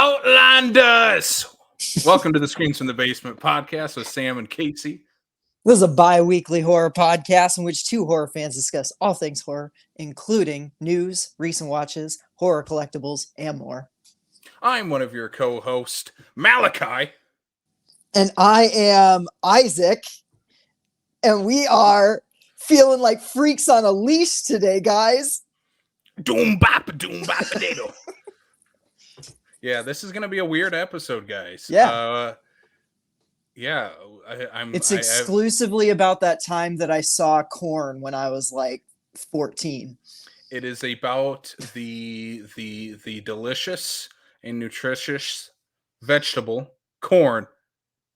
OUTLANDERS! Welcome to the Screams from the Basement podcast with Sam and Casey. This is a bi-weekly horror podcast in which two horror fans discuss all things horror, including news, recent watches, horror collectibles, and more. I'm one of your co-hosts, Malachi. And I am Isaac, and we are feeling like freaks on a leash today, guys. Doom bop potato. Yeah, this is going to be a weird episode, guys. Yeah. It's I exclusively about that time that I saw Korn when I was like 14. It is about the delicious and nutritious vegetable corn.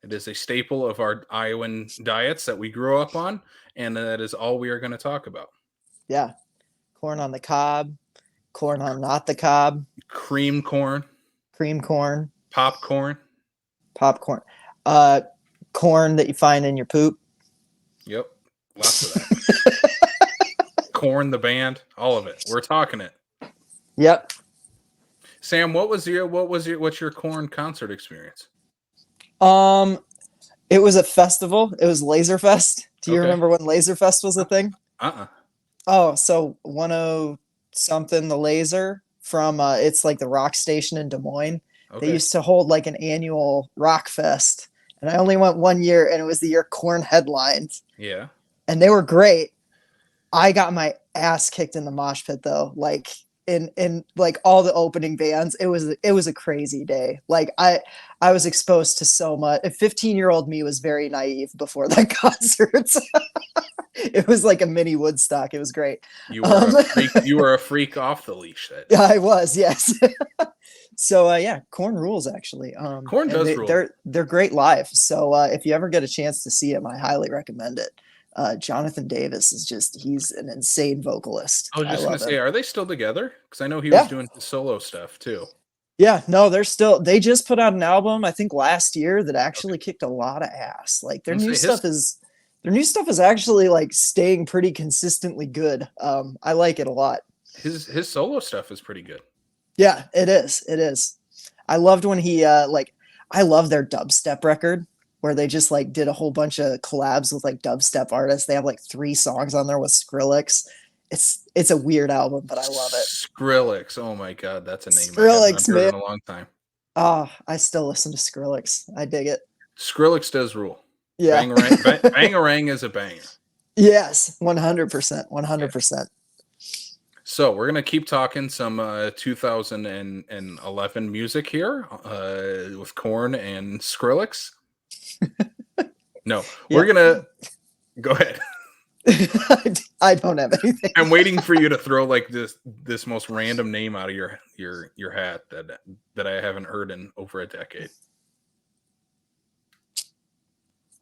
It is a staple of our Iowan diets that we grew up on, and that is all we are going to talk about. Yeah. Corn on the cob, corn on not the cob, Cream corn, popcorn, popcorn, corn that you find in your poop. Yep, lots of that. Korn, the band, all of it. We're talking it. Yep. Sam, what's your Korn concert experience? It was a festival. It was Laserfest. Do you remember when Laserfest was a thing? Oh, so 10 something the Laser from it's like the rock station in Des Moines. They used to hold like an annual rock fest, and I only went 1 year, and it was the year Korn headlined. Yeah, and they were great. I got my ass kicked in the mosh pit though, like in like all the opening bands. It was a crazy day. Like I was exposed to so much. A 15-year-old me was very naive before that concert. It was like a mini Woodstock. It was great. You were a freak. You were a freak off the leash. Yeah, I was. Yes. So yeah, Korn rules actually. Korn does rule. They're great live. So if you ever get a chance to see them, I highly recommend it. Jonathan Davis he's an insane vocalist. I was just going to say, are they still together? Because I know he was doing his solo stuff too. Yeah, no, they just put out an album, I think last year, that actually kicked a lot of ass. Like their new stuff is actually like staying pretty consistently good. I like it a lot. His solo stuff is pretty good. Yeah, it is. I loved when he I love their dubstep record, where they just like did a whole bunch of collabs with like dubstep artists. They have like 3 songs on there with Skrillex. It's a weird album, but I love it. Skrillex, oh my god, that's a name Skrillex, I haven't heard in a long time. Oh, I still listen to Skrillex. I dig it. Skrillex does rule. Yeah, Bangarang is a banger. Yes, 100%, 100%. So we're gonna keep talking some 2011 music here with Korn and Skrillex. No, we're gonna go ahead. I don't have anything. I'm waiting for you to throw like this most random name out of your hat that I haven't heard in over a decade.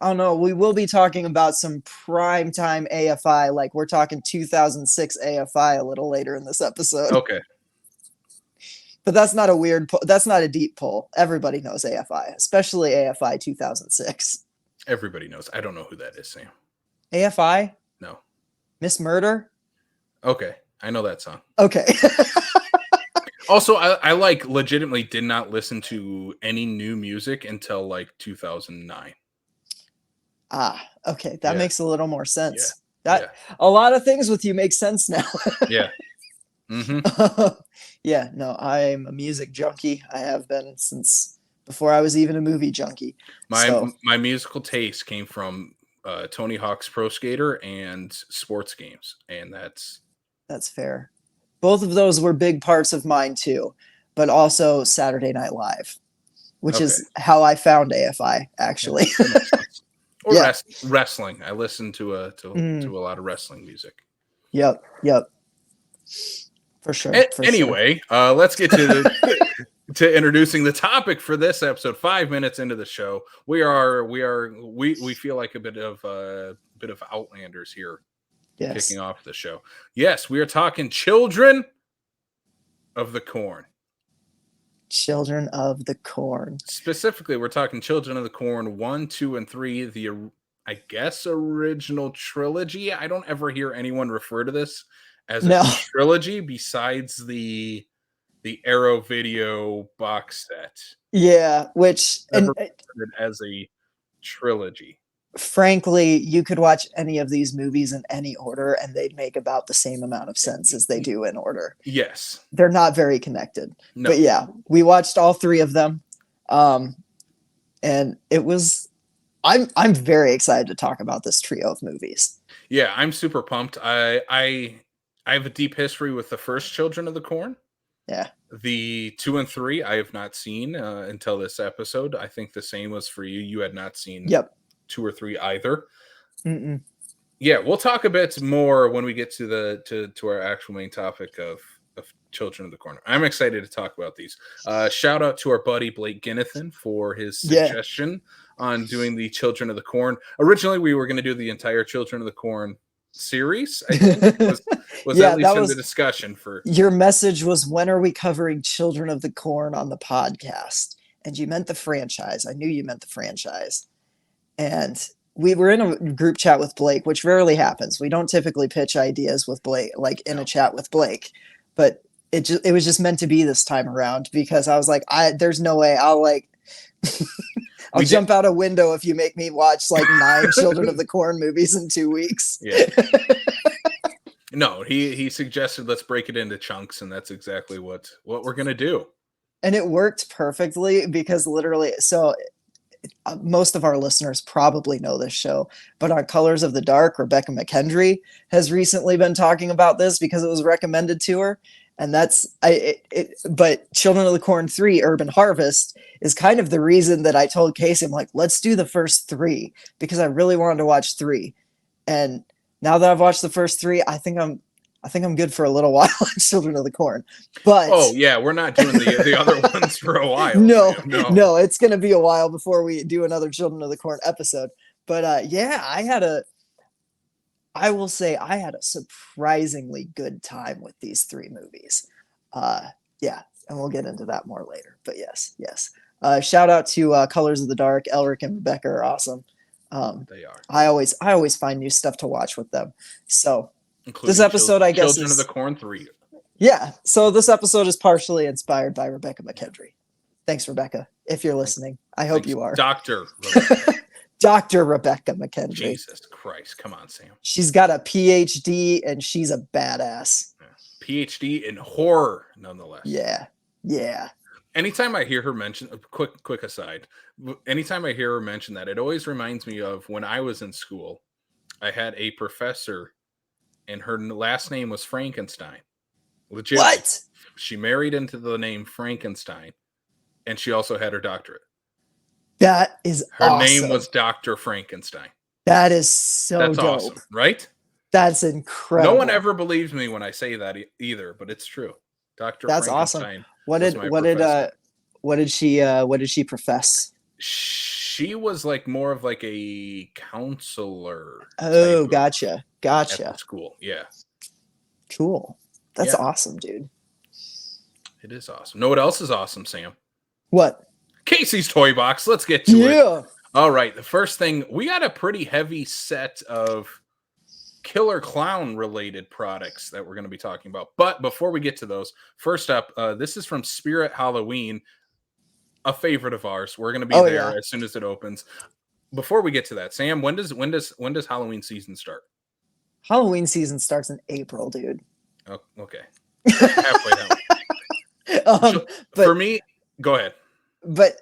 Oh no, we will be talking about some primetime AFI. Like we're talking 2006 AFI a little later in this episode. Okay. But that's not a deep pull. Everybody knows AFI, especially AFI 2006. Everybody knows. I don't know who that is, Sam. AFI? No. Miss Murder? Okay. I know that song. Okay. Also, I like legitimately did not listen to any new music until like 2009. Ah, okay. That makes a little more sense. Yeah. A lot of things with you make sense now. Yeah. Mm-hmm. Yeah, no, I'm a music junkie. I have been since before I was even a movie junkie. My musical taste came from Tony Hawk's Pro Skater and sports games, and that's fair. Both of those were big parts of mine too, but also Saturday Night Live, which is how I found AFI actually. Or wrestling. I listen to a lot of wrestling music. Yep. For sure. Anyway, let's get to introducing the topic for this episode. 5 minutes into the show, we feel like a bit of Outlanders here, kicking off the show. Yes, we are talking Children of the Korn. Children of the Korn. Specifically, we're talking Children of the Korn 1, 2, and 3. The original trilogy. I don't ever hear anyone refer to this as a trilogy besides the the Arrow Video box set. Yeah, which Never it as a trilogy. frankly, you could watch any of these movies in any order and they'd make about the same amount of sense as they do in order. Yes. They're not very connected. No. But yeah, we watched all three of them. And it was I'm very excited to talk about this trio of movies. Yeah, I'm super pumped. I have a deep history with the first Children of the Corn. Yeah. The 2 and 3 I have not seen until this episode. I think the same was for you. You had not seen 2 or 3 either. Mm-mm. Yeah, we'll talk a bit more when we get to to our actual main topic of Children of the Corn. I'm excited to talk about these. Shout out to our buddy Blake Ginnathan for his suggestion on doing the Children of the Corn. Originally, we were going to do the entire Children of the Corn series. I think was at least in the discussion for your message was, when are we covering Children of the Corn on the podcast? And you meant the franchise. I knew you meant the franchise. And we were in a group chat with Blake, which rarely happens. We don't typically pitch ideas with Blake, like in a chat with Blake, but it was just meant to be this time around, because I was like, there's no way I'll jump out a window if you make me watch like 9 Children of the Corn movies in 2 weeks. Yeah. No, he suggested let's break it into chunks, and that's exactly what we're gonna do. And it worked perfectly, because literally, so most of our listeners probably know this show, but on Colors of the Dark, Rebecca McKendry has recently been talking about this because it was recommended to her. And but Children of the Corn 3, Urban Harvest, is kind of the reason that I told Casey, I'm like, let's do the first 3, because I really wanted to watch 3. And now that I've watched the first 3, I think I'm good for a little while on Children of the Corn. But we're not doing the other ones for a while. No, it's going to be a while before we do another Children of the Corn episode. But I will say I had a surprisingly good time with these 3 movies. And we'll get into that more later. But yes. Shout out to Colors of the Dark. Elric and Rebecca are awesome. They are. I always find new stuff to watch with them. So including this episode, I guess, Children of the Corn 3. Yeah. So this episode is partially inspired by Rebecca McKendry. Thanks, Rebecca. If you're listening, I hope you are. Dr. Dr. Rebecca McKendry. Jesus Christ. Come on, Sam. She's got a PhD and she's a badass. PhD in horror, nonetheless. Yeah. Anytime I hear her mention, quick aside, anytime I hear her mention that, it always reminds me of when I was in school. I had a professor, and her last name was Frankenstein. Legit. What? She married into the name Frankenstein, and she also had her doctorate. That is her awesome. name was Dr. Frankenstein. That is That's dope. Awesome, right? That's incredible. No one ever believes me when I say that either, but it's true. Dr. That's Frankenstein. Awesome. What did she profess? She was like more of like a counselor. Oh, gotcha. At the school. Yeah. Cool. That's awesome, dude. It is awesome. Know what else is awesome, Sam? What? Casey's Toy Box. Let's get to it. All right. The first thing, we got a pretty heavy set of killer clown related products that we're going to be talking about. But before we get to those, first up, this is from Spirit Halloween, a favorite of ours. We're going to be there as soon as it opens. Before we get to that, Sam, when does Halloween season start? Halloween season starts in April, dude. Oh, okay. Halfway down. For me, go ahead. But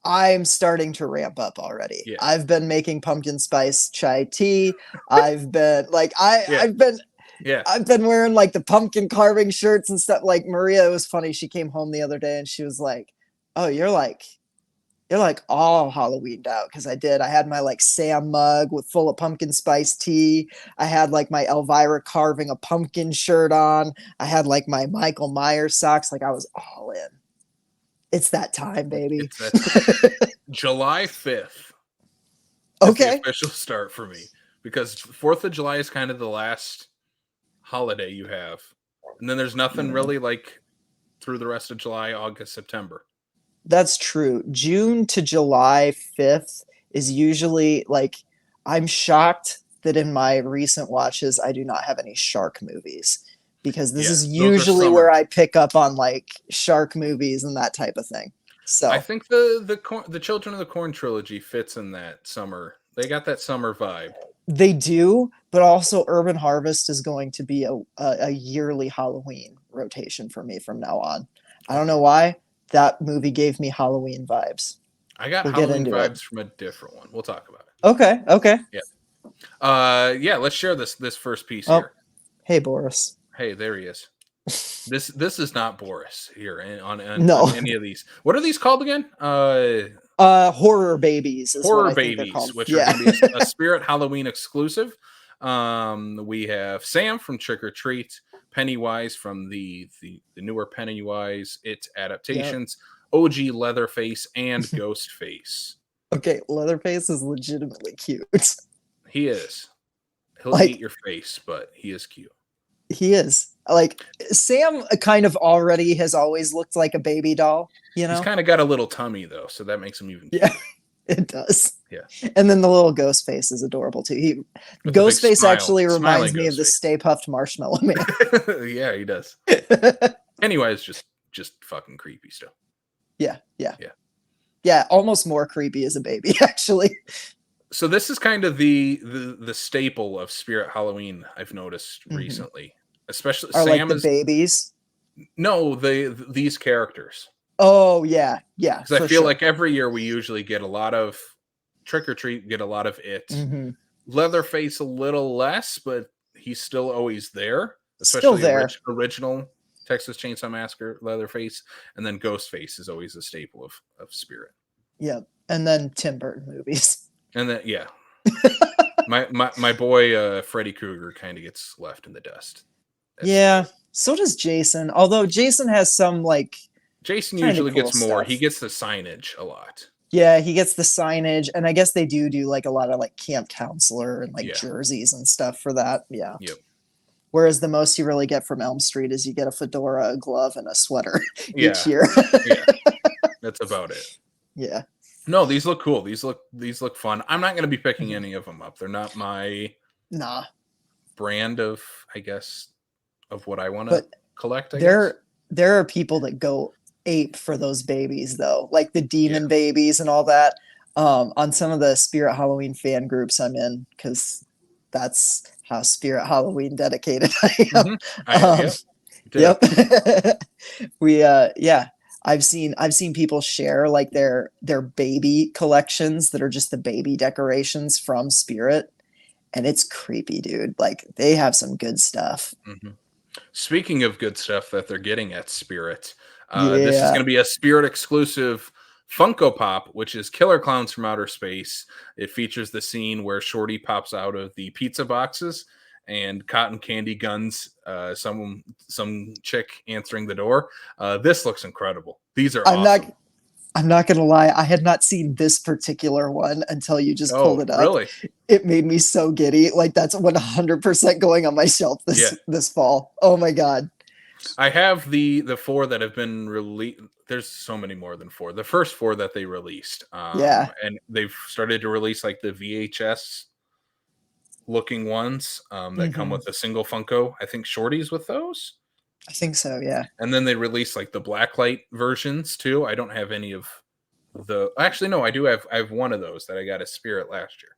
I'm starting to ramp up already. Yeah. I've been making pumpkin spice chai tea. I've been I've been wearing like the pumpkin carving shirts and stuff. Like Maria, it was funny. She came home the other day and she was like, "Oh, you're like all Halloweened out." Because I did. I had my like Sam mug full of pumpkin spice tea. I had like my Elvira carving a pumpkin shirt on. I had like my Michael Myers socks. Like I was all in. It's that time, baby. July 5th. Okay. The official start for me, because 4th of July is kind of the last holiday you have. And then there's nothing really like through the rest of July, August, September. That's true. June to July 5th is usually like, I'm shocked that in my recent watches, I do not have any shark movies, because this is those are usually summer. where I pick up on like shark movies and that type of thing. So I think the Children of the Corn trilogy fits in that summer. They got that summer vibe. they do, but also Urban Harvest is going to be a yearly Halloween rotation for me from now on. I don't know why. That movie gave me Halloween vibes. I got We'll get Halloween into it. vibes from a different one. We'll talk about it. Okay, okay. Yeah. Let's share this first piece here. Hey, Boris. Hey, there he is. This is not Boris here on No. any of these. What are these called again? Horror babies is Horror what I think they're babies, called. which are going to be a Spirit Halloween exclusive. We have Sam from Trick or Treat, Pennywise from the newer Pennywise, its adaptations, OG Leatherface, and Ghostface. Okay, Leatherface is legitimately cute. He is. He'll Like- eat your face, but he is cute. He is. Like Sam kind of already has always looked like a baby doll, you know? He's kind of got a little tummy though, so that makes him even Yeah, it does. Yeah. And then the little ghost face is adorable too. With the big Ghostface smile- actually reminds smiling me of the Ghostface. Stay Puffed Marshmallow Man. Yeah, he does. Anyways, just fucking creepy still. Yeah, almost more creepy as a baby, actually. So this is kind of the staple of Spirit Halloween I've noticed Mhm. recently. Especially Are like Sam the is babies. no, these characters. Oh yeah. Because I feel like every year we usually get a lot of Trick or Treat, get a lot of it. Mhm. Leatherface a little less, but he's still always there. Still Especially there. Original Texas Chainsaw Massacre Leatherface, and then Ghostface is always a staple of Spirit. Yep. And then Tim Burton movies. And then my boy Freddy Krueger kind of gets left in the dust. Yeah. So does Jason. Although Jason has some like Jason kinda usually cool gets more. stuff. He gets the signage a lot. yeah, he gets the signage, and I guess they do like a lot of like camp counselor and like Yeah. jerseys and stuff for that. Yeah. Yep. Whereas the most you really get from Elm Street is you get a fedora, a glove, and a sweater Yeah. each year. Yeah. That's about it. Yeah. No, these look cool. These look fun. I'm not going to be picking any of them up. They're not my Nah. brand of, I guess, of what I want to But collect. I guess. there are people that go ape for those babies though, like the demon babies and all that. On some of the Spirit Halloween fan groups I'm in, because that's how Spirit Halloween dedicated I am. Yep. We I've seen people share like their baby collections that are just the baby decorations from Spirit, and it's creepy, dude. Like they have some good stuff. Mm-hmm. Speaking of good stuff that they're getting at Spirit, this is going to be a Spirit exclusive Funko Pop, which is Killer Clowns from Outer Space. It features the scene where Shorty pops out of the pizza boxes and cotton candy guns some chick answering the door. This looks incredible. These are awesome. I'm not gonna lie, I had not seen this particular one until you just pulled it up. Really? It made me so giddy. Like that's 100% going on my shelf this fall. Oh my god. I have the 4 that have been released. There's so many more than 4. The first 4 that they released. And they've started to release like the VHS looking ones that come with a single Funko. I think Shorty's with those. I think so, yeah. And then they release like the blacklight versions too. I don't have any of the. Actually, no, I do have. I have one of those that I got at Spirit last year.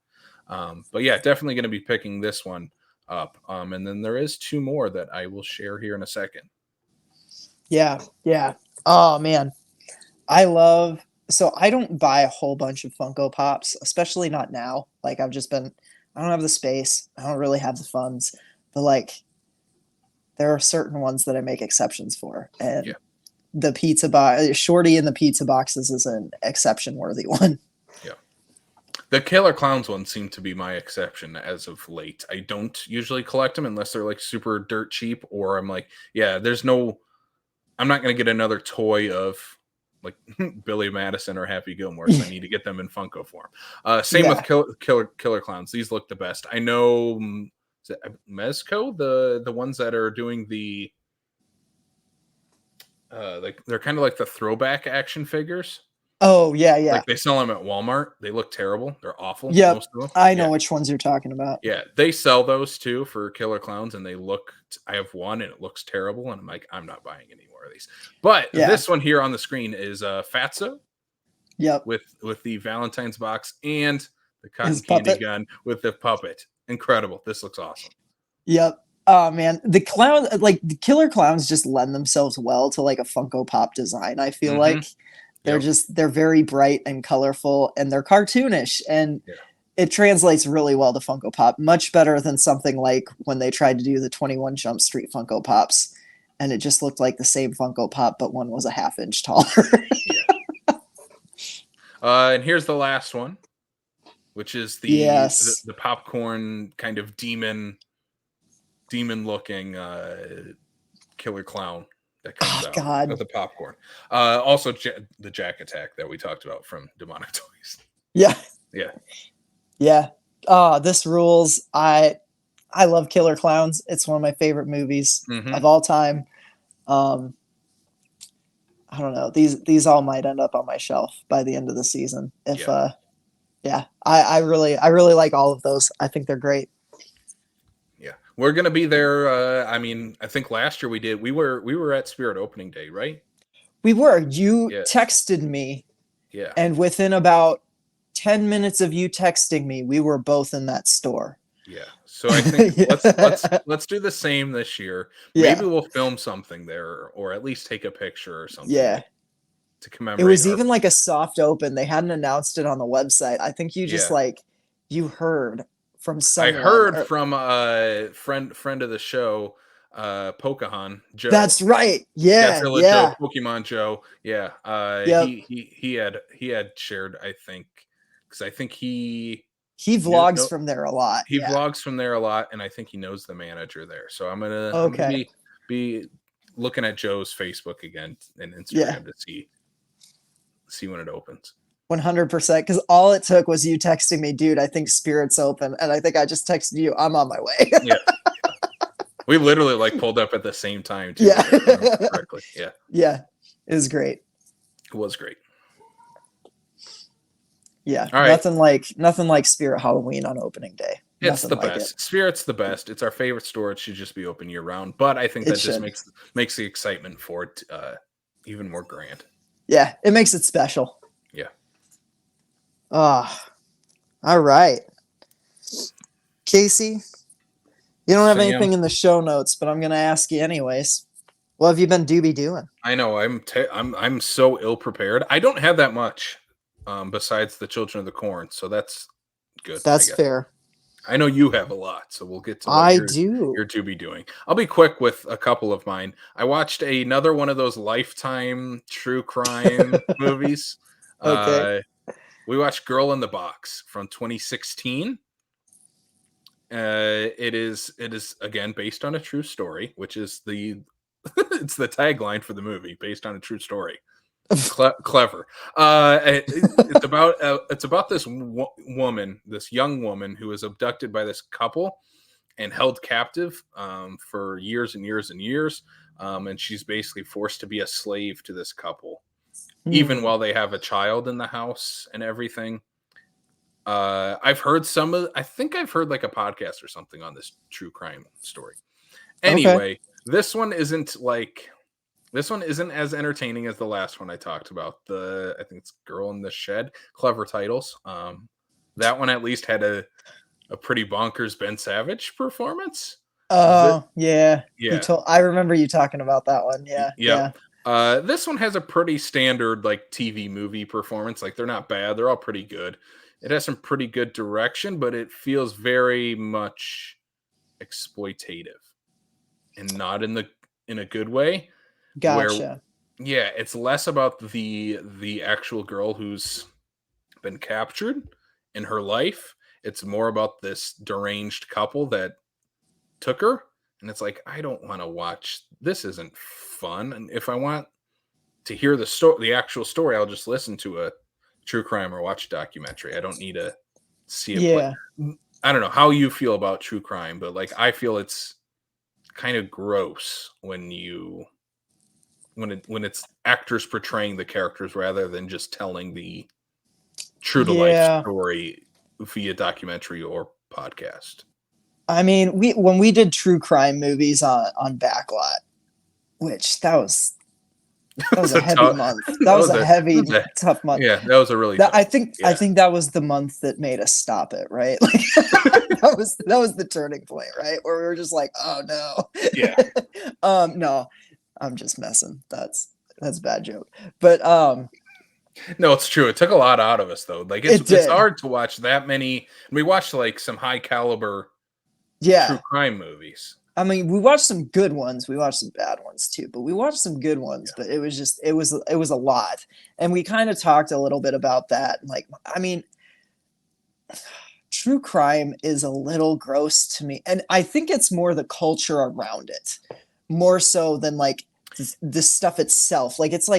But yeah, definitely going to be picking this one up. And then there is 2 more that I will share here in a second. Yeah. Oh man, so I don't buy a whole bunch of Funko Pops, especially not now. Like I don't have the space. I don't really have the funds. But like, there are certain ones that I make exceptions for, and the pizza box, Shorty in the pizza boxes, is an exception worthy one. Yeah, the Killer Clowns one seemed to be my exception as of late. I don't usually collect them unless they're like super dirt cheap, or I'm like, I'm not going to get another toy of like Billy Madison or Happy Gilmore, so I need to get them in Funko form. Same with Killer Clowns. These look the best. I know, is it Mezco, the ones that are doing the like they're kind of like the throwback action figures. Oh yeah, yeah. Like they sell them at Walmart. They look terrible. They're awful. Yep. Most of them. I know Yeah. which ones you're talking about. Yeah. They sell those too for killer clowns, and they look. I have one, and it looks terrible. And I'm like, I'm not buying any more of these. But Yeah. this one here on the screen is Fatso Yep. with the Valentine's box and the cotton His candy puppet. gun with the puppet. Incredible. This looks awesome. Yep. Oh man, the clown, like the killer clowns, just lend themselves well to like a Funko Pop design. I feel like Yep. they're very bright and colorful, and they're cartoonish, and Yeah. it translates really well to Funko Pop, much better than something like when they tried to do the 21 Jump Street Funko Pops, and it just looked like the same Funko Pop, but one was a half-inch taller. Yeah. And here's the last one, which is Yes. the popcorn kind of demon looking killer clown that comes Oh out God. with the popcorn. Also the Jack Attack that we talked about from Demonic Toys. Yeah. Yeah. Yeah. Oh, this rules. I love Killer Clowns. It's one of my favorite movies of all time. I don't know. These all might end up on my shelf by the end of the season. If yeah. I really like all of those. I think they're great. Yeah. We're gonna be there. I mean, I think last year we were at Spirit opening day, right? We were. You Yeah. texted me. Yeah. And within about 10 minutes of you texting me, we were both in that store. Yeah. So I think Yeah. let's do the same this year. Yeah. Maybe we'll film something there or at least take a picture or something. Yeah. To commemorate. It was even like a soft open. They hadn't announced it on the website. I think you just like you heard from someone. I heard from a friend of the show, Pokemon Joe. That's right. Yeah. Godzilla Yeah. Joe, Pokemon Joe. Yeah. Yep. He had shared, I think, because I think he vlogs from there a lot. He vlogs from there a lot, and I think he knows the manager there. So I'm gonna be looking at Joe's Facebook again and Instagram to see when it opens. 100%, because all it took was you texting me, dude, I think Spirit's open, and I think I just texted you, I'm on my way. Yeah. We literally like pulled up at the same time too. Yeah. Correctly. Yeah. Yeah. It was great. It was great. Yeah. All right. Nothing like Spirit Halloween on opening day. It's the best. Spirit's the best. It's our favorite store. It should just be open year round. But I think that just makes the excitement for it even more grand. Yeah, it makes it special. Yeah. All right. Casey, you don't have anything in the show notes, but I'm going to ask you anyways. What have you been doing? I know I'm so ill prepared. I don't have that much besides the Children of the Corn, so that's good. That's fair. I know you have a lot, so we'll get to what you're to be doing. I'll be quick with a couple of mine. I watched another one of those Lifetime true crime movies. Okay. We watched Girl in the Box from 2016. It is again based on a true story, which is it's the tagline for the movie, based on a true story. Clever. It's about this woman, this young woman who was abducted by this couple and held captive for years and years and years. And she's basically forced to be a slave to this couple, even while they have a child in the house and everything. I think I've heard like a podcast or something on this true crime story. Anyway, this one isn't as entertaining as the last one I talked about. I think it's Girl in the Shed. Clever titles. That one at least had a pretty bonkers Ben Savage performance. Oh, yeah. Yeah. I remember you talking about that one. Yeah. Yeah. This one has a pretty standard like TV movie performance. Like they're not bad. They're all pretty good. It has some pretty good direction, but it feels very much exploitative and not in a good way. Gotcha. It's less about the actual girl who's been captured in her life. It's more about this deranged couple that took her, and it's like, I don't want to watch. This isn't fun. And if I want to hear the actual story, I'll just listen to a true crime or watch a documentary. I don't need to see it. Yeah. I don't know how you feel about true crime, but like I feel it's kind of gross when you when it's actors portraying the characters rather than just telling the true to life Yeah. story via documentary or podcast. I mean, when we did true crime movies on Backlot, which that was a heavy month. That was a heavy, tough month. Yeah, that was a really tough. I think that was the month that made us stop it, right? Like that was the turning point, right? Where we were just like, oh no. Yeah. No, I'm just messing. That's a bad joke. But no, it's true. It took a lot out of us though. Like it's hard to watch that many. We watched like some high caliber true crime movies. I mean, we watched some good ones. We watched some bad ones too, but we watched some good ones. But it was a lot, and we kind of talked a little bit about that. Like, I mean, true crime is a little gross to me, and I think it's more the culture around it, more so than like the stuff itself. Like, it's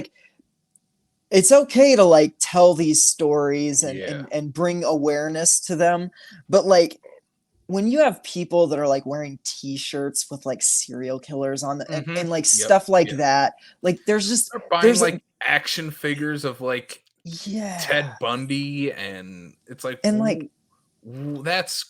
okay to like tell these stories and bring awareness to them, but like, when you have people that are like wearing t-shirts with like serial killers on them and like stuff like that, like there's like action figures of like Ted Bundy, and it's like, and like that's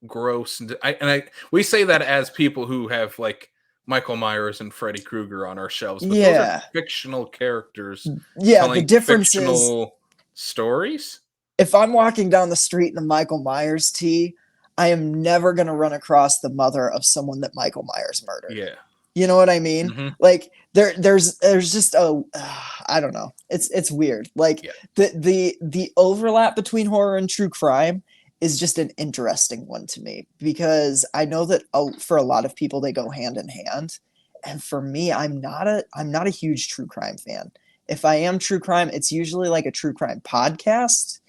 gross. And we say that as people who have like Michael Myers and Freddy Krueger on our shelves, but those are fictional characters. The difference is stories. If I'm walking down the street in a Michael Myers tee, I am never going to run across the mother of someone that Michael Myers murdered. Yeah. You know what I mean? Mm-hmm. Like there's just I don't know. It's weird. Like the overlap between horror and true crime is just an interesting one to me, because I know that for a lot of people they go hand in hand. And for me, I'm not a huge true crime fan. If I am true crime, it's usually like a true crime podcast.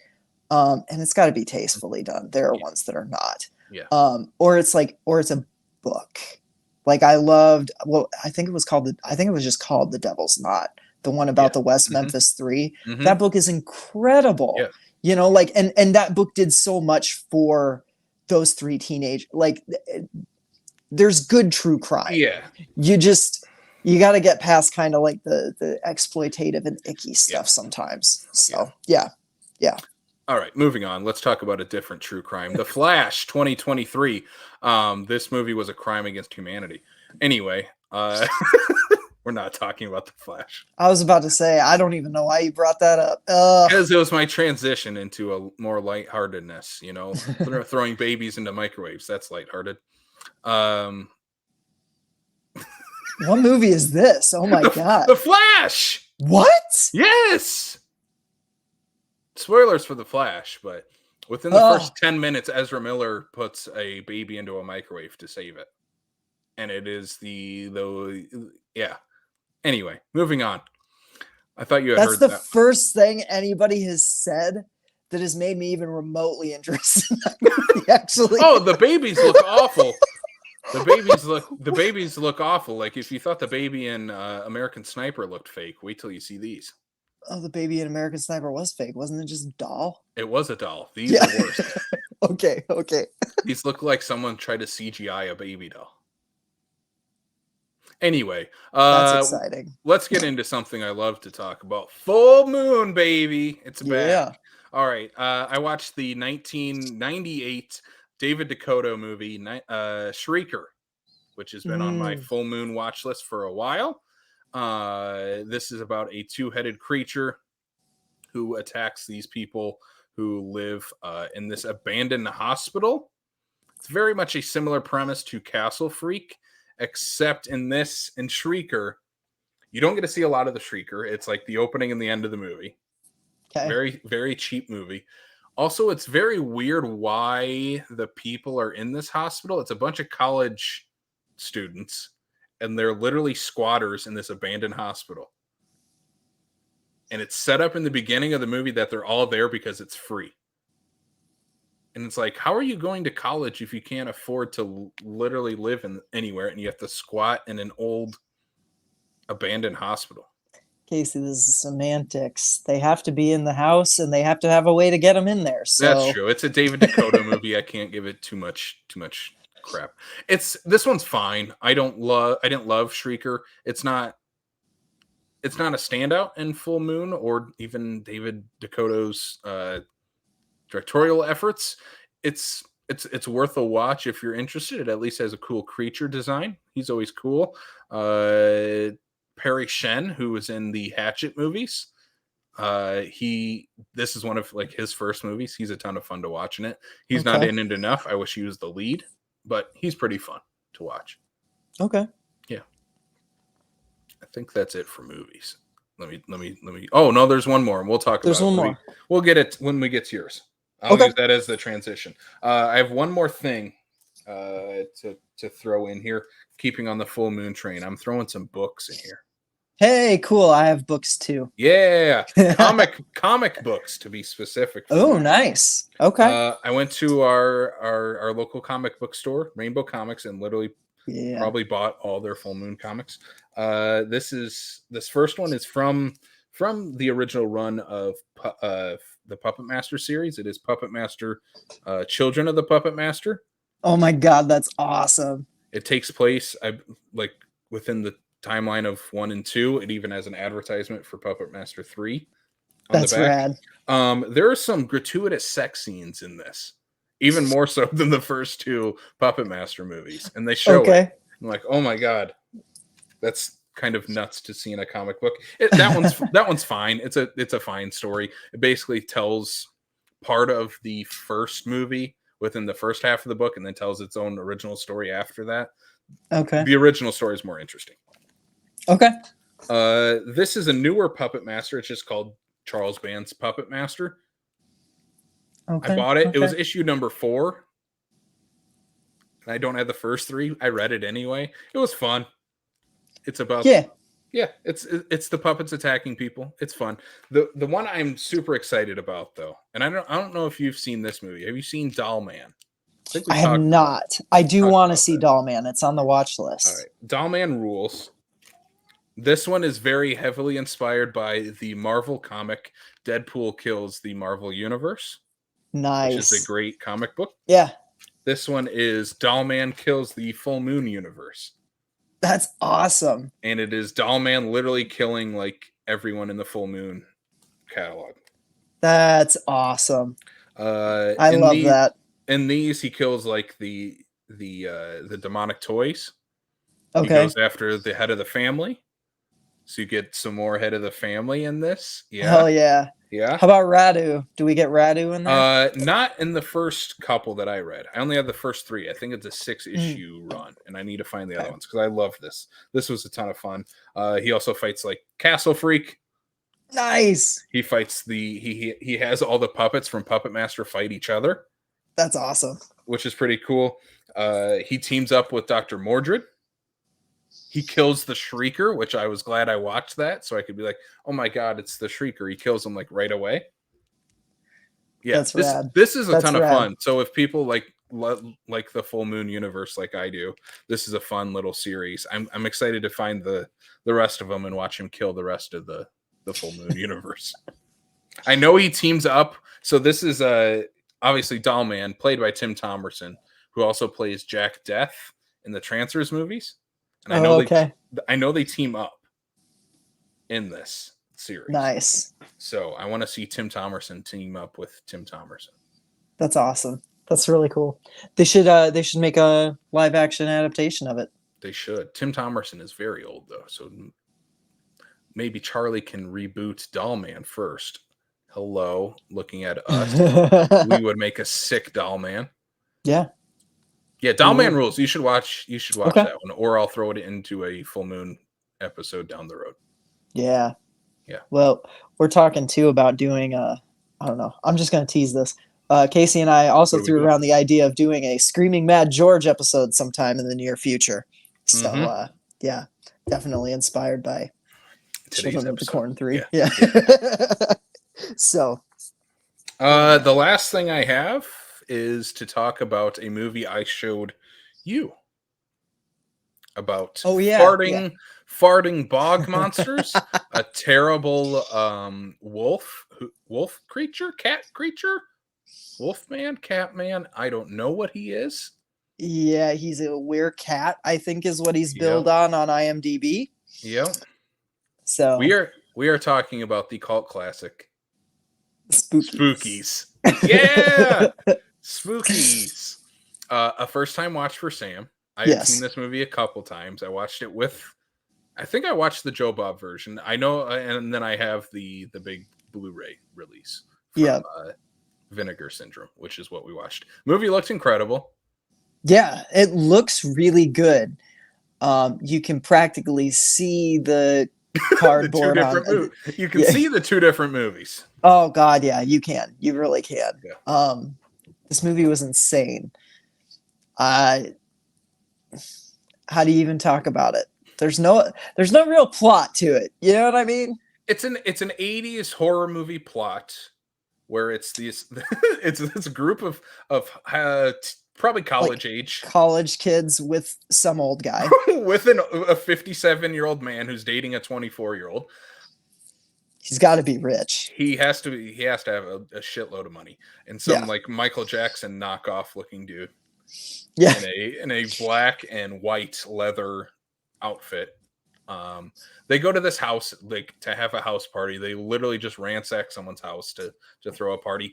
And it's got to be tastefully done. There are ones that are not. Yeah. Or it's a book. Like I loved, I think it was just called The Devil's Knot, the one about the West Memphis 3. Mm-hmm. That book is incredible. Yeah. You know, like, and that book did so much for those 3 teenage, like there's good true crime. Yeah. You got to get past kind of like the exploitative and icky stuff sometimes. So yeah. All right, moving on. Let's talk about a different true crime. The Flash 2023. This movie was a crime against humanity. Anyway, we're not talking about The Flash. I was about to say, I don't even know why you brought that up. Because it was my transition into a more lightheartedness, you know, throwing babies into microwaves. That's lighthearted. What movie is this? Oh my God. The Flash! What? Yes! Spoilers for The Flash, but within the first 10 minutes, Ezra Miller puts a baby into a microwave to save it. And it is yeah. Anyway, moving on. I thought you had heard that. That's the first thing anybody has said that has made me even remotely interested in that movie, actually. Oh, the babies look awful. The babies look awful. Like if you thought the baby in American Sniper looked fake, wait till you see these. Oh, the baby in American Sniper was fake. Wasn't it just a doll? It was a doll. These are worse. Okay. These look like someone tried to CGI a baby doll. Anyway, that's exciting. Let's get into something I love to talk about. Full Moon, baby. It's back. Yeah. All right. I watched the 1998 David Dakota movie, Shrieker, which has been on my Full Moon watch list for a while. This is about a 2-headed creature who attacks these people who live in this abandoned hospital. It's very much a similar premise to Castle Freak, except in Shrieker, you don't get to see a lot of the Shrieker. It's like the opening and the end of the movie. Okay. Very, very cheap movie. Also, it's very weird why the people are in this hospital. It's a bunch of college students, and they're literally squatters in this abandoned hospital. And it's set up in the beginning of the movie that they're all there because it's free. And it's like, how are you going to college if you can't afford to literally live anywhere and you have to squat in an old abandoned hospital? Casey, this is semantics. They have to be in the house and they have to have a way to get them in there. So that's true. It's a David Dakota movie. I can't give it too much crap. This one's fine. I didn't love Shrieker. It's not it's not a standout in Full Moon or even David Dakota's directorial efforts. It's worth a watch if you're interested. It at least has a cool creature design. He's always cool. Perry Shen, who was in the Hatchet movies. This is one of like his first movies. He's a ton of fun to watch in it. He's not Okay. in it enough. I wish he was the lead, but he's pretty fun to watch. Okay. Yeah. I think that's it for movies. Let me. Oh no, there's one more, and we'll talk There's about one it. more. We'll get it when we get to yours. I'll use that as the transition. I have one more thing to throw in here. Keeping on the Full Moon train, I'm throwing some books in here. Hey, cool. I have books too. Yeah, comic books to be specific. Oh, nice. Okay. I went to our local comic book store, Rainbow Comics, and literally probably bought all their Full Moon comics. This first one is from the original run of the Puppet Master series. It is Puppet Master, Children of the Puppet Master. Oh my God, that's awesome. It takes place within the timeline of 1 and 2. It even has an advertisement for Puppet Master 3 on the back. Rad. There are some gratuitous sex scenes in this, even more so than the first 2 Puppet Master movies, and they show it. I'm like, oh my God, that's kind of nuts to see in a comic book. That one's fine. It's a fine story. It basically tells part of the first movie within the first half of the book, and then tells its own original story after that. Okay. The original story is more interesting. Okay. This is a newer Puppet Master. It's just called Charles Band's Puppet Master. Okay. I bought it. Okay. It was issue number 4. And I don't have the first 3. I read it anyway. It was fun. It's about it's the puppets attacking people. It's fun. The one I'm super excited about though, and I don't know if you've seen this movie. Have you seen Doll Man? I have not. I do want to see Doll Man. It's on the watch list. All right. Doll Man rules. This one is very heavily inspired by the Marvel comic Deadpool Kills the Marvel Universe. Nice. Which is a great comic book. Yeah. This one is Doll Man Kills the Full Moon Universe. That's awesome. And it is Doll Man literally killing like everyone in the Full Moon catalog. That's awesome. I love that. In these, he kills like the demonic toys. Okay. He goes after the head of the family. So you get some more head of the family in this. Yeah. Hell yeah. Yeah. How about Radu? Do we get Radu in there? Not in the first couple that I read. I only have the first 3. I think it's a 6-issue run, and I need to find the other ones because I love this. This was a ton of fun. He also fights like Castle Freak. Nice. He fights he has all the puppets from Puppet Master fight each other. That's awesome. Which is pretty cool. He teams up with Dr. Mordred. He kills the Shrieker, which I was glad I watched that, so I could be like, "Oh my God, it's the Shrieker!" He kills him like right away. Yeah, that's rad. This is a ton of fun. So if people like the Full Moon universe like I do, this is a fun little series. I'm excited to find the rest of them and watch him kill the rest of the Full Moon universe. I know he teams up. So this is obviously Doll Man, played by Tim Thomerson, who also plays Jack Death in the Trancers movies. And I know they team up in this series. Nice. So I want to see Tim Thomerson team up with Tim Thomerson. That's awesome. That's really cool. They should make a live action adaptation of it. They should. Tim Thomerson is very old though, so maybe Charlie can reboot Doll Man first. Hello, looking at us, we would make a sick Doll Man. Yeah. Yeah, Doll Man rules. You should watch that one, or I'll throw it into a Full Moon episode down the road. Yeah. Yeah. Well, we're talking too about doing I don't know. I'm just gonna tease this. Casey and I also threw around the idea of doing a Screaming Mad George episode sometime in the near future. So yeah, definitely inspired by Children of the Korn 3. Yeah. So the last thing I have is to talk about a movie I showed you about farting bog monsters, a terrible wolf creature, cat creature, wolf man, cat man. I don't know what he is. Yeah, he's a werecat, I think is what he's billed on IMDb. Yep. So we are talking about the cult classic Spookies. Spookies. Yeah, Spookies. A first time watch for Sam. I had seen Yes. this movie a couple times. I watched it with. I think I watched the Joe Bob version. I know, and then I have the big Blu-ray release from Yep. Vinegar Syndrome, which is what we watched. Movie looks incredible. Yeah, it looks really good. You can practically see the cardboard on. You can Yeah. see the two different movies. Oh God, yeah, you can. You really can. Yeah. This movie was insane. How do you even talk about it? There's no real plot to it. You know what I mean? It's an 80s horror movie plot where it's these it's this group of probably college age college kids with some old guy with a 57-year-old man who's dating a 24-year-old. He's got to be rich. He has to have a shitload of money, and some like Michael Jackson knockoff looking dude. Yeah, in a black and white leather outfit. They go to this house like to have a house party. They literally just ransack someone's house to throw a party.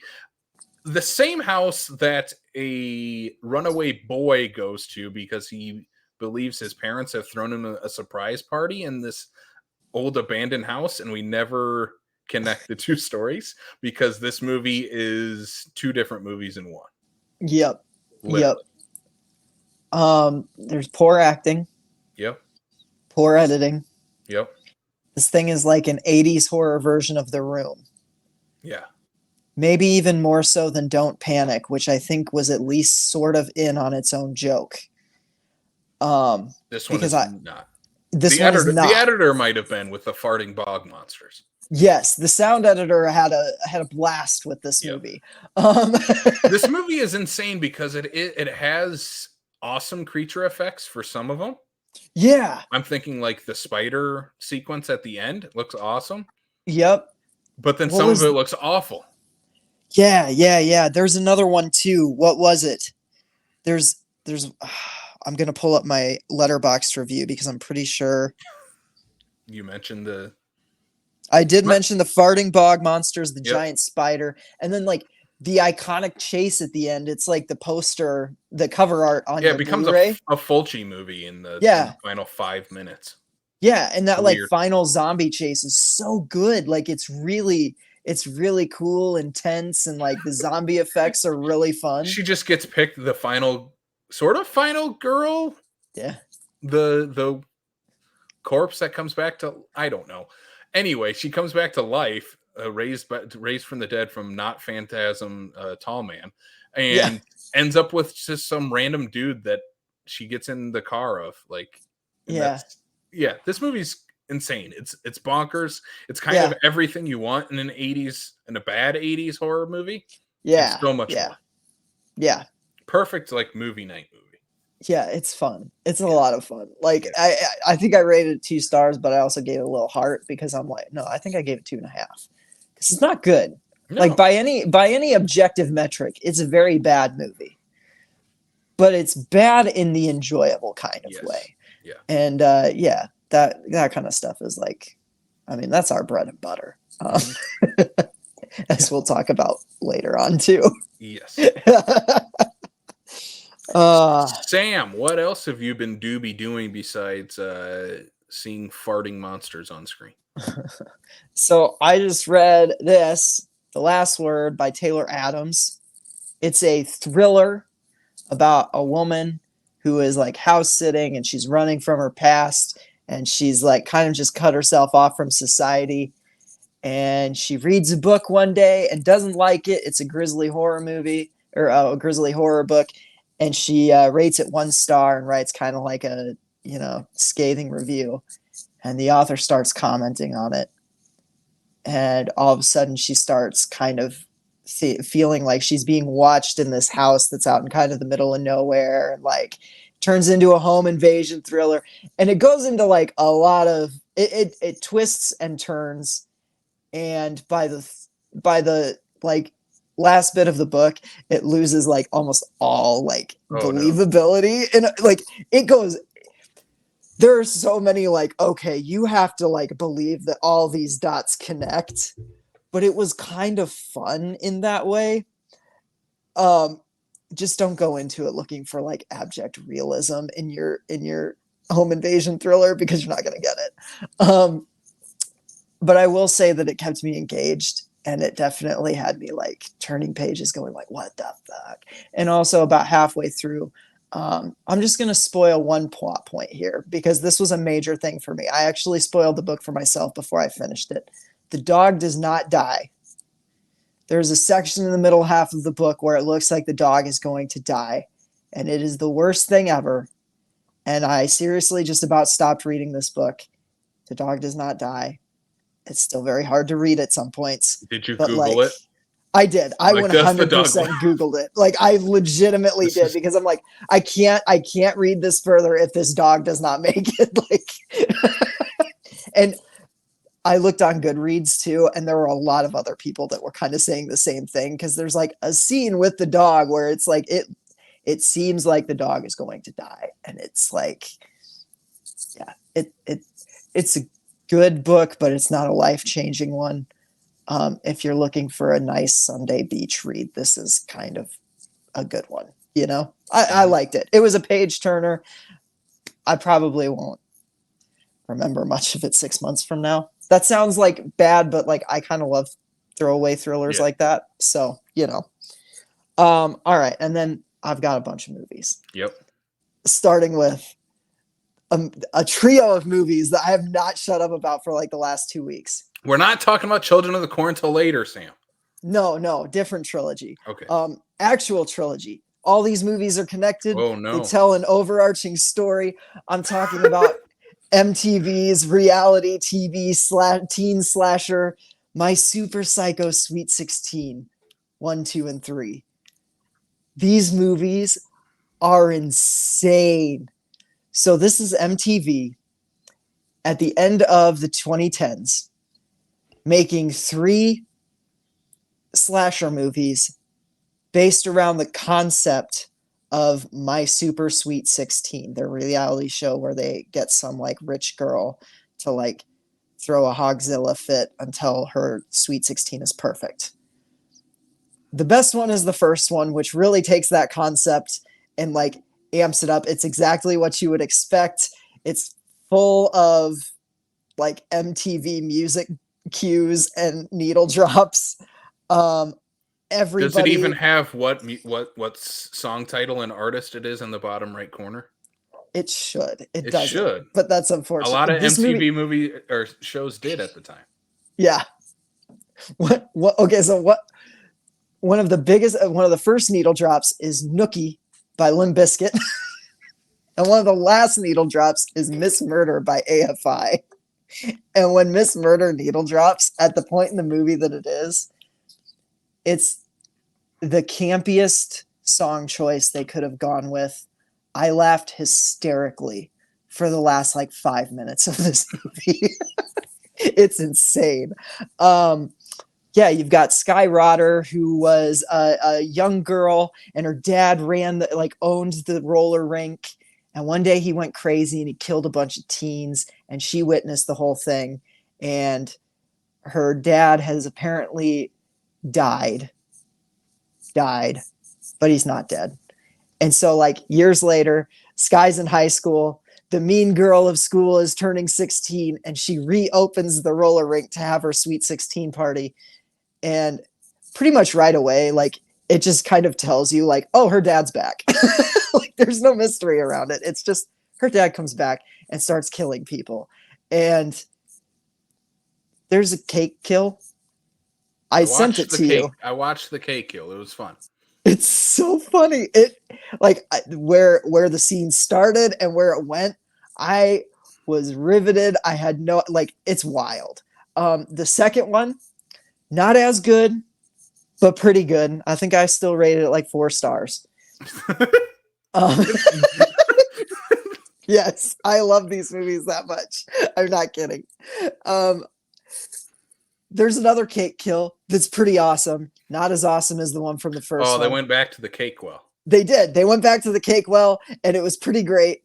The same house that a runaway boy goes to because he believes his parents have thrown him a surprise party in this old abandoned house, and we never connect the two stories because this movie is two different movies in one. Yep. Literally. Yep. There's poor acting. Yep. Poor editing. Yep. This thing is like an 80s horror version of The Room. Yeah. Maybe even more so than Don't Panic, which I think was at least sort of in on its own joke. This one is not. This one is not. The editor might have been with the farting bog monsters. Yes, the sound editor had a blast with this movie. This movie is insane because it has awesome creature effects for some of them. Yeah. I'm thinking like the spider sequence at the end looks awesome. Yep. But then some of it looks awful. Yeah. There's another one too. What was it? There's I'm going to pull up my Letterboxd review because I'm pretty sure you mentioned I did mention the farting bog monsters, the giant spider, and then like the iconic chase at the end. It's like the poster, the cover art on your becomes Blu-ray. a Fulci movie in the final 5 minutes. Yeah, and that like final zombie chase is so good. Like it's really cool, intense, and like the zombie effects are really fun. She just gets picked the final girl. Yeah. The corpse that comes back to, I don't know. Anyway, she comes back to life, raised from the dead from not Phantasm Tall Man, and ends up with just some random dude that she gets in the car of. Like, this movie's insane. It's bonkers. It's kind of everything you want in a bad 80s horror movie. Yeah. So much more. Yeah. Perfect like movie night movie. Yeah, it's fun. It's a lot of fun. Like I think I rated it 2 stars, but I also gave it a little heart because I'm like, no, I think I gave it 2.5. Because it's not good. No. Like by any objective metric, it's a very bad movie. But it's bad in the enjoyable kind of way. Yeah. And that kind of stuff is like, I mean, that's our bread and butter. As we'll talk about later on too. Yes. Sam, what else have you been doing besides seeing farting monsters on screen? So I just read this, The Last Word by Taylor Adams. It's a thriller about a woman who is like house sitting and she's running from her past and she's like kind of just cut herself off from society. And she reads a book one day and doesn't like it. It's a grisly horror movie or a grisly horror book. And she rates it 1 star and writes kind of like a, scathing review. And the author starts commenting on it. And all of a sudden she starts kind of feeling like she's being watched in this house that's out in kind of the middle of nowhere. And like turns into a home invasion thriller. And it goes into like a lot of, it twists and turns. And by the like last bit of the book, it loses like almost all like believability. And like it goes, there are so many like, okay, you have to like believe that all these dots connect, but it was kind of fun in that way. Just don't go into it looking for like abject realism in your home invasion thriller, because you're not going to get it. But I will say that it kept me engaged, and it definitely had me like turning pages going like, what the fuck? And also about halfway through, I'm just going to spoil one plot point here, because this was a major thing for me. I actually spoiled the book for myself before I finished it. The dog does not die. There's a section in the middle half of the book where it looks like the dog is going to die, and it is the worst thing ever. And I seriously just about stopped reading this book. The dog does not die. It's still very hard to read at some points. Did you but Google like, it? I did. I Like, does the 100% dog- Googled it. Like, I legitimately did, because I'm like, I can't read this further if this dog does not make it. Like, and I looked on Goodreads too, and there were a lot of other people that were kind of saying the same thing, because there's like a scene with the dog where it's like it seems like the dog is going to die, and it's like, yeah, it's a good book, but it's not a life-changing one. If you're looking for a nice Sunday beach read, this is kind of a good one. You know, I liked it. It was a page turner. I probably won't remember much of it 6 months from now. That sounds like bad, but like I kind of love throwaway thrillers like that. So, you know. All right. And then I've got a bunch of movies. Yep. Starting with a trio of movies that I have not shut up about for like the last 2 weeks. We're not talking about Children of the Corn till later, Sam. No, different trilogy. Okay. Actual trilogy. All these movies are connected. Oh, no. They tell an overarching story. I'm talking about MTV's reality TV teen slasher, My Super Psycho Sweet 16, 1, 2, and 3. These movies are insane. So this is MTV at the end of the 2010s making 3 slasher movies based around the concept of My Super Sweet 16, their reality show where they get some like rich girl to like throw a Hogzilla fit until her Sweet 16 is perfect. The best one is the first one, which really takes that concept and like amps it up. It's exactly what you would expect. It's full of like MTV music cues and needle drops. Everybody, does it even have what song title and artist it is in the bottom right corner? It should. It It doesn't. should. But that's unfortunate. A lot of this MTV movie or shows did at the time. Yeah. What? Okay, so what? One of the first needle drops is Nookie by Limp Bizkit. And one of the last needle drops is Miss Murder by AFI. And when Miss Murder needle drops at the point in the movie that it is, it's the campiest song choice they could have gone with. I laughed hysterically for the last like 5 minutes of this movie. It's insane. Yeah, you've got Sky Rotter, who was a young girl, and her dad owned the roller rink. And one day he went crazy and he killed a bunch of teens, and she witnessed the whole thing. And her dad has apparently died, but he's not dead. And so like years later, Sky's in high school. The mean girl of school is turning 16, and she reopens the roller rink to have her Sweet 16 party. And pretty much right away, like it just kind of tells you like, oh, her dad's back. Like there's no mystery around it. It's just her dad comes back and starts killing people. And there's a cake kill. I sent it to you. I watched the cake kill. It was fun. It's so funny. It like where the scene started and where it went, I was riveted. I had no like it's wild. The second one, not as good, but pretty good. I think I still rated it like 4 stars. Yes, I love these movies that much. I'm not kidding. There's another cake kill that's pretty awesome. Not as awesome as the one from the first one. Oh, they went back to the cake well. They did. They went back to the cake well, and it was pretty great.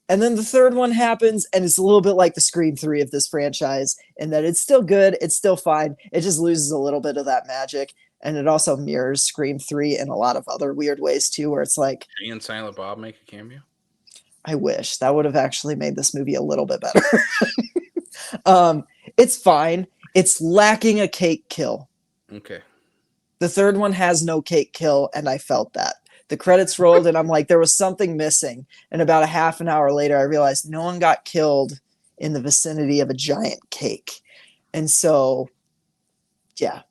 And then the third one happens, and it's a little bit like the Scream 3 of this franchise, in that it's still good, it's still fine. It just loses a little bit of that magic. And it also mirrors Scream 3 in a lot of other weird ways too, where it's like, Jay and Silent Bob make a cameo? I wish that would have actually made this movie a little bit better. It's fine. It's lacking a cake kill. Okay. The third one has no cake kill, and I felt that. The credits rolled, and I'm like, there was something missing. And about a half an hour later, I realized no one got killed in the vicinity of a giant cake. And so, yeah,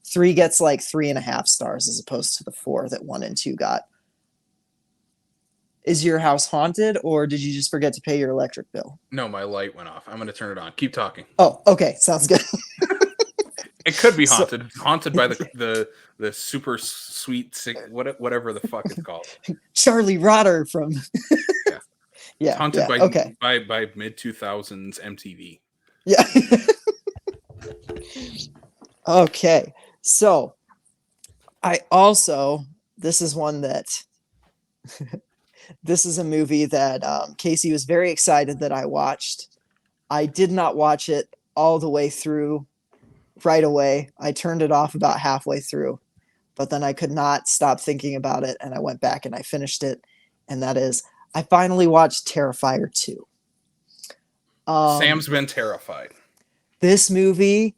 3 gets like 3.5 stars as opposed to the 4 that 1 and 2 got. Is your house haunted, or did you just forget to pay your electric bill? No, my light went off. I'm going to turn it on. Keep talking. Oh, okay. Sounds good. It could be haunted. Haunted by the super sweet, whatever the fuck it's called. Charlie Rotter from... Yeah. Yeah. Haunted yeah, by mid-2000s MTV. Yeah. Okay. So, this is one that... This is a movie that Casey was very excited that I watched. I did not watch it all the way through right away. I turned it off about halfway through, but then I could not stop thinking about it, and I went back and I finished it, and that is, I finally watched Terrifier 2. Sam's been terrified. This movie,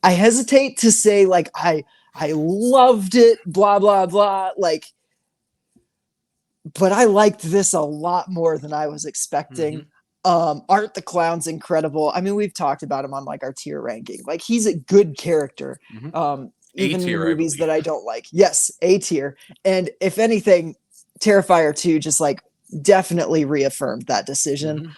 I hesitate to say, like, I loved it, blah, blah, blah, like, but I liked this a lot more than I was expecting. Art the Clown's incredible. I mean, we've talked about him on like our tier ranking. Like, he's a good character. Even in movies that I don't like. Yes, A tier. And if anything, Terrifier 2 just like definitely reaffirmed that decision.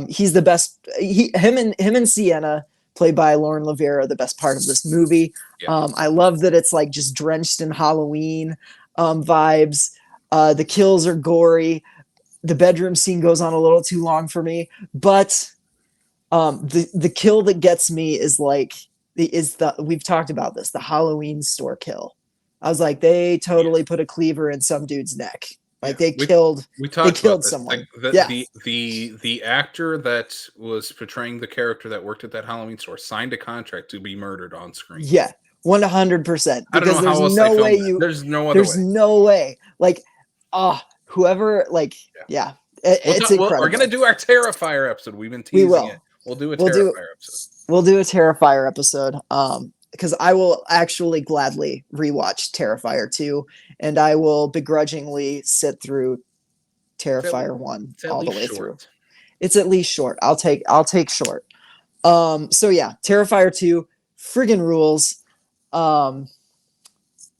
He's the best. Him and Sienna, played by Lauren Levera, the best part of this movie. Yeah. I love that it's like just drenched in Halloween vibes. The kills are gory. The bedroom scene goes on a little too long for me, but the kill that gets me is like we've talked about this, the Halloween store kill. I was like, they totally put a cleaver in some dude's neck. Like they killed someone. The actor that was portraying the character that worked at that Halloween store signed a contract to be murdered on screen. Yeah, 100%. Because there's no way there's no other way. There's no way. Like, whoever, like, it's incredible. We're gonna do our Terrifier episode. We've been teasing it. We'll do a Terrifier episode. We'll do a Terrifier episode. Because I will actually gladly rewatch Terrifier 2, and I will begrudgingly sit through Terrifier 1 all the way through. It's at least short. I'll take short. So yeah, Terrifier 2 friggin' rules.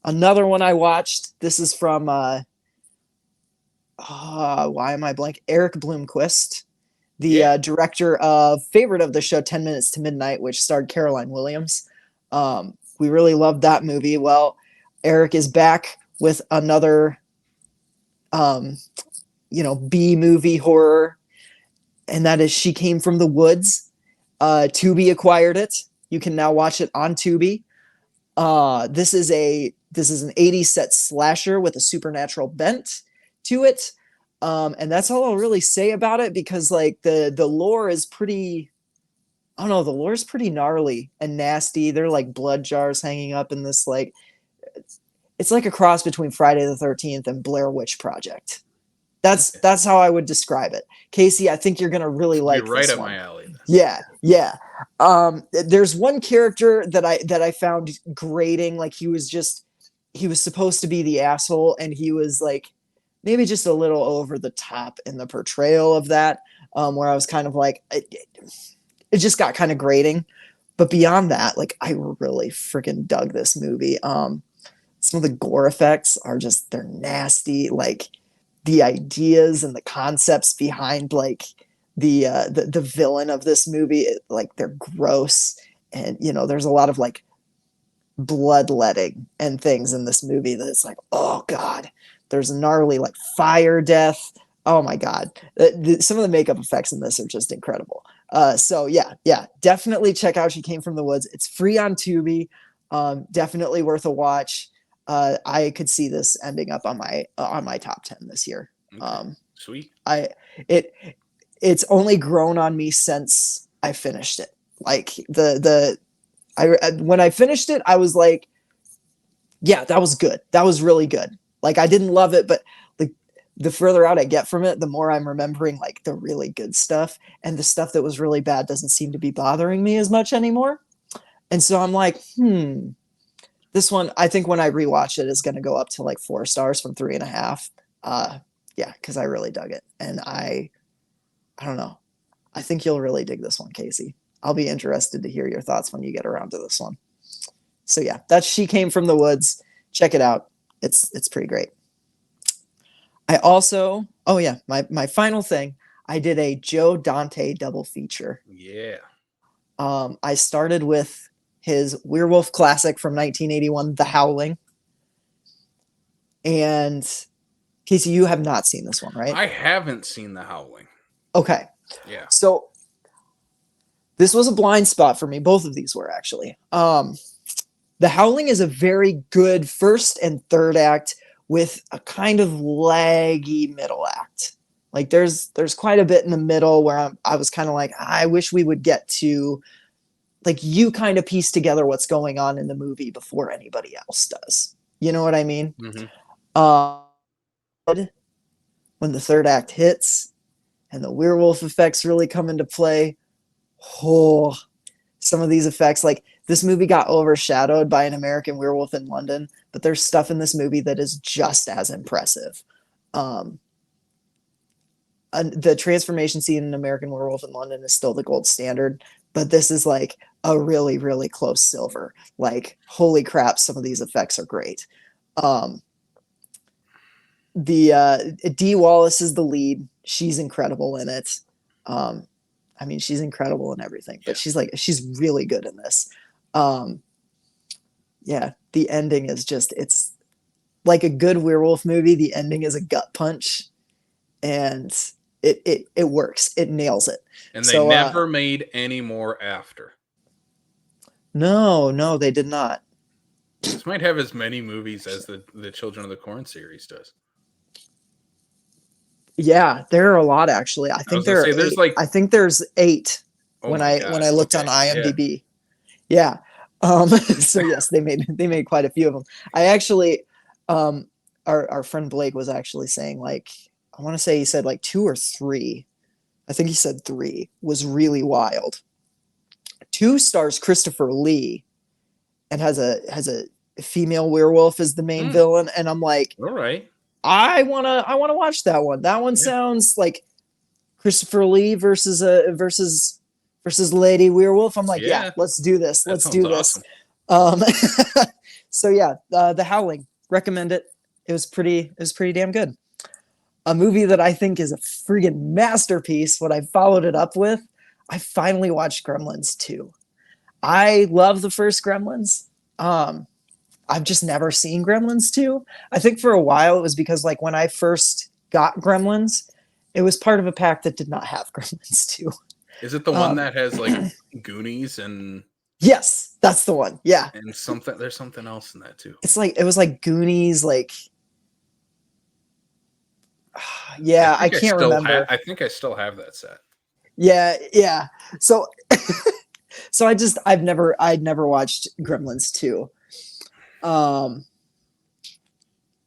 Another one I watched. This is from why am I blank? Eric Bloomquist, the director of favorite of the show 10 Minutes to Midnight, which starred Caroline Williams. We really loved that movie. Well, Eric is back with another B movie horror, and that is She Came from the Woods. Tubi acquired it. You can now watch it on Tubi. This is an 80s set slasher with a supernatural bent to it. And that's all I'll really say about it, because like the lore is pretty, I don't know, the lore's pretty gnarly and nasty. They're like blood jars hanging up in this, like, it's like a cross between Friday the 13th and Blair Witch Project. That's how I would describe it. Casey, I think you're gonna really like right this up one. my alley. Yeah. There's one character that I found grating. Like he was supposed to be the asshole, and he was like maybe just a little over the top in the portrayal of that. Where I was kind of like, it just got kind of grating. But beyond that, like, I really freaking dug this movie. Some of the gore effects are just, they're nasty. Like the ideas and the concepts behind like the villain of this movie, like they're gross. And, there's a lot of like bloodletting and things in this movie that it's like, oh God, there's gnarly like fire death. Oh my God. Some of the makeup effects in this are just incredible. So yeah, definitely check out She Came from the Woods. It's free on Tubi. Definitely worth a watch. I could see this ending up on my top 10 this year. Sweet. It it's only grown on me since I finished it. Like when I finished it, I was like, yeah, that was good. That was really good. Like I didn't love it, but like the further out I get from it, the more I'm remembering like the really good stuff, and the stuff that was really bad doesn't seem to be bothering me as much anymore. And so I'm like, this one, I think when I rewatch it is going to go up to like 4 stars from 3.5. Yeah, because I really dug it, and I don't know. I think you'll really dig this one, Casey. I'll be interested to hear your thoughts when you get around to this one. So yeah, that's She Came from the Woods. Check it out. It's pretty great. I also, oh yeah, my final thing, I did a Joe Dante double feature. Yeah. I started with his werewolf classic from 1981, The Howling. And Casey, you have not seen this one, right? I haven't seen The Howling. Okay. Yeah. So this was a blind spot for me. Both of these were actually. The Howling is a very good first and third act with a kind of laggy middle act. Like there's quite a bit in the middle where I was kind of like, I wish we would get to like you kind of piece together what's going on in the movie before anybody else does. You know what I mean? When the third act hits and the werewolf effects really come into play, oh, some of these effects, like this movie got overshadowed by An American Werewolf in London, but there's stuff in this movie that is just as impressive. The transformation scene in American Werewolf in London is still the gold standard, but this is like a really, really close silver. Like, holy crap, some of these effects are great. Dee Wallace is the lead. She's incredible in it. I mean, she's incredible in everything, but she's really good in this. Yeah, the ending is just, it's like a good werewolf movie. The ending is a gut punch, and it works. It nails it. And they never made any more after. No, they did not. This might have as many movies as the Children of the Corn series does. Yeah, there are a lot actually. I think I think there's 8 when I looked on IMDb. Yeah. So yes, they made quite a few of them. I actually our friend Blake was actually saying, like, I want to say he said like 2 or 3. I think he said 3 was really wild. 2 stars Christopher Lee and has a female werewolf as the main villain, and I'm like, all right, I wanna watch that one. That one sounds like Christopher Lee versus Lady Werewolf. I'm like, yeah, let's do this. Let's do this. Awesome. So yeah, The Howling, recommend it. It was pretty damn good. A movie that I think is a friggin' masterpiece. What I followed it up with, I finally watched Gremlins 2. I love the first Gremlins. I've just never seen Gremlins 2. I think for a while it was because like when I first got Gremlins, it was part of a pack that did not have Gremlins 2. Is it the one that has like Goonies and? Yes, that's the one. Yeah. And there's something else in that too. It was like Goonies, like, yeah, I can't remember. I think I still have that set. Yeah. So I'd never watched Gremlins 2.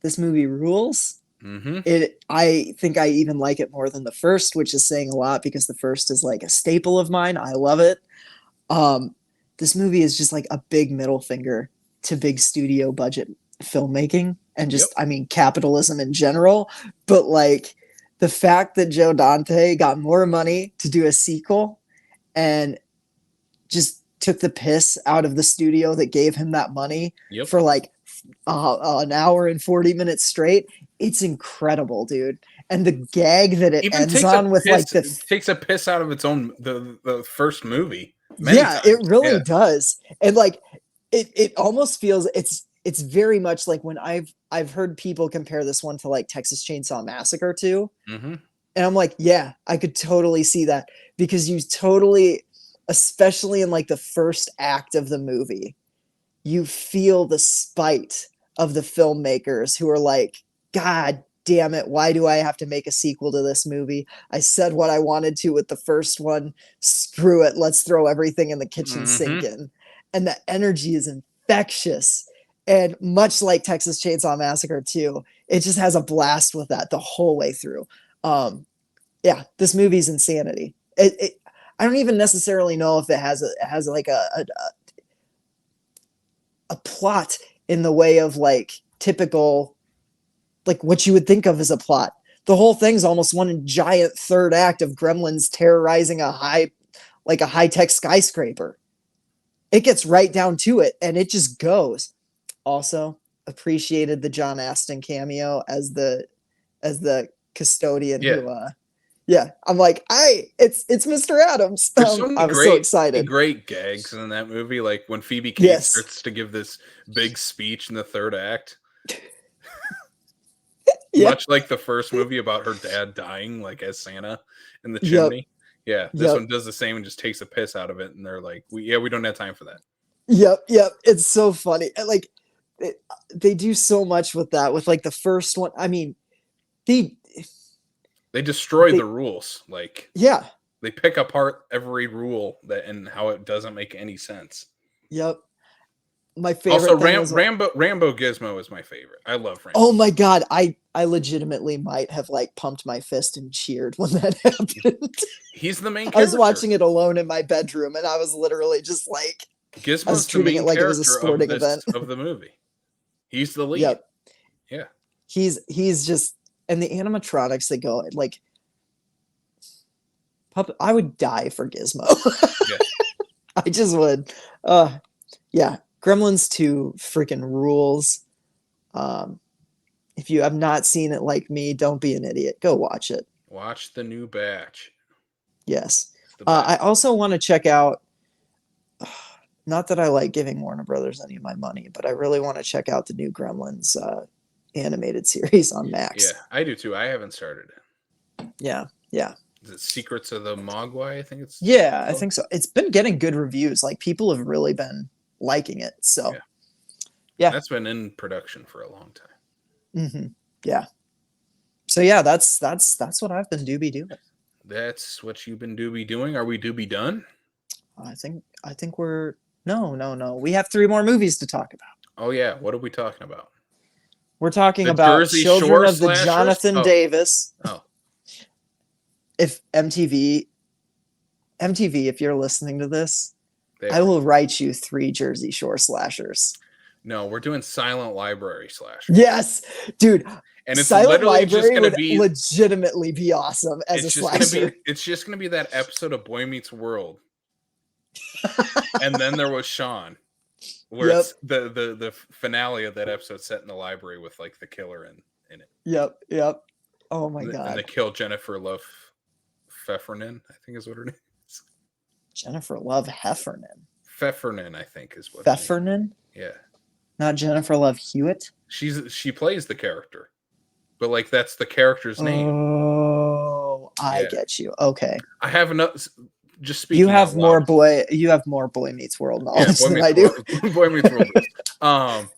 This movie rules. I think I even like it more than the first, which is saying a lot because the first is like a staple of mine. I love it. This movie is just like a big middle finger to big studio budget filmmaking and just, I mean, capitalism in general. But like the fact that Joe Dante got more money to do a sequel and just took the piss out of the studio that gave him that money for like an hour and 40 minutes straight. It's incredible, dude. And the gag that it ends on with like takes a piss out of its own the first movie. Yeah, it really does. And like it almost feels it's very much like when I've heard people compare this one to like Texas Chainsaw Massacre 2. And I'm like, yeah, I could totally see that, because you totally, especially in like the first act of the movie, you feel the spite of the filmmakers who are like, God damn it, why do I have to make a sequel to this movie? I said what I wanted to with the first one. Screw it. Let's throw everything in the kitchen sink in. And the energy is infectious. And much like Texas Chainsaw Massacre 2, it just has a blast with that the whole way through. Yeah, this movie's insanity. I don't even necessarily know if it has like a plot in the way of like typical, like what you would think of as a plot. The whole thing's almost one giant third act of gremlins terrorizing a high-tech skyscraper. It gets right down to it, and it just goes. Also, appreciated the John Astin cameo as the custodian who I'm like, it's Mr. Adams. I was so excited. Great gags in that movie, like when Phoebe Cates starts to give this big speech in the third act. Much like the first movie about her dad dying, like as Santa in the chimney. Yeah, this one does the same and just takes a piss out of it, and they're like, we don't have time for that. Yep. It's so funny. Like they do so much with that. With like the first one, I mean, they destroy the rules. Like, yeah, they pick apart every rule and how it doesn't make any sense. Yep. My favorite. Also, Rambo Gizmo is my favorite. I love Rambo. Oh my god, I legitimately might have like pumped my fist and cheered when that happened. He's the main character. I was watching it alone in my bedroom, and I was literally just like, Gizmo's the main character of the movie. He's the lead. Yep. Yeah. He's just, and the animatronics that go like, I would die for Gizmo. Yeah. I just would. Yeah. Gremlins 2 freaking rules. If you have not seen it like me, don't be an idiot. Go watch it. Watch the new batch. Yes. I also want to check out, not that I like giving Warner Brothers any of my money, but I really want to check out the new Gremlins animated series on Max. Yeah, I do too. I haven't started it. Yeah. Is it Secrets of the Mogwai? I think it's. Yeah, I think so. It's been getting good reviews. Like, people have really been liking it. So, yeah. That's been in production for a long time. Mm-hmm. Yeah. So yeah, that's what I've been doing. That's what you've been doing. Are we done? I think we're no. We have 3 more movies to talk about. Oh yeah, what are we talking about? We're talking about Jersey Children Shore of the slashers? Jonathan Davis. Oh. If MTV, if you're listening to this, I will write you 3 Jersey Shore slashers. No, we're doing Silent Library slashers. Yes, dude. And it's Silent literally Library just going to would be legitimately be awesome as a slasher. It's just going to be that episode of Boy Meets World. And then there was Sean, where it's the finale of that episode set in the library with like the killer in it. Yep. Oh my god. And they kill Jennifer Love Heffernan, I think is what her name is. Jennifer Love Heffernan. Heffernan, I think is what. Heffernan? Yeah. Not Jennifer Love Hewitt? She plays the character. But like that's the character's name. Oh, I get you. Okay. I have enough. Just speaking. You have more Boy Meets World knowledge than I do. Boy Meets World.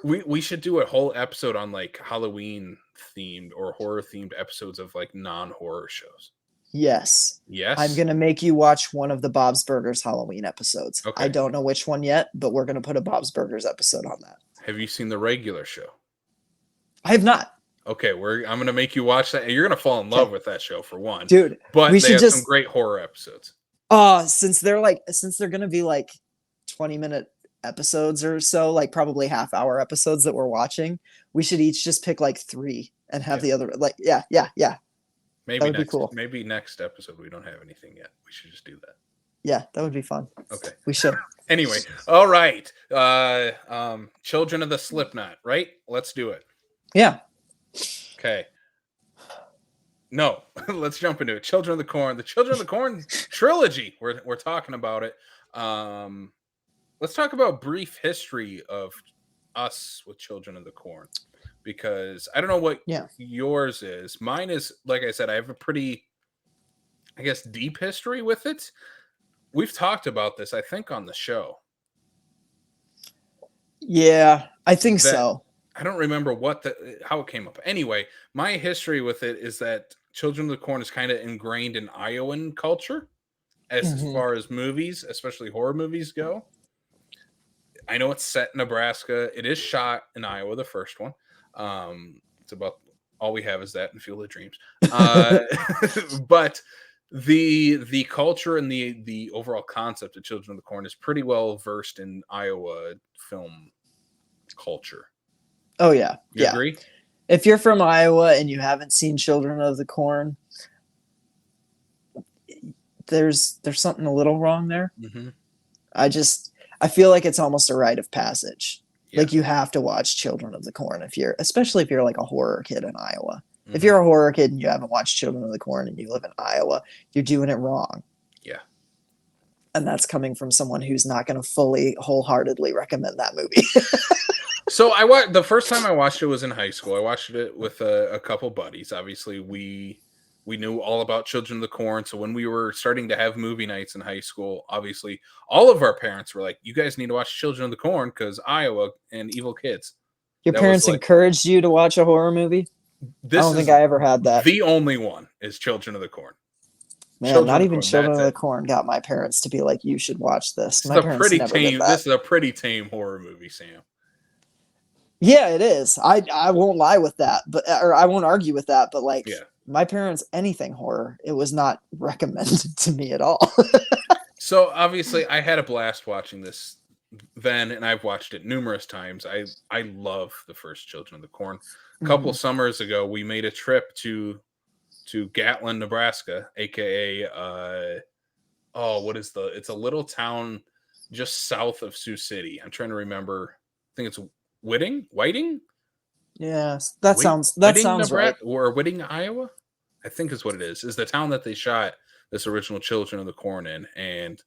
We should do a whole episode on like Halloween themed or horror themed episodes of like non-horror shows. Yes. I'm gonna make you watch one of the Bob's Burgers Halloween episodes. Okay. I don't know which one yet, but we're gonna put a Bob's Burgers episode on that. Have you seen the regular show? I have not. Okay, I'm gonna make you watch that, and you're gonna fall in love with that show for one, dude. But they have some great horror episodes. Since they're gonna be like 20-minute episodes or so, like probably half-hour episodes that we're watching, we should each just pick like 3 and have the other yeah. Maybe that would be cool. Maybe next episode we don't have anything yet. We should just do that. Yeah, that would be fun. Okay, we should. Anyway, all right. Children of the Slipknot, right? Let's do it. Yeah. Okay. No, let's jump into it. Children of the Korn. The Children of the Korn trilogy. We're talking about it. Let's talk about brief history of us with Children of the Korn, because I don't know what yours is. Mine is, like I said, I have a pretty, I guess, deep history with it. We've talked about this, I think, on the show. Yeah, I think so. I don't remember how it came up. Anyway, my history with it is that Children of the Corn is kind of ingrained in Iowan culture as Mhm. far as movies, especially horror movies go. I know it's set in Nebraska. It is shot in Iowa, the first one. It's about all we have is that and Field of Dreams. But the culture and the overall concept of Children of the Corn is pretty well versed in Iowa film culture. Oh yeah, You yeah. agree? If you're from Iowa and you haven't seen Children of the Corn, there's something a little wrong there. Mm-hmm. I feel like it's almost a rite of passage. Yeah. Like you have to watch Children of the Corn especially if you're like a horror kid in Iowa. Mm-hmm. If you're a horror kid and you haven't watched Children of the Corn and you live in Iowa, you're doing it wrong. Yeah. And that's coming from someone who's not going to fully wholeheartedly recommend that movie. So the first time I watched it was in high school. I watched it with a couple buddies. Obviously, we knew all about Children of the Corn. So when we were starting to have movie nights in high school, obviously all of our parents were like, "You guys need to watch Children of the Corn because Iowa and evil kids." Your parents encouraged you to watch a horror movie? I don't think I ever had that. The only one is Children of the Corn. Man, not even Children of the Corn got my parents to be like, "You should watch this." My parents never did that. This is a pretty tame horror movie, Sam. Yeah, it is. I won't lie with that, or I won't argue with that. But like, my parents, anything horror, it was not recommended to me at all. So obviously, I had a blast watching this then, and I've watched it numerous times. I love the first Children of the Corn. A couple summers ago, we made a trip to Gatlin, Nebraska, aka it's a little town just south of Sioux City. I'm trying to remember. I think it's Whiting? Yes, that sounds right. Or Whiting, Iowa, I think is what it is. Is the town that they shot this original Children of the Corn in, and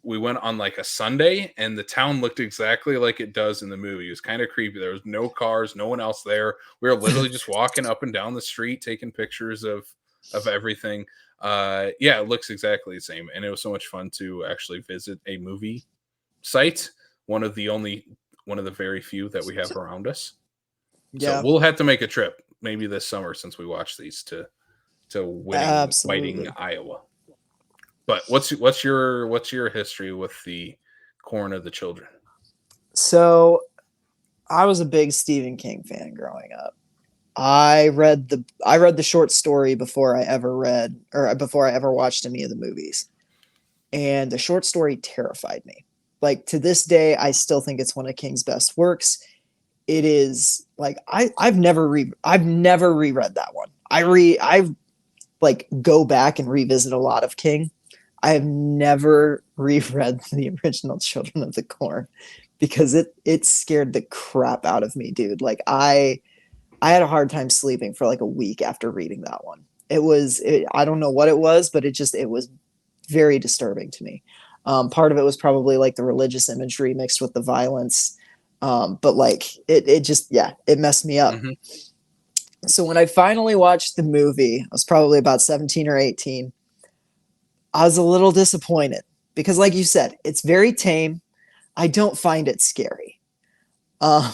we went on like a Sunday, and the town looked exactly like it does in the movie. It was kind of creepy. There was no cars, no one else there. We were literally just walking up and down the street, taking pictures of everything. It looks exactly the same, and it was so much fun to actually visit a movie site. One of the very few that we have around us. Yeah. So we'll have to make a trip maybe this summer since we watched these to Whiting, Iowa. But what's your history with the Corn of the Children? So I was a big Stephen King fan growing up. I read the short story before I ever watched any of the movies. And the short story terrified me. Like to this day, I still think it's one of King's best works. It is like I've never reread that one. I go back and revisit a lot of King. I have never reread the original Children of the Corn because it scared the crap out of me, dude. Like I had a hard time sleeping for like a week after reading that one. I don't know what it was, but it was very disturbing to me. Part of it was probably like the religious imagery mixed with the violence. But like it messed me up. Mm-hmm. So when I finally watched the movie, I was probably about 17 or 18. I was a little disappointed because like you said, it's very tame. I don't find it scary. I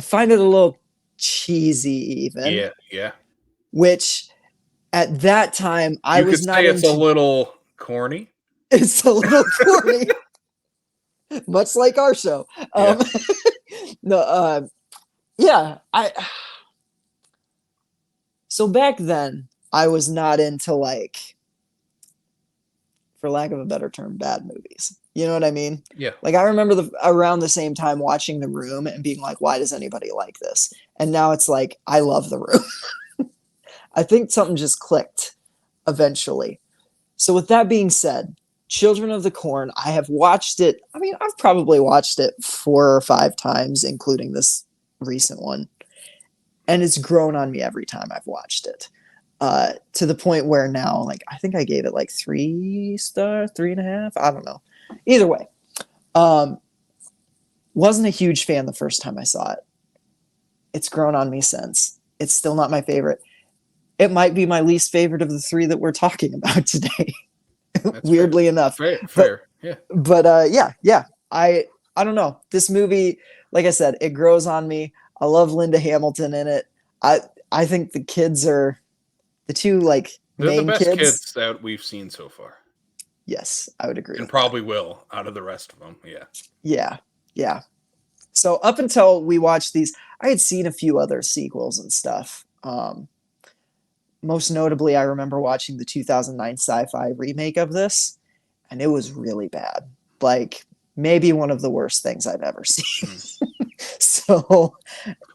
find it a little cheesy even. Yeah. Which at that time I was not into. It's a little corny. It's a little corny. Much like our show. So back then I was not into like, for lack of a better term, bad movies. You know what I mean? Yeah. Like I remember around the same time watching The Room and being like, why does anybody like this? And now it's like, I love The Room. I think something just clicked eventually. So with that being said, Children of the Corn, I have watched it. I mean, I've probably watched it 4 or 5 times, including this recent one. And it's grown on me every time I've watched it. To the point where now, like, I think I gave it like 3 stars, 3.5. I don't know. Either way, wasn't a huge fan the first time I saw it. It's grown on me since. It's still not my favorite. It might be my least favorite of the 3 that we're talking about today. Weirdly enough. Fair. Yeah. But I don't know. This movie, like I said, it grows on me. I love Linda Hamilton in it. I I think the kids are the two like They're the main best kids. kids that we've seen so far, Yes, I would agree and with that. probably will out of the rest of them. Yeah. Yeah, yeah. So up until we watched these, I had seen a few other sequels and stuff. Most notably, I remember watching the 2009 sci-fi remake of this, and it was really bad. Like maybe one of the worst things I've ever seen. Mm. So,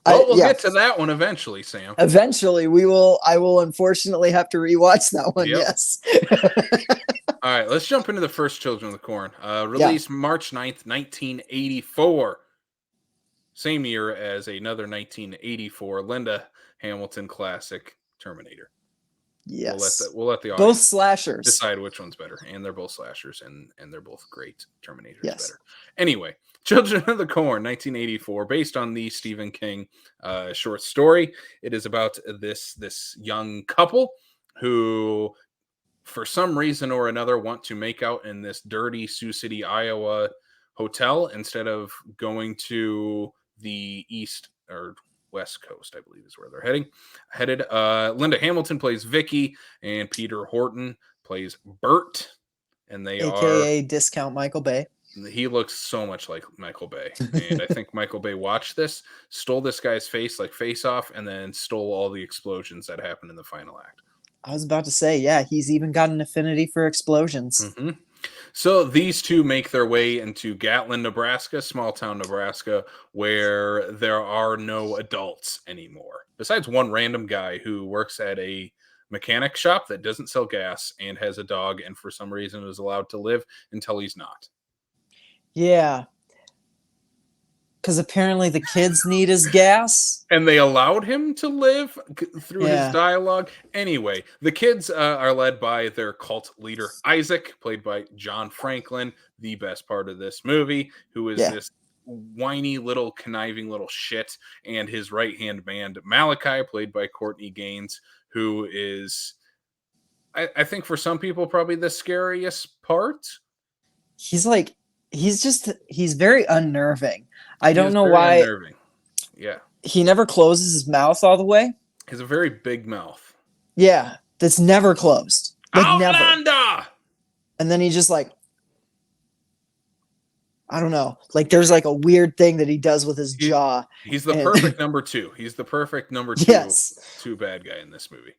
Well, we'll yeah, get to that one eventually, Sam. eventually we will. I will unfortunately have to rewatch that one. Yep. Yes. All right, let's jump into the first Children of the Corn. Yeah. Released March 9th, 1984. Same year as another 1984 Linda Hamilton classic, Terminator. Yes. We'll let the Both audience slashers. decide which one's better, and they're both slashers, and they're both great. Terminator's Yes. better. Anyway, Children of the Corn, 1984, based on the Stephen King short story. It is about this young couple who, for some reason or another, want to make out in this dirty Sioux City, Iowa hotel instead of going to the east or west coast, I believe is where they're headed. Linda Hamilton plays Vicky, and Peter Horton plays Bert, and they are. AKA Discount Michael Bay. He looks so much like Michael Bay, and I think Michael Bay watched this, stole this guy's face like Face Off, and then stole all the explosions that happened in the final act. I was about to say, yeah, he's even got an affinity for explosions. Mm-hmm. So these two make their way into Gatlin, Nebraska, small town Nebraska, where there are no adults anymore, besides one random guy who works at a mechanic shop that doesn't sell gas and has a dog, and for some reason is allowed to live until he's not. Yeah. Because apparently the kids need his gas. And they allowed him to live through his Yeah. dialogue. Anyway, the kids are led by their cult leader, Isaac, played by John Franklin, the best part of this movie, who is this whiny little conniving little shit, and his right-hand man, Malachi, played by Courtney Gaines, who is, I think for some people, probably the scariest part. He's like, he's very unnerving. I don't know Very why. Unnerving. Yeah. He never closes his mouth all the way. He has a very big mouth. Yeah, that's never closed. Like Outlander! Never. And then he just like, I don't know. Like there's like a weird thing that he does with his jaw. He's the perfect number two. He's the perfect number two, two bad guy in this movie.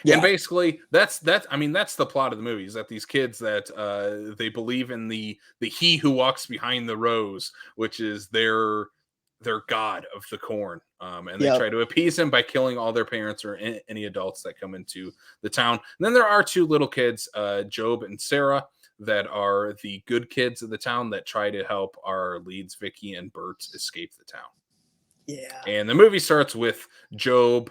Yeah. And basically, that's the plot of the movie, is that these kids that they believe in the he who walks behind the rose, which is their god of the corn, and they try to appease him by killing all their parents or any adults that come into the town. And then there are two little kids, Job and Sarah, that are the good kids of the town that try to help our leads, Vicky and Bert, escape the town. Yeah. And the movie starts with Job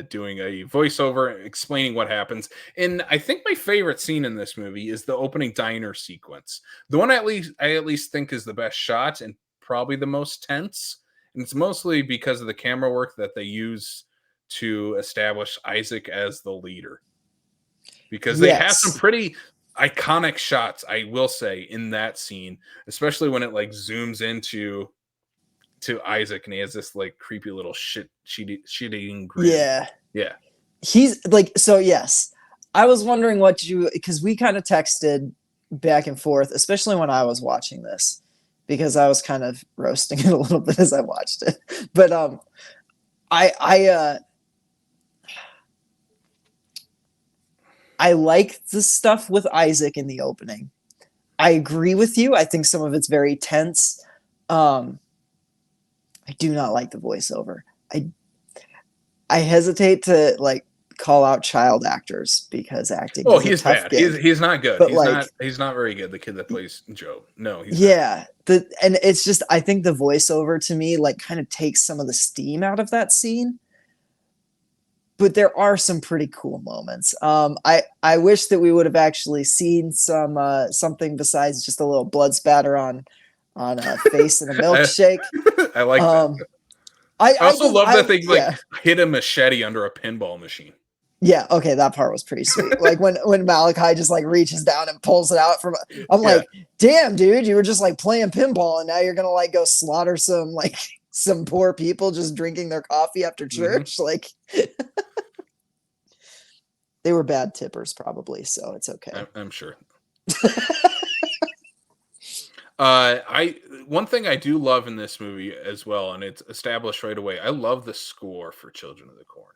doing a voiceover explaining what happens. And I think my favorite scene in this movie is the opening diner sequence. The one I at least think is the best shot and probably the most tense. And it's mostly because of the camera work that they use to establish Isaac as the leader. Because they have some pretty iconic shots, I will say, in that scene, especially when it like zooms into Isaac and he has this like creepy little shit-eating grin. Yeah. He's like, so yes, I was wondering because we kind of texted back and forth, especially when I was watching this, because I was kind of roasting it a little bit as I watched it. But I like the stuff with Isaac in the opening. I agree with you. I think some of it's very tense. I do not like the voiceover. I hesitate to like call out child actors because acting. Oh, he's bad. He's not good. But he's not very good. The kid that plays Joe. No, he's not. And it's just, I think the voiceover to me like kind of takes some of the steam out of that scene. But there are some pretty cool moments. I wish that we would have actually seen something besides just a little blood spatter on a face and a milkshake. I like that. I also love that they hit a machete under a pinball machine. Yeah, okay, that part was pretty sweet. Like when Malachi just like reaches down and pulls it out from, I'm Yeah. like, damn, dude, you were just like playing pinball and now you're gonna like go slaughter some like some poor people just drinking their coffee after church. Like they were bad tippers probably, so it's okay. I'm sure. One thing I do love in this movie as well, and it's established right away. I love the score for Children of the Corn.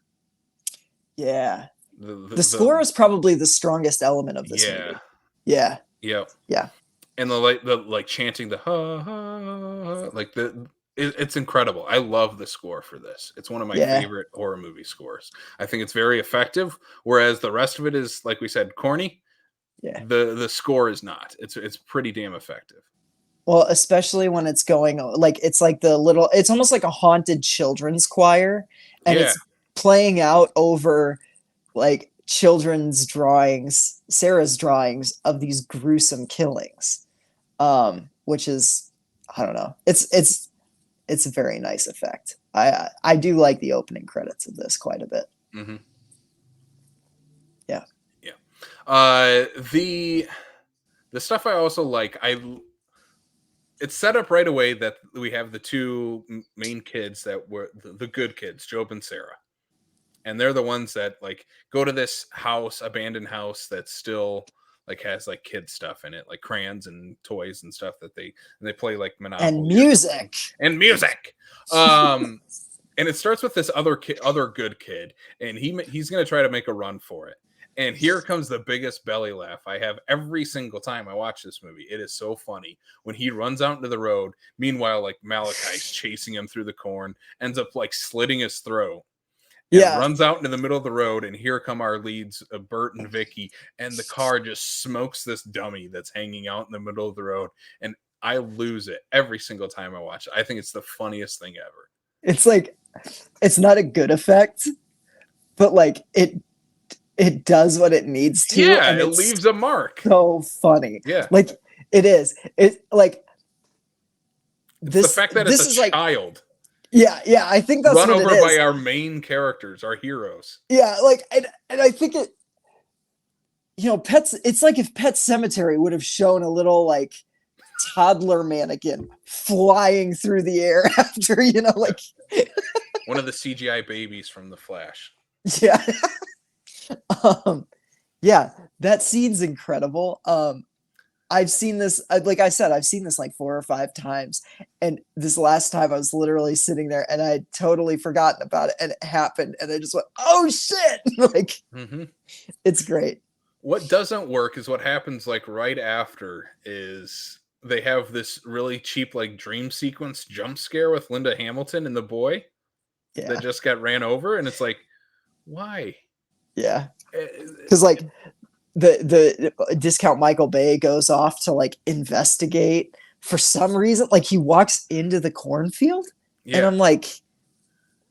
Yeah. The score is probably the strongest element of this yeah, movie. Yeah. yep, Yeah. and the chanting the ha ha, ha like it's incredible. I love the score for this. It's one of my favorite horror movie scores. I think it's very effective, whereas the rest of it is, like we said, corny. Yeah. The score is not. It's pretty damn effective. Well, especially when it's going like it's like it's almost like a haunted children's choir, and it's playing out over like children's drawings, Sarah's drawings of these gruesome killings, which is, I don't know, it's a very nice effect. I do like the opening credits of this quite a bit. Mm-hmm. Yeah. The stuff I also like, it's set up right away that we have the two main kids that were the good kids, Job and Sarah. And they're the ones that like go to this abandoned house that still like has like kid stuff in it, like crayons and toys and stuff that they play like Monopoly and music. And it starts with this other good kid, and he's going to try to make a run for it. And here comes the biggest belly laugh I have every single time I watch this movie. It is so funny when he runs out into the road. Meanwhile, like Malachi's chasing him through the corn, ends up like slitting his throat. And runs out into the middle of the road, and here come our leads, Bert and Vicky, and the car just smokes this dummy that's hanging out in the middle of the road, and I lose it every single time I watch it. I think it's the funniest thing ever. It's like, it's not a good effect, but like it does what it needs to. Yeah, and it leaves a mark. So funny. Yeah, like it is. It's like the fact that it's a child. Like, yeah, I think that's run what over it is. by our main characters, our heroes. Yeah, like, and I think it, it's like if Pet Sematary would have shown a little like toddler mannequin flying through the air after, like one of the CGI babies from The Flash. Yeah. Yeah, that scene's incredible. I've seen this, like I said, I've seen this like 4 or 5 times. And this last time I was literally sitting there and I had totally forgotten about it. And it happened. And I just went, oh shit. Like, It's great. What doesn't work is what happens like right after is they have this really cheap like dream sequence jump scare with Linda Hamilton and the boy that just got ran over. And it's like, why? Yeah. Because like, the discount Michael Bay goes off to like investigate for some reason. Like he walks into the cornfield and I'm like,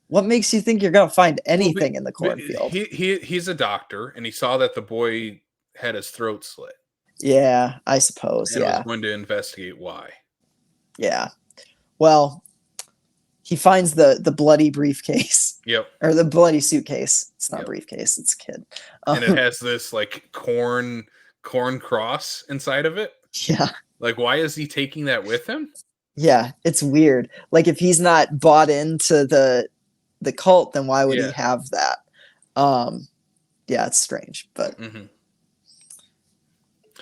what makes you think you're going to find anything in the cornfield? He's a doctor and he saw that the boy had his throat slit. Yeah, I suppose. And was going to investigate why. Yeah. Well, he finds the bloody briefcase. Yep. Or the bloody suitcase. It's not a briefcase, it's a kid. And it has this like corn cross inside of it. Yeah. Like, why is he taking that with him? Yeah, it's weird. Like if he's not bought into the cult, then why would he have that? Yeah, it's strange, but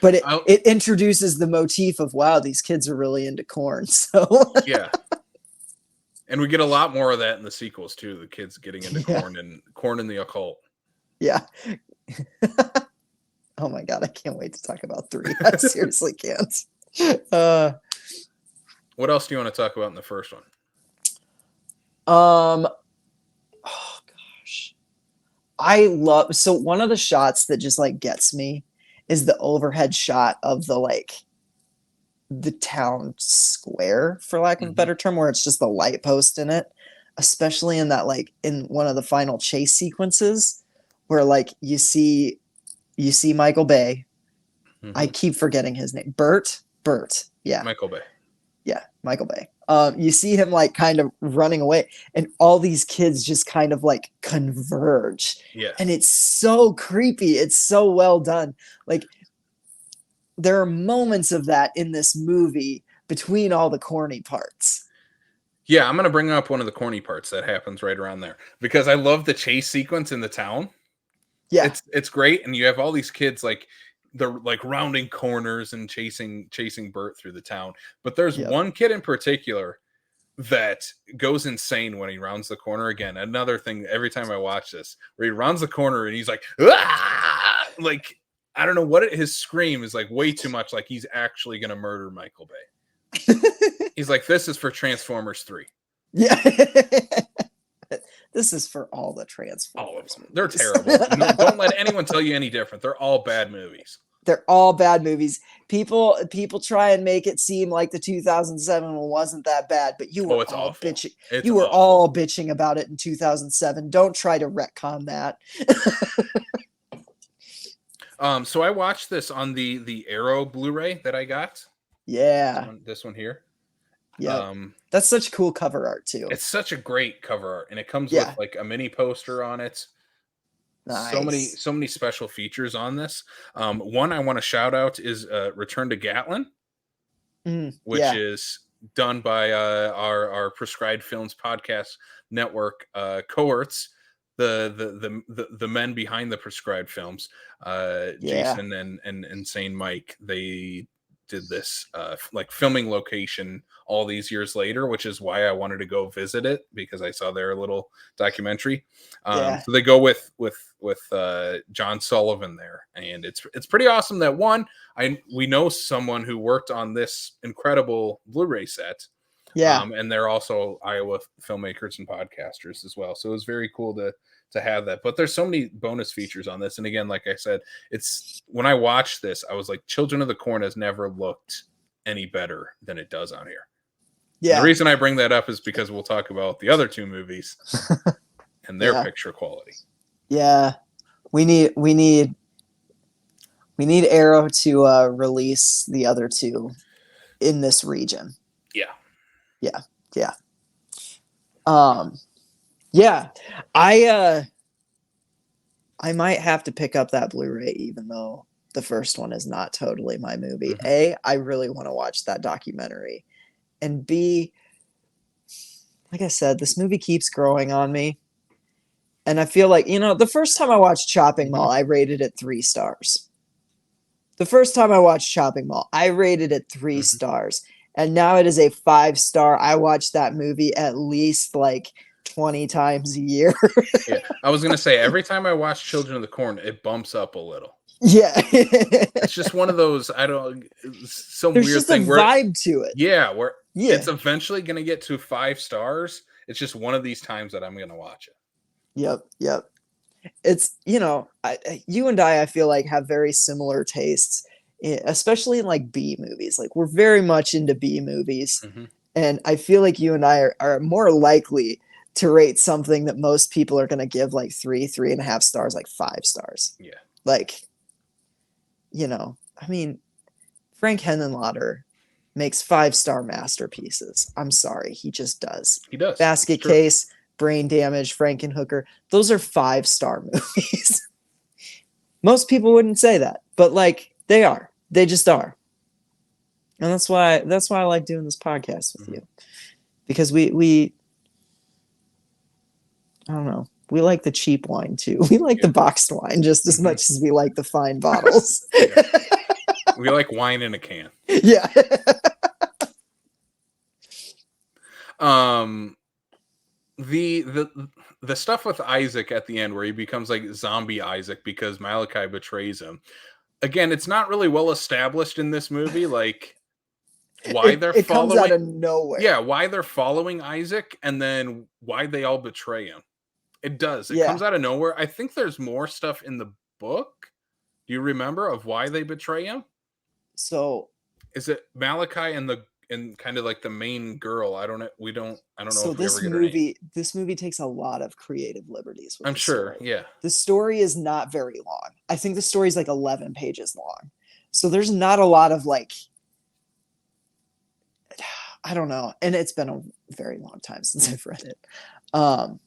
but it introduces the motif of, wow, these kids are really into corn. So yeah. And we get a lot more of that in the sequels too. The kids getting into corn and the occult. Yeah. Oh my God, I can't wait to talk about 3. I seriously can't. What else do you want to talk about in the first one? Oh gosh. So one of the shots that just like gets me is the overhead shot of the town square, for lack of a better term, where it's just the light post in it, especially in that, like in one of the final chase sequences where like you see Michael Bay. I keep forgetting his name. Bert. Yeah. Michael Bay. Yeah, Michael Bay. You see him like kind of running away, and all these kids just kind of like converge, and Yes. it's so creepy. It's so well done. Like there are moments of that in this movie between all the corny parts. Yeah, I'm gonna bring up one of the corny parts that happens right around there because I love the chase sequence in the town. Yeah, It's great, and you have all these kids like they're like rounding corners and chasing Bert through the town. But there's yep. one kid in particular that goes insane when he rounds the corner. Again, another thing every time I watch this, where he rounds the corner and he's like, "Ah!" Like I don't know what his scream is like way too much, like he's actually gonna murder Michael Bay. He's like, this is for Transformers 3. Yeah. This is for all the Transformers. All of them. They're terrible. No, don't let anyone tell you any different. They're all bad movies. They're all bad movies. People try and make it seem like the 2007 one wasn't that bad, but you were It's all awful. bitching. It's you were awful. all bitching about it in 2007. Don't try to retcon that. So I watched this on the Arrow Blu-ray that I got. Yeah. This one here. Yeah. That's such cool cover art too. It's such a great cover art, and it comes with like a mini poster on it. Nice. So many special features on this. One I want to shout out is Return to Gatlin, which is done by our Prescribed Films podcast network cohorts, the men behind the Prescribed Films, Jason and Insane Mike. They did this like filming location all these years later, which is why I wanted to go visit it, because I saw their little documentary. So they go with John Sullivan there, and it's pretty awesome that we know someone who worked on this incredible Blu-ray set. And they're also Iowa filmmakers and podcasters as well. So it was very cool to have that. But there's so many bonus features on this. And again, like I said, it's when I watched this, I was like, Children of the Corn has never looked any better than it does on here. Yeah. And the reason I bring that up is because we'll talk about the other two movies and their picture quality. Yeah. We need Arrow to release the other two in this region. Yeah. I might have to pick up that Blu-ray, even though the first one is not totally my movie. Mm-hmm. A, I really want to watch that documentary, and B, like I said, this movie keeps growing on me, and I feel like, the first time I watched Chopping Mall, I rated it 3 stars. The first time I watched Chopping Mall, I rated it 3 stars. And now it is a 5-star. I watch that movie at least like 20 times a year. Yeah, I was gonna say every time I watch Children of the Corn, it bumps up a little. Yeah, it's just one of those. I don't. Some There's weird just thing a vibe to it. Yeah, where it's eventually gonna get to 5 stars. It's just one of these times that I'm gonna watch it. Yep. It's you and I feel like have very similar tastes, especially in like B movies. Like we're very much into B movies, and I feel like you and I are more likely to rate something that most people are going to give like 3.5 stars, like 5 stars. Yeah. Like, I mean, Frank Henenlotter makes 5-star masterpieces. I'm sorry. He just does. He does. Basket Case, Brain Damage, Frankenhooker. Those are 5-star movies. Most people wouldn't say that, but like they are. They just are. And that's why I like doing this podcast with you. Because we I don't know. We like the cheap wine too. We like the boxed wine just as much as we like the fine bottles. We like wine in a can. Yeah. The stuff with Isaac at the end where he becomes like zombie Isaac because Malachi betrays him. Again, it's not really well established in this movie, like why they're following. It comes out of nowhere. Yeah, why they're following Isaac and then why they all betray him. It does. It comes out of nowhere. I think there's more stuff in the book. Do you remember of why they betray him? So is it Malachi and kind of like the main girl? I don't know. I don't know. So if this movie takes a lot of creative liberties with I'm sure. Story. Yeah. The story is not very long. I think the story is like 11 pages long. So there's not a lot of like, I don't know. And it's been a very long time since I've read it. Um,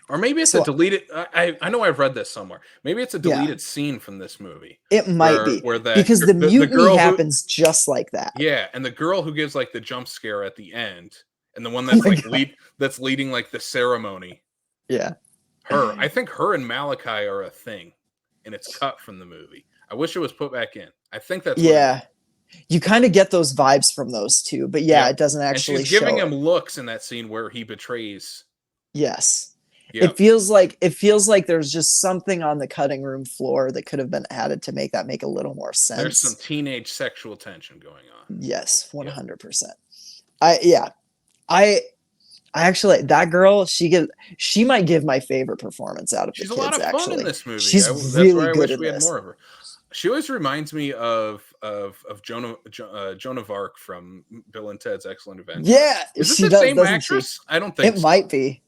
Or maybe it's a so deleted. I know I've read this somewhere. Maybe it's a yeah, deleted scene from this movie it might be where because the the mutiny girl who happens just like that. yeah, and the girl who gives like the jump scare at the end, and the one Oh that's my like god. leading like the ceremony. Yeah. I think her and Malachi are a thing, and it's cut from the movie. I wish it was put back in. I think that's what it is. Yeah. You kind of get those vibes from those two, but yeah, Yep. it doesn't And she's actually giving show him it. looks in that scene where he betrays. Yes. Yep. It feels like there's just something on the cutting room floor that could have been added to make that make a little more There's some sense. teenage sexual tension going on. Yes, Yep. 100%. Yeah. I I actually that girl, she might give my favorite performance out of the She's a lot kids of fun in actually. this movie. She's That's really where I good wish in we had this. more of her. She always reminds me of Joan of Arc from Bill and Ted's Excellent Adventure. Yeah, Is it she the does, same doesn't she? actress? I don't think It so. might be.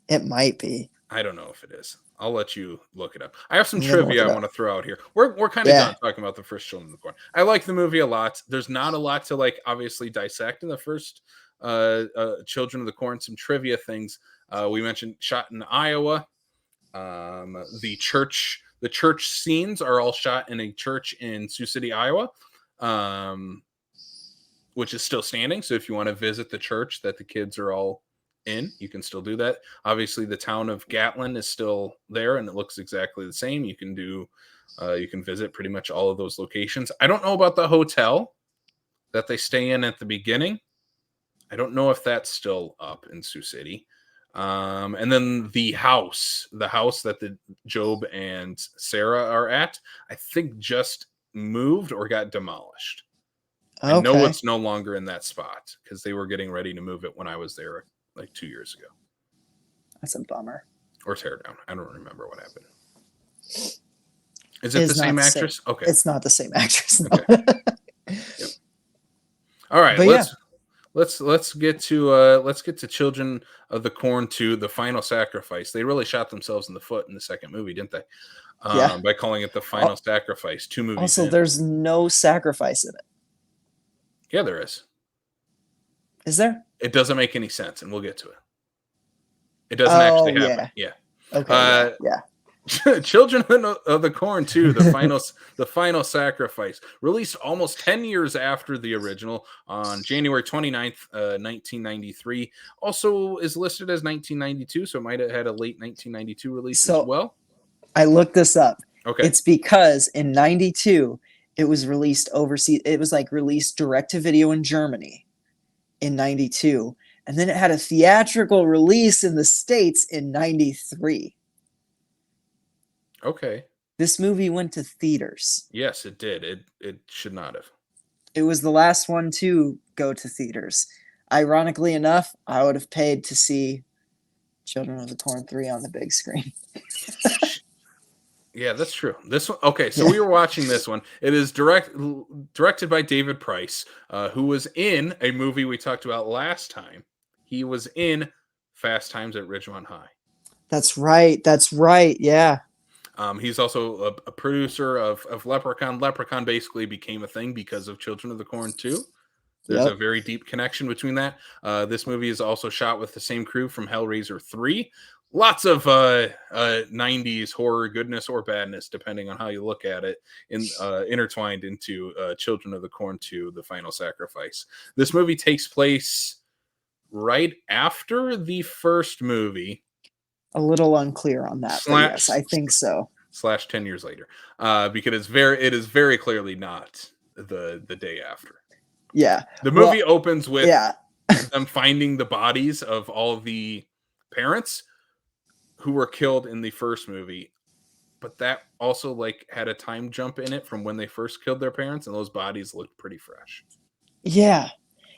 It might be. I don't know if it is. I'll let you look it up. I have some I'm gonna look trivia it I up. want to throw out here. We're kind of Yeah. done talking about the first Children of the Corn. I like the movie a lot. There's not a lot to like obviously dissect in the first Children of the Corn. Some trivia things. We mentioned shot in Iowa. The church scenes are all shot in a church in Sioux City, Iowa, which is still standing. So if you want to visit the church that the kids are all in, you can still do that. Obviously, the town of Gatlin is still there, and it looks exactly the same. You can visit pretty much all of those locations. I don't know about the hotel that they stay in at the beginning. I don't know if that's still up in Sioux City. And then the house that the Job and Sarah are at, I think just moved or got demolished. I know Okay. it's no longer in that spot because they were getting ready to move it when I was there like 2 years ago. That's a bummer. Or tear down. I don't remember what happened. Is It it the is not same the same. actress? Okay. It's not the same actress. No. Okay. Yep. All right. But yeah, Let's get to Children of the Corn 2, The Final Sacrifice. They really shot themselves in the foot in the second movie, didn't they? yeah. By calling it The Final Sacrifice, 2 movies Also, in. there's no sacrifice in it. Yeah, there is. Is there? It doesn't make any sense, and we'll get to it. It doesn't actually happen. Yeah. Okay. Yeah. Children of the Corn 2, the final sacrifice, released almost 10 years after the original on January 29th, 1993. Also is listed as 1992, so it might have had a late 1992 release as well. I looked this up. Okay. It's because in 92 it was released overseas. It was like released direct to video in Germany in 92, and then it had a theatrical release in the States in 93. Okay. This movie went to theaters. Yes, it did. It should not have. It was the last one to go to theaters. Ironically enough, I would have paid to see Children of the Corn 3 on the big screen. Yeah, that's true. This one, okay. So we were watching this one. It is directed by David Price, who was in a movie we talked about last time. He was in Fast Times at Ridgemont High. That's right. That's right. Yeah. He's also a producer of Leprechaun. Leprechaun basically became a thing because of Children of the Corn 2. There's a very deep connection between that. This movie is also shot with the same crew from Hellraiser 3. Lots of 90s horror goodness or badness, depending on how you look at it, intertwined into Children of the Corn 2, The Final Sacrifice. This movie takes place right after the first movie. A little unclear on that, but yes, I think so. / 10 years later, because it is very clearly not the day after. Yeah, the movie opens with them finding the bodies of all the parents who were killed in the first movie, but that also like had a time jump in it from when they first killed their parents, and those bodies looked pretty fresh. Yeah,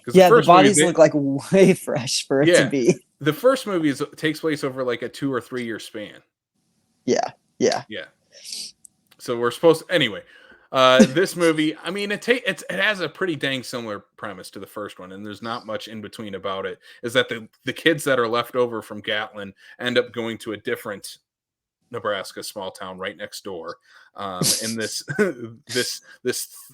the bodies look like way fresh for it to be. The first movie takes place over like a 2 or 3 year span. Yeah. So we're supposed to, anyway. This movie, I mean, it has a pretty dang similar premise to the first one, and there's not much in between about it. Is that the kids that are left over from Gatlin end up going to a different Nebraska small town right next door, and this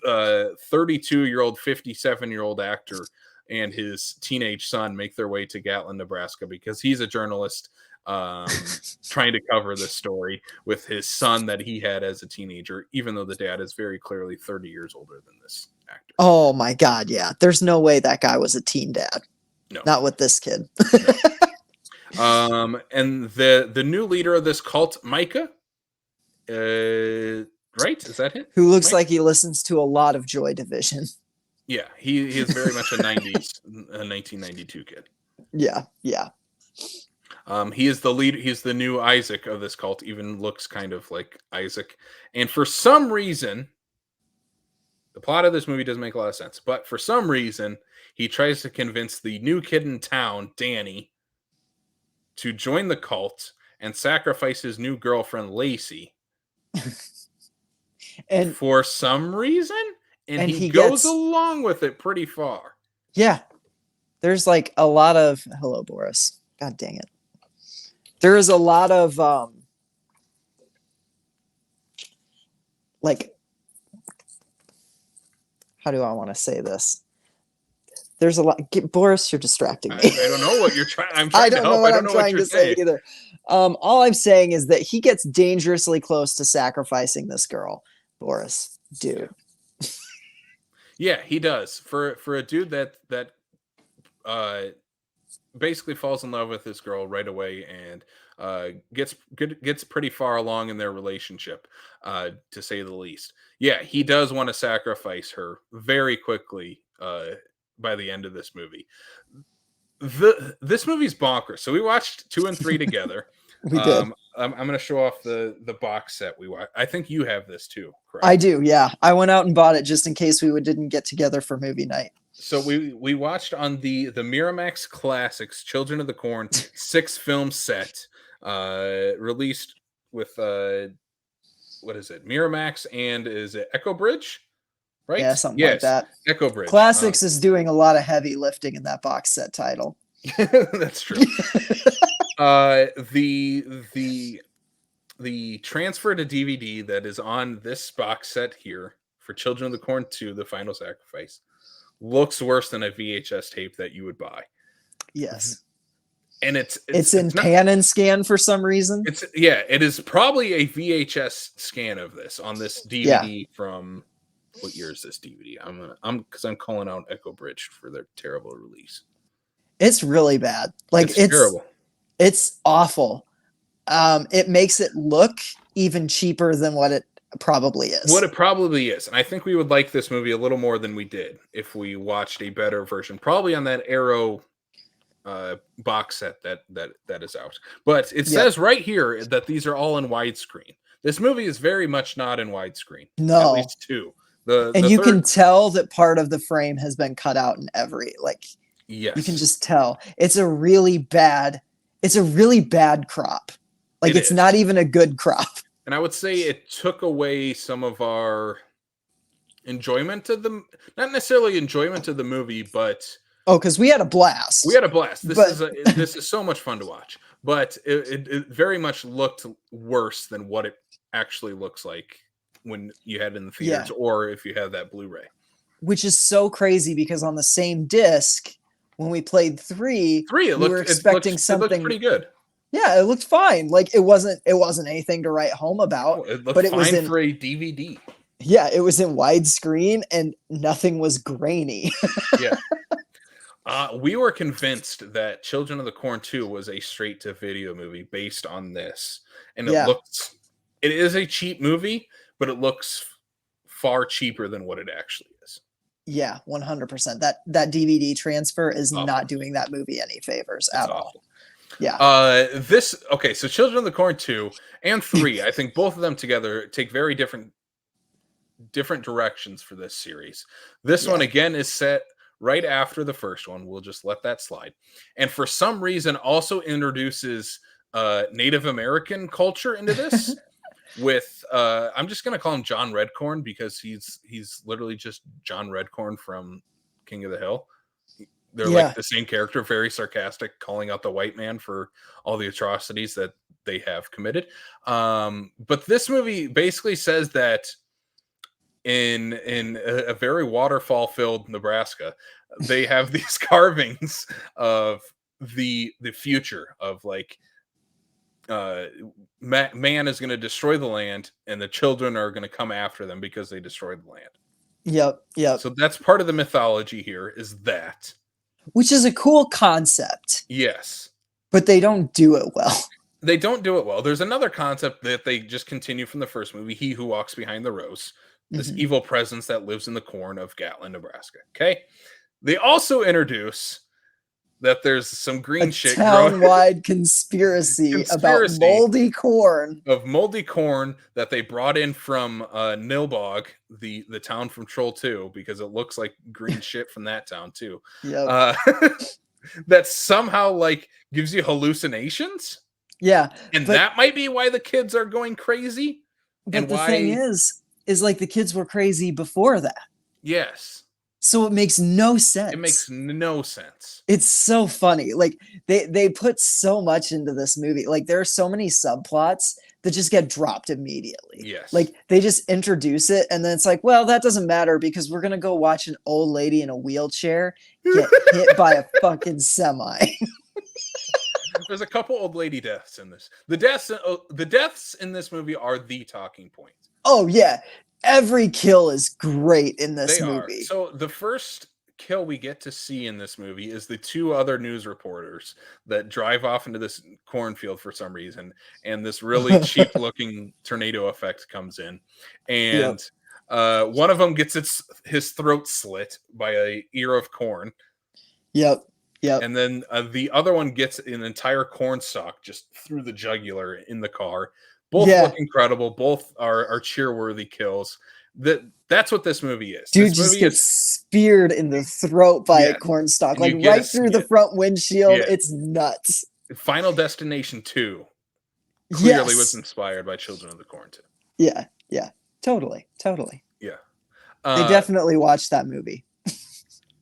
32-year-old, 57-year-old actor and his teenage son make their way to Gatlin, Nebraska, because he's a journalist trying to cover this story with his son that he had as a teenager, even though the dad is very clearly 30 years older than this actor. Oh my God, yeah. There's no way that guy was a teen dad. No. Not with this kid. No. And the new leader of this cult, Micah, right? Is that him? Who looks like he listens to a lot of Joy Division. Yeah, he is very much a 1992 kid. Yeah. He is the lead. He's the new Isaac of this cult. Even looks kind of like Isaac. And for some reason, the plot of this movie doesn't make a lot of sense. But for some reason, he tries to convince the new kid in town, Danny, to join the cult and sacrifice his new girlfriend, Lacey. And for some reason, and he goes along with it pretty far. Yeah. There's like a lot of hello, Boris. God dang it. There is a lot of like, how do I want to say this? There's a lot. Boris, you're distracting me. I don't know what you're trying. I'm trying to help. Know what I'm trying to say either. All I'm saying is that he gets dangerously close to sacrificing this girl. Boris, dude. Yeah, he does. For a dude that basically falls in love with this girl right away and gets pretty far along in their relationship, to say the least. Yeah, he does want to sacrifice her very quickly by the end of this movie. This movie's bonkers. So we watched 2 and 3 together. We did. I'm going to show off the box set we watched. I think you have this too, correct? I do, yeah. I went out and bought it just in case we didn't get together for movie night. So we watched on the Miramax Classics Children of the Corn 6-film set, released with what is it? Miramax, and is it Echo Bridge? Right? Yeah, something like that. Echo Bridge. Classics is doing a lot of heavy lifting in that box set title. That's true. The transfer to DVD that is on this box set here for Children of the Corn 2, The Final Sacrifice, looks worse than a VHS tape that you would buy. Yes. And it's in pan and scan for some reason. It is probably a VHS scan of this on this DVD from what year is this DVD? I'm calling out Echo Bridge for their terrible release. It's really bad. Like it's terrible. It's awful. It makes it look even cheaper than what it probably is. What it probably is. And I think we would like this movie a little more than we did if we watched a better version, probably on that Arrow box set that is out. But it says right here that these are all in widescreen. This movie is very much not in widescreen. No. At least 2. You can tell that part of the frame has been cut out in every, like, yes. You can just tell. It's a really bad crop. Like, it's not even a good crop. And I would say it took away some of our enjoyment of not necessarily enjoyment of the movie, but because we had a blast. This is so much fun to watch, but it very much looked worse than what it actually looks like when you had it in the theaters or if you have that Blu-ray. Which is so crazy because on the same disc, when we played 3, we were expecting something. It looked pretty good. Yeah, it looked fine. Like it wasn't anything to write home about. It looked fine for a DVD. Yeah, it was in widescreen and nothing was grainy. Yeah. We were convinced that Children of the Corn 2 was a straight-to-video movie based on this. And it is a cheap movie, but it looks far cheaper than what it actually is. Yeah, 100%. That DVD transfer is not doing that movie any favors at all. Yeah. So Children of the Corn 2 and 3, I think both of them together take very different directions for this series. This one again is set right after the first one. We'll just let that slide. And for some reason also introduces Native American culture into this with I'm just going to call him John Redcorn because he's literally just John Redcorn from King of the Hill. They're like the same character, very sarcastic, calling out the white man for all the atrocities that they have committed. But this movie basically says that in a very waterfall filled Nebraska, they have these carvings of the future of like man is going to destroy the land and the children are going to come after them because they destroyed the land. Yep. So that's part of the mythology here, is that. Which is a cool concept. Yes. But they don't do it well. They don't do it well. There's another concept that they just continue from the first movie, He Who Walks Behind the Rose, this evil presence that lives in the corn of Gatlin, Nebraska. Okay? They also introduce that there's some green shit town-wide conspiracy about moldy corn. Of moldy corn that they brought in from Nilbog, the town from Troll 2, because it looks like green shit from that town too. Yep. That somehow like gives you hallucinations. Yeah. And that might be why the kids are going crazy. But and the why... thing is like the kids were crazy before that. Yes. So it makes no sense. It makes no sense. It's so funny. Like they put so much into this movie. Like there are so many subplots that just get dropped immediately. Yes. Like they just introduce it and then it's like, well, that doesn't matter because we're going to go watch an old lady in a wheelchair get hit by a fucking semi. There's a couple old lady deaths in this. The deaths in this movie are the talking point. Oh yeah. Every kill is great in this movie. So the first kill we get to see in this movie is the two other news reporters that drive off into this cornfield for some reason, and this really cheap looking tornado effect comes in, and one of them gets his throat slit by a ear of corn. Yep. And then the other one gets an entire corn stalk just through the jugular in the car. Both look incredible. Both are cheer-worthy kills. That's what this movie is. Dude this just movie gets speared in the throat by a corn stalk, like right through the front windshield. Yeah. It's nuts. Final Destination 2 clearly was inspired by Children of the Corn 2. Yeah. Totally. Yeah. They definitely watched that movie.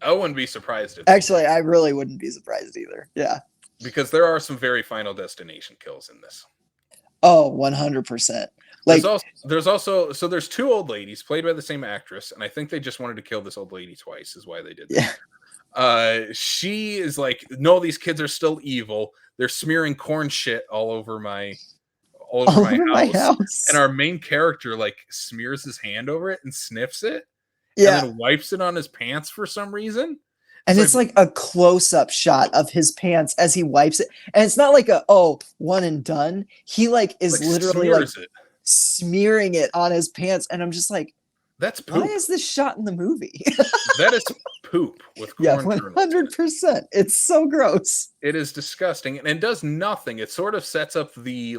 I wouldn't be surprised if actually, I really wouldn't be surprised either. Yeah. Because there are some very Final Destination kills in this. Oh, 100%. Like there's two old ladies played by the same actress, and I think they just wanted to kill this old lady twice, is why they did that. Yeah. She is like, no, these kids are still evil. They're smearing corn shit all over my house. And our main character like smears his hand over it and sniffs it. Yeah. And then wipes it on his pants for some reason. And it's like a close-up shot of his pants as he wipes it. And it's not like one and done. He like is literally like smearing it on his pants. And I'm just like, that's poop. Why is this shot in the movie? That is poop with corn. 100%. It's so gross. It is disgusting. And it does nothing. It sort of sets up the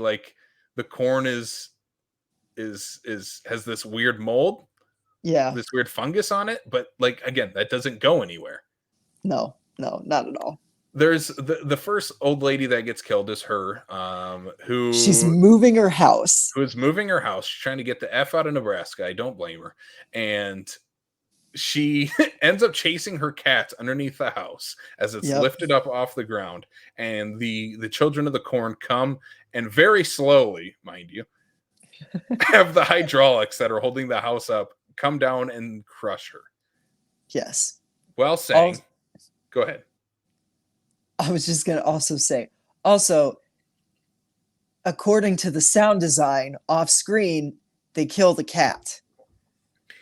corn has this weird mold. Yeah. This weird fungus on it. But like, again, that doesn't go anywhere. No, not at all. There's the first old lady that gets killed is her, who she's moving her house. She's trying to get the F out of Nebraska. I don't blame her. And she ends up chasing her cat underneath the house as it's lifted up off the ground. And the children of the corn come and very slowly, mind you, have the hydraulics that are holding the house up come down and crush her. Yes. Well saying. Go ahead. I was just going to also say, according to the sound design off screen, they kill the cat.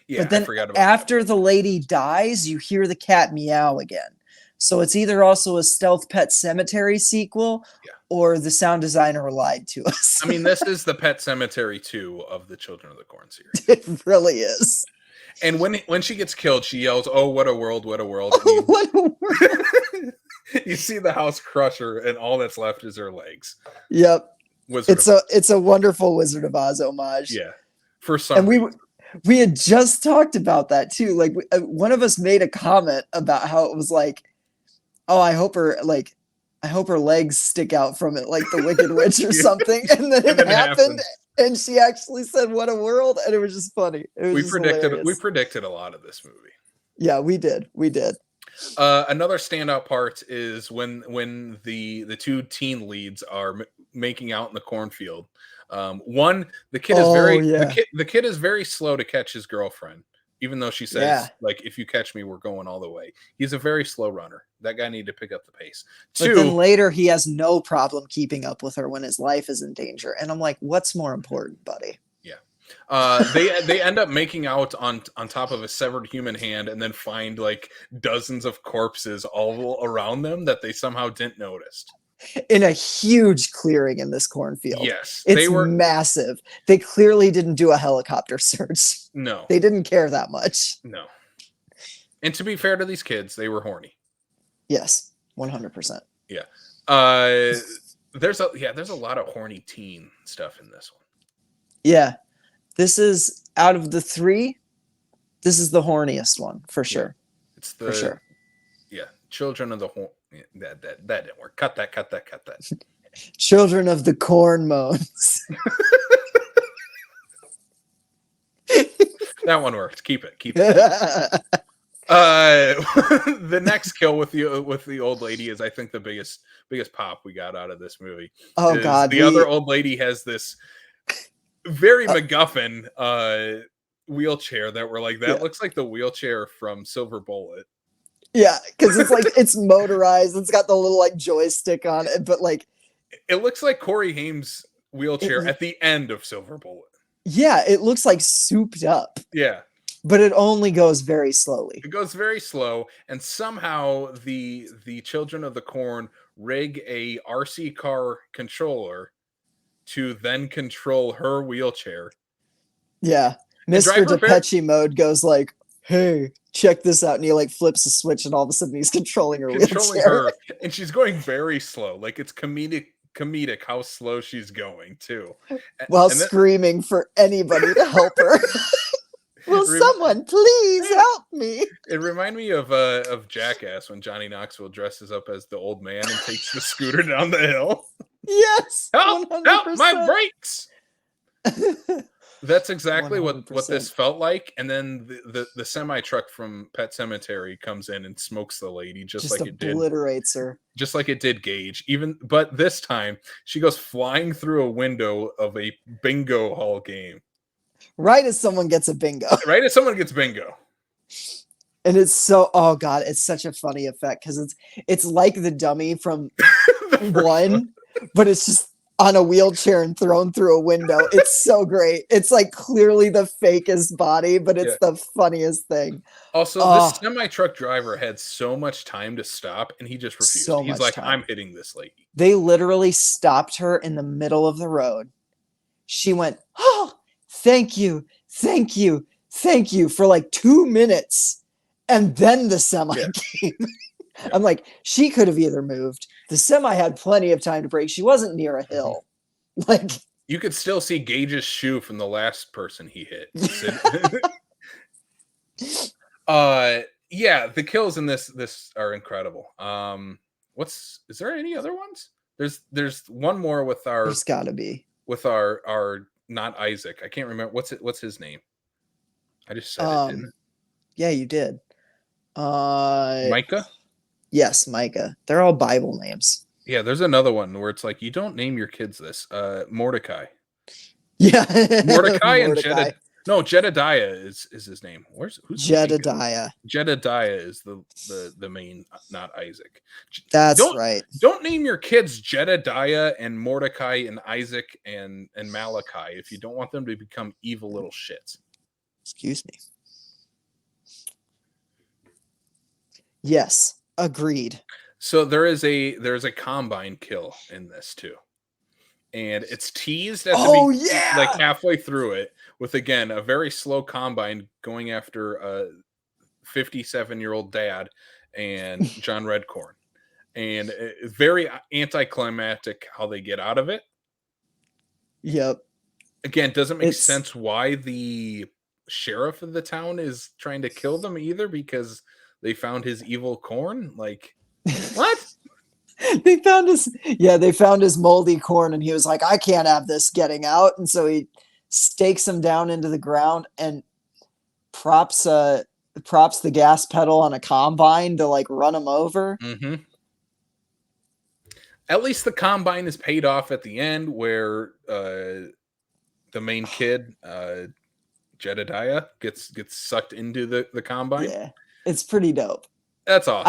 Yeah, but then after the lady dies, you hear the cat meow again. So it's either also a Stealth Pet Cemetery sequel or the sound designer lied to us. I mean, this is the Pet Cemetery 2 of the Children of the Corn series. It really is. And when she gets killed, she yells, "Oh, what a world, what a world." Oh, what a world. You see the house crush her, and all that's left is her legs. Yep. It's a wonderful Wizard of Oz homage. Yeah. For some reason. We had just talked about that too. Like one of us made a comment about how it was like, oh, I hope her legs stick out from it like the Wicked Witch or something. And then it happened. And she actually said, "What a world." And it was just funny. We predicted a lot of this movie. Yeah, we did. Another standout part is when the two teen leads are making out in the cornfield. The kid is very slow to catch his girlfriend. even though she says, Yeah. like, if you catch me, we're going all the way. He's a very slow runner. That guy needed to pick up the pace. But then later he has no problem keeping up with her when his life is in danger. And I'm like, what's more important, buddy? Yeah. They end up making out on top of a severed human hand and then find like dozens of corpses all around them that they somehow didn't notice. In a huge clearing in this cornfield. Yes. It's massive. They clearly didn't do a helicopter search. No. They didn't care that much. No. And to be fair to these kids, they were horny. Yes. 100%. Yeah. There's a lot of horny teen stuff in this one. Yeah. This is, out of the 3, this is the horniest one, for sure. Yeah. It's the, for sure. Yeah. Children of the horn. That didn't work. Cut that. Children of the corn moans. That one worked. Keep it. The next kill with the old lady is, I think, the biggest pop we got out of this movie. Oh God. The other old lady has this very MacGuffin wheelchair that we're like, that looks like the wheelchair from Silver Bullet. Yeah, because it's like it's motorized. It's got the little like joystick on it, but like it looks like Corey Haim's wheelchair at the end of Silver Bullet. Yeah, it looks like souped up. Yeah. But it only goes very slowly. It goes very slow, and somehow the children of the corn rig a RC car controller to then control her wheelchair. Yeah. Mr. DePecci mode goes like, hey, check this out. And he like flips a switch and all of a sudden he's controlling her. And she's going very slow. Like it's comedic how slow she's going too. While screaming for anybody to help her. Will someone please help me? It reminded me of Jackass when Johnny Knoxville dresses up as the old man and takes the scooter down the hill. Yes. Help my brakes. That's exactly 100%. what this felt like. And then the semi truck from Pet Cemetery comes in and smokes the lady just like it did. Obliterates her. Just like it did Gage. But this time she goes flying through a window of a bingo hall game. Right as someone gets a bingo. Right as someone gets bingo. And it's so, oh God, it's such a funny effect because it's like the dummy from one, but it's just on a wheelchair and thrown through a window. It's so great. It's like clearly the fakest body, but it's the funniest thing. Also, this semi-truck driver had so much time to stop and he just refused. He's like, I'm hitting this lady. They literally stopped her in the middle of the road. She went, oh, thank you for like 2 minutes. And then the semi came. I'm like, she could have either moved. The semi had plenty of time to brake. She wasn't near a hill. Like you could still see Gage's shoe from the last person he hit. Yeah, the kills in this are incredible. Is there any other ones? There's one more with our. There's gotta be with our not Isaac. I can't remember what's his name. I just said it, didn't I? Yeah, you did. Micah? Yes, Micah. They're all Bible names. Yeah, there's another one where it's like you don't name your kids this. Mordecai. Yeah. Mordecai and Jedediah is his name. Who's Jedediah? Jedediah is the main, not Isaac. That's right. Don't name your kids Jedediah and Mordecai and Isaac and Malachi if you don't want them to become evil little shits. Excuse me. Yes, agreed. So there's a combine kill in this too. And it's teased at like halfway through it with, again, a very slow combine going after a 57-year-old dad and John Redcorn. And it's very anticlimactic how they get out of it. Yep. Again, doesn't make sense why the sheriff of the town is trying to kill them either, because they found his evil corn. Like, what? They found his moldy corn, and he was like, I can't have this getting out. And so he stakes him down into the ground and props the gas pedal on a combine to like run him over. Mm-hmm. At least the combine is paid off at the end, where the main kid Jedediah gets sucked into the combine. Yeah, it's pretty dope. That's awesome.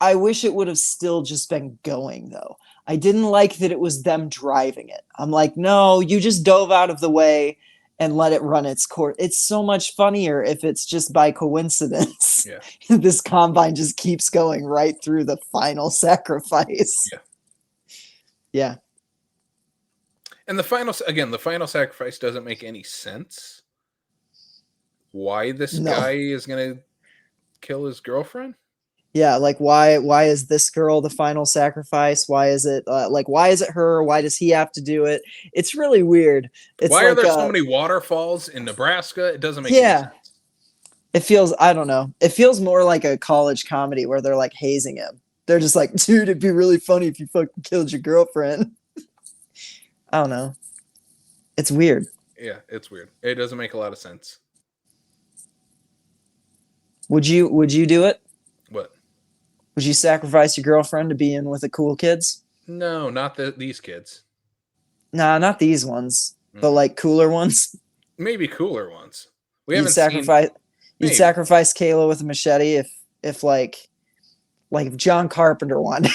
I wish it would have still just been going though. I didn't like that it was them driving it. I'm like, no, you just dove out of the way and let it run its course. It's so much funnier if it's just by coincidence. Yeah. This combine just keeps going right through the final sacrifice. Yeah. Yeah. And the final sacrifice doesn't make any sense. Why this guy is going to kill his girlfriend? Yeah, like why is this girl the final sacrifice? Why is it why is it her? Why does he have to do it? It's really weird. It's why are there so many waterfalls in Nebraska? It doesn't make any sense. It feels, I don't know. It feels more like a college comedy where they're like hazing him. They're just like, dude, it'd be really funny if you fucking killed your girlfriend. I don't know. It's weird. Yeah, it's weird. It doesn't make a lot of sense. Would you do it? What? Would you sacrifice your girlfriend to be in with the cool kids? No, not these kids. Nah, not these ones, but like cooler ones. Maybe cooler ones. You'd sacrifice Kayla with a machete if John Carpenter one day.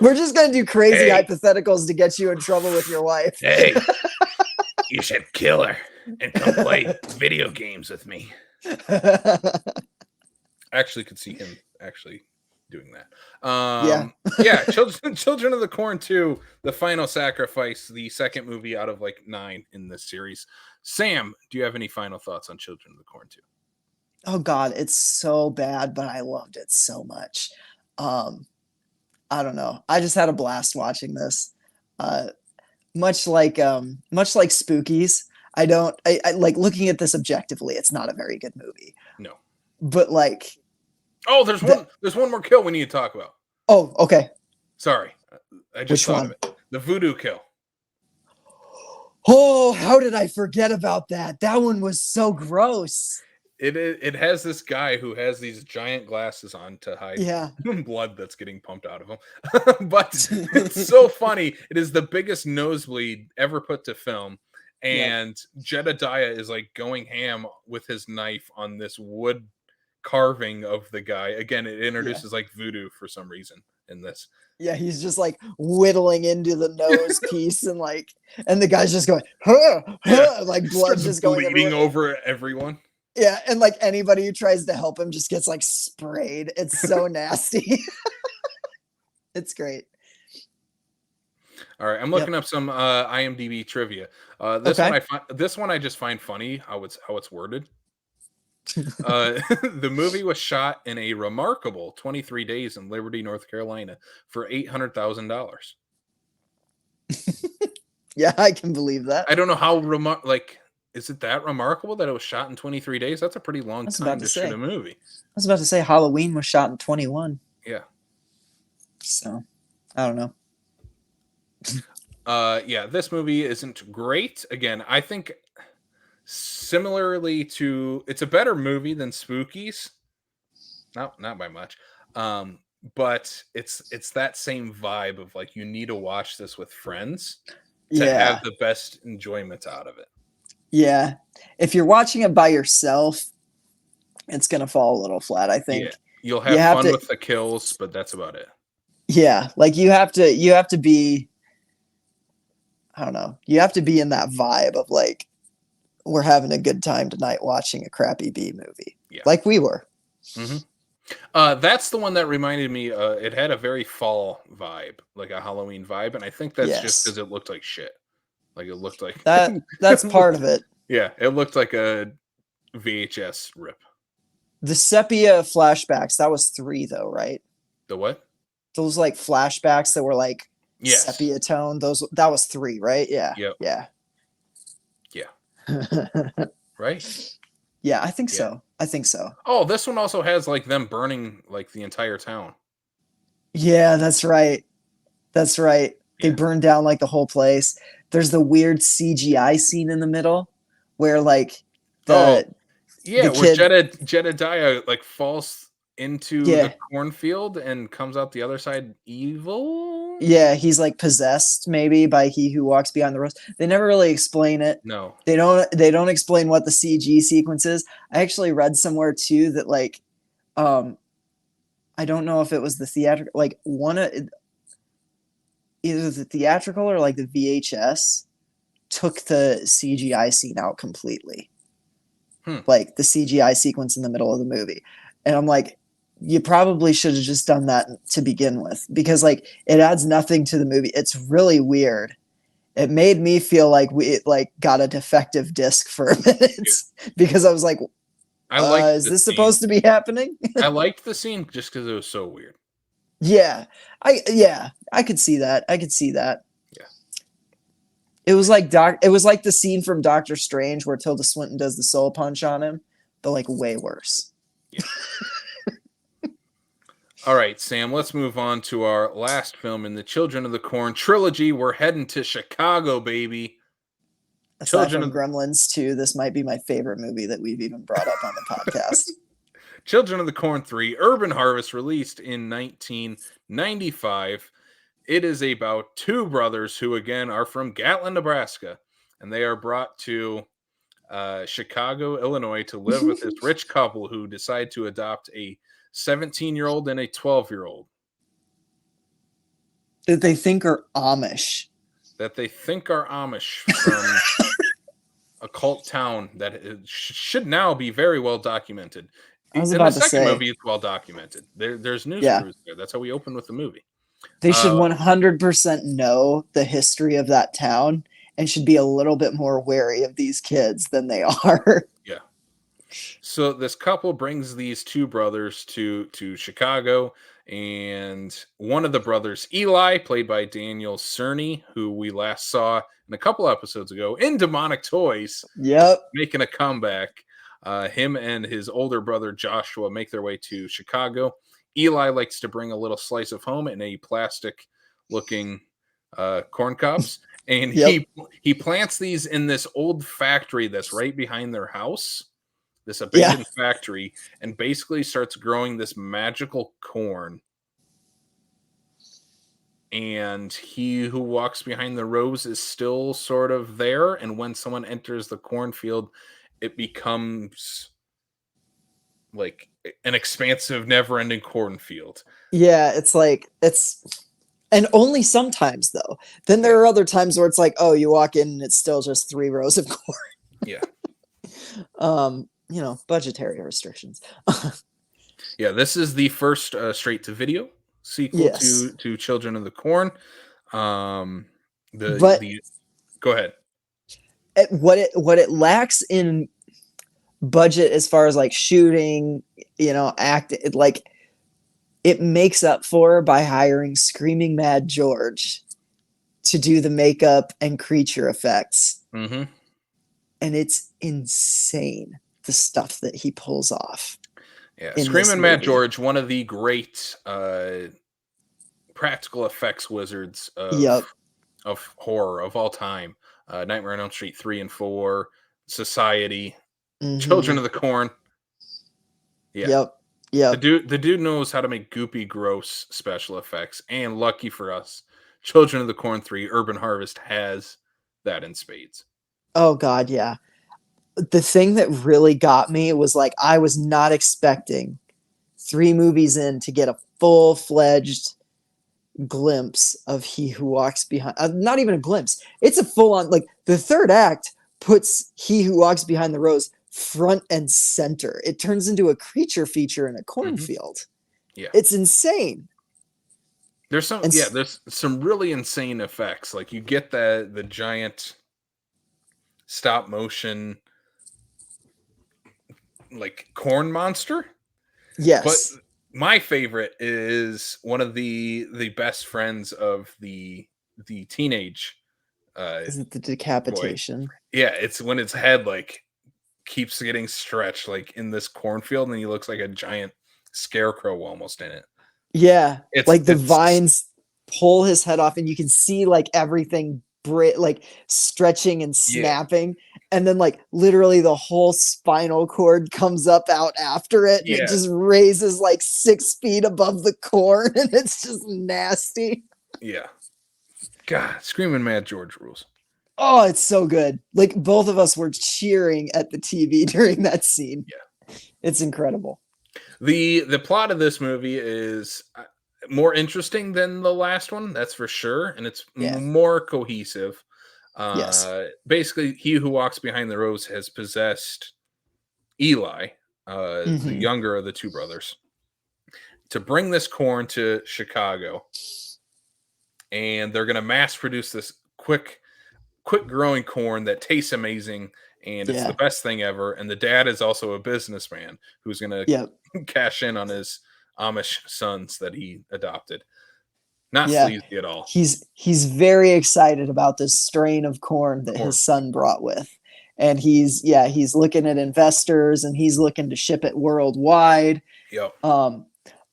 We're just gonna do crazy hypotheticals to get you in trouble with your wife. Hey, you should kill her and come play video games with me. I actually could see him actually doing that. Yeah. Children of the Corn 2, The Final Sacrifice, the second movie out of 9 in this series. Sam, do you have any final thoughts on Children of the Corn 2? Oh God, it's so bad, but I loved it so much. I don't know. I just had a blast watching this. Much like Spookies. I like looking at this objectively. It's not a very good movie. No. But there's one more kill we need to talk about. Oh, okay. Sorry. I just thought of it. The voodoo kill. Oh, how did I forget about that? That one was so gross. It has this guy who has these giant glasses on to hide blood that's getting pumped out of him. But it's so funny. It is the biggest nosebleed ever put to film. And Jedediah is going ham with his knife on this wood carving of the guy. Again, it introduces voodoo for some reason in this. Yeah, he's just whittling into the nose piece and the guy's just going, blood just going bleeding over everyone. Yeah, and anybody who tries to help him just gets sprayed. It's so nasty. It's great. All right, I'm looking up some IMDb trivia. This one I just find funny how it's worded. The movie was shot in a remarkable 23 days in Liberty, North Carolina, for $800,000. Yeah, I can believe that. I don't know how is it that remarkable that it was shot in 23 days? That's a pretty long time to shoot a movie. I was about to say Halloween was shot in 21. Yeah. So, I don't know. This movie isn't great. Again, I think similarly to, it's a better movie than Spookies. Not by much. But it's that same vibe of you need to watch this with friends to have the best enjoyment out of it. Yeah. If you're watching it by yourself, it's going to fall a little flat, I think. Yeah. You'll have fun with the kills, but that's about it. Yeah. You have to be, I don't know. You have to be in that vibe of we're having a good time tonight watching a crappy B movie. Yeah. Like we were. Mm-hmm. That's the one that reminded me. It had a very fall vibe, like a Halloween vibe, and I think that's just because it looked like shit. It looked like that. That's part of it. Yeah, it looked like a VHS rip. The sepia flashbacks. That was 3, though, right? The what? Those flashbacks that were sepia tone. That was 3, right? Yeah. Yep. Yeah. Yeah. Right. Yeah, I think so. I think so. Oh, this one also has them burning the entire town. Yeah, that's right. That's right. They burned down the whole place. There's the weird CGI scene in the middle where where Jedediah falls into the cornfield and comes out the other side evil. Yeah, he's like possessed maybe by he who walks behind the rose. They never really explain it. No. They don't explain what the CG sequence is. I actually read somewhere too that like um I don't know if it was the theatrical like one of either the theatrical or like the VHS took the CGI scene out completely. Like the CGI sequence in the middle of the movie. And I'm like, you probably should have just done that to begin with because like it adds nothing to the movie. It's really weird. It made me feel like we like got a defective disc for a minute because I was like, I liked is the this scene. supposed to be happening? I liked the scene just because it was so weird. Yeah. I could see that. I could see that. Yeah. It was like the scene from Doctor Strange where Tilda Swinton does the soul punch on him, but like way worse. Yeah. All right, Sam, let's move on to our last film in the Children of the Corn trilogy. We're heading to Chicago, baby. Aside from Gremlins 2, this might be my favorite movie that we've even brought up on the podcast. Children of the Corn 3, Urban Harvest, released in 1995. It is about two brothers who, again, are from Gatlin, Nebraska, and they are brought to Chicago, Illinois, to live with this rich couple who decide to adopt a 17-year-old and a 12-year-old. That they think are Amish. That they think are Amish from a cult town that should now be very well documented. I was in about the to second say, movie, it's well documented. There's news crews there. That's how we open with the movie. They should 100% know the history of that town and should be a little bit more wary of these kids than they are. Yeah. So this couple brings these two brothers to Chicago, and one of the brothers, Eli, played by Daniel Cerny, who we last saw in a couple episodes ago in Demonic Toys. Yep. Making a comeback. Him and his older brother, Joshua, make their way to Chicago. Eli likes to bring a little slice of home in a plastic-looking corn cobs, and he plants these in this old factory that's right behind their house, this abandoned factory, and basically starts growing this magical corn. And he who walks behind the rose is still sort of there, and when someone enters the cornfield, it becomes like an expansive, never-ending cornfield. Yeah, and only sometimes though. Then there are other times where it's like, oh, you walk in and it's still just 3 rows of corn. Yeah. Budgetary restrictions. Yeah, this is the first straight-to-video sequel to Children of the Corn. Go ahead. What it lacks in budget as far as like shooting, it makes up for by hiring Screaming Mad George to do the makeup and creature effects. Mm-hmm. And it's insane, the stuff that he pulls off. Yeah, Screaming Mad George, one of the great practical effects wizards of horror of all time. Nightmare on Elm Street 3 and 4, Society, Children of the Corn. Yeah. Yep. The dude knows how to make goopy, gross special effects, and lucky for us, Children of the Corn 3, Urban Harvest has that in spades. Oh God, yeah. The thing that really got me was like I was not expecting 3 movies in to get a full-fledged glimpse of he who walks behind. Not even a glimpse. It's a full-on, like the third act puts he who walks behind the rose front and center. It turns into a creature feature in a cornfield. Yeah, it's insane. There's some really insane effects. Like you get the giant stop motion like corn monster. Yes. But my favorite is one of the best friends of the teenage is it the decapitation? Boy. Yeah, it's when its head like keeps getting stretched like in this cornfield and he looks like a giant scarecrow almost in it. Yeah. It's like the vines pull his head off and you can see like everything like stretching and snapping, and then like literally the whole spinal cord comes up out after it, and it just raises like 6 feet above the corn, and it's just nasty. Yeah. God, Screaming Mad George rules. Oh, it's so good. Like both of us were cheering at the TV during that scene. Yeah. It's incredible. The plot of this movie is more interesting than the last one, that's for sure, and it's Yeah. more cohesive. Yes. Basically, he who walks behind the rose has possessed Eli, the Hmm. younger of the two brothers, to bring this corn to Chicago, and they're going to mass produce this quick growing corn that tastes amazing, and it's the Yeah. best thing ever. And the dad is also a businessman who's going Yep. to cash in on his Amish sons that he adopted. Not Yeah. sleazy at all. He's very excited about this strain of corn that Corn. his son brought with. And he's looking at investors and he's looking to ship it worldwide. Yep.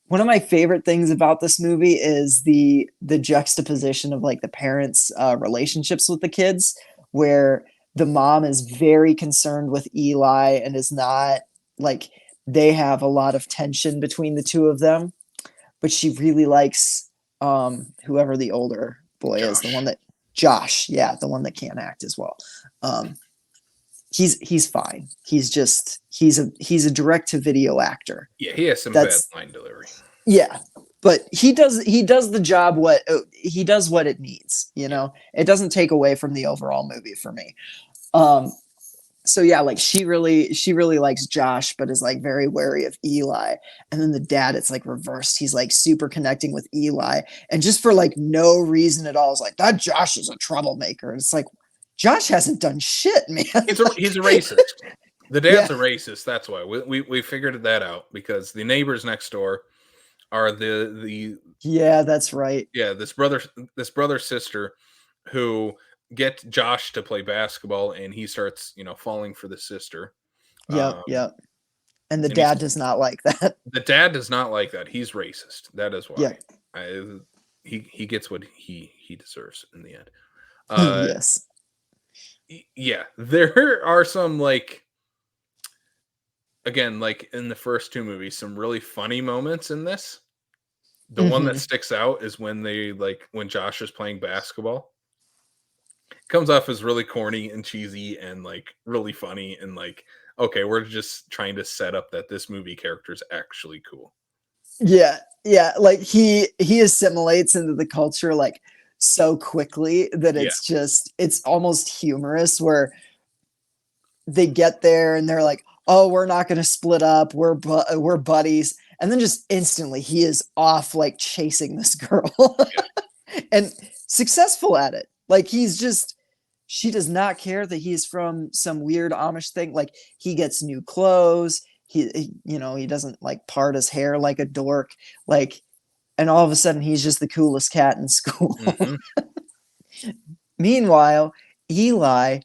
One of my favorite things about this movie is the juxtaposition of like the parents' relationships with the kids, where the mom is very concerned with Eli and is not like they have a lot of tension between the two of them, but she really likes whoever the older boy is, the Josh. one that Josh, yeah, the one that can't act as well. Um, he's fine. He's a direct to video actor. Yeah, he has some bad That's line delivery. yeah, but he does the job what he does what it needs, you know. It doesn't take away from the overall movie for me. Um so yeah, like she really likes Josh but is like very wary of Eli. And then the dad, it's like reversed. He's like super connecting with Eli and just for like no reason at all is like that Josh is a troublemaker. And it's like Josh hasn't done shit, man. He's a racist. The dad's Yeah. a racist. That's why we figured that out, because the neighbors next door are the Yeah, that's right. yeah, this brother sister who get Josh to play basketball, and he starts, falling for the sister. Yep, Um, yep. And the and he's dad does not like that. the dad does not like that. He's racist. That is why. Yep. He gets what he deserves in the end. Uh, Yes. yeah, there are some, like, again, like in the first two movies, some really funny moments in this. The one that Hmm. sticks out is when Josh is playing basketball. Comes off as really corny and cheesy and like really funny, and like, okay, we're just trying to set up that this movie character is actually cool. Yeah, yeah. Like he assimilates into the culture like so quickly that Yeah. it's almost humorous where they get there and they're like, "Oh, we're not going to split up. We're buddies." And then just instantly he is off like chasing this girl and successful at it. Like she does not care that he's from some weird Amish thing. Like he gets new clothes. He doesn't like part his hair like a dork. Like, and all of a sudden he's just the coolest cat in school. Mhm. Meanwhile, Eli,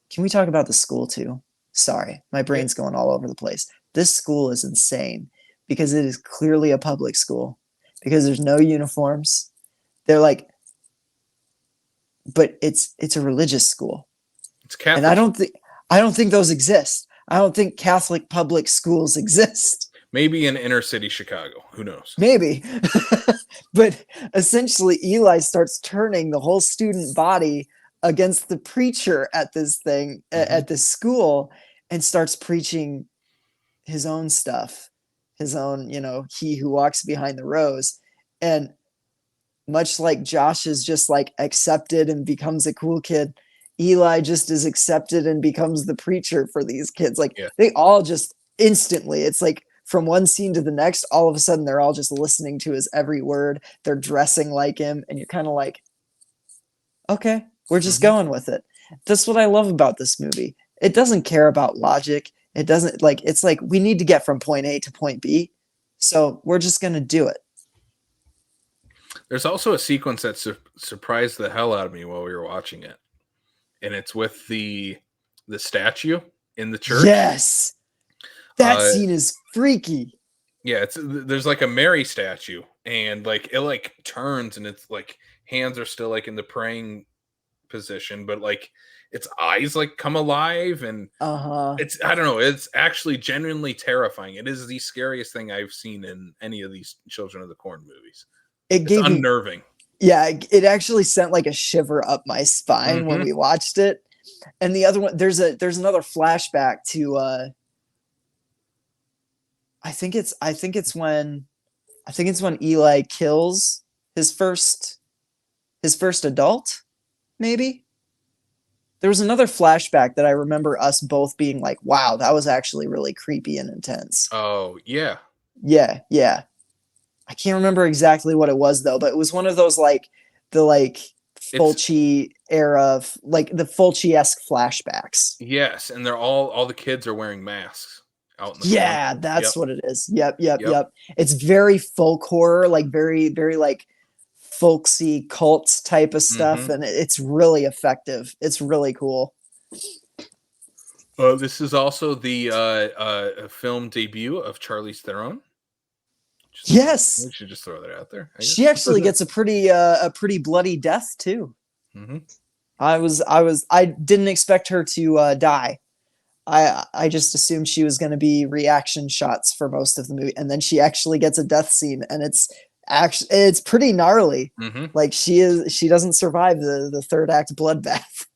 can we talk about the school too? Sorry, my Yeah. brain's going all over the place. This school is insane because it is clearly a public school because there's no uniforms. They're like, but it's a religious school. It's And Catholic. I don't think those exist. I don't think Catholic public schools exist. Maybe in inner city Chicago. Who knows? Maybe. But essentially Eli starts turning the whole student body against the preacher at this thing at this school and starts preaching his own stuff. His own, he who walks behind the rose. And much like Josh is just like accepted and becomes a cool kid, Eli just is accepted and becomes the preacher for these kids. Like Yeah. they all just instantly, it's like from one scene to the next, all of a sudden they're all just listening to his every word. They're dressing like him. And you're kind of like, okay, we're just going with it. That's what I love about this movie. It doesn't care about logic. It doesn't like, it's like we need to get from point A to point B. So we're just going to do it. There's also a sequence that surprised the hell out of me while we were watching it, and it's with the statue in the church. Yes. That scene is freaky. Yeah, there's like a Mary statue, and like it like turns, and it's like hands are still like in the praying position, but like its eyes like come alive, and it's, I don't know, it's actually genuinely terrifying. It is the scariest thing I've seen in any of these Children of the Corn movies. It's unnerving. Yeah, it actually sent like a shiver up my spine when Mm-hmm. we watched it. And the other one, there's another flashback to I think it's when Eli kills his first adult, maybe. There was another flashback that I remember us both being like, wow, that was actually really creepy and intense. Oh yeah, Yeah, yeah. I can't remember exactly what it was though, but it was one of those like the like it's Fulci era, like the Fulci-esque flashbacks. yes, and they're all the kids are wearing masks out in the Yeah, cornfield. that's Yep, what it is. Yep, yep, yep. yep. It's very folk horror, like very, very like folksy cult type of Mm-hmm. stuff, and it's really effective. It's really cool. This is also the film debut of Charlize Theron. We Yes, should just throw that out there, I she guess. actually gets a pretty bloody death too. Mm-hmm. I didn't expect her to die. I just assumed she was going to be reaction shots for most of the movie, and then she actually gets a death scene, and it's pretty gnarly. Mm-hmm. Like she doesn't survive the third act bloodbath.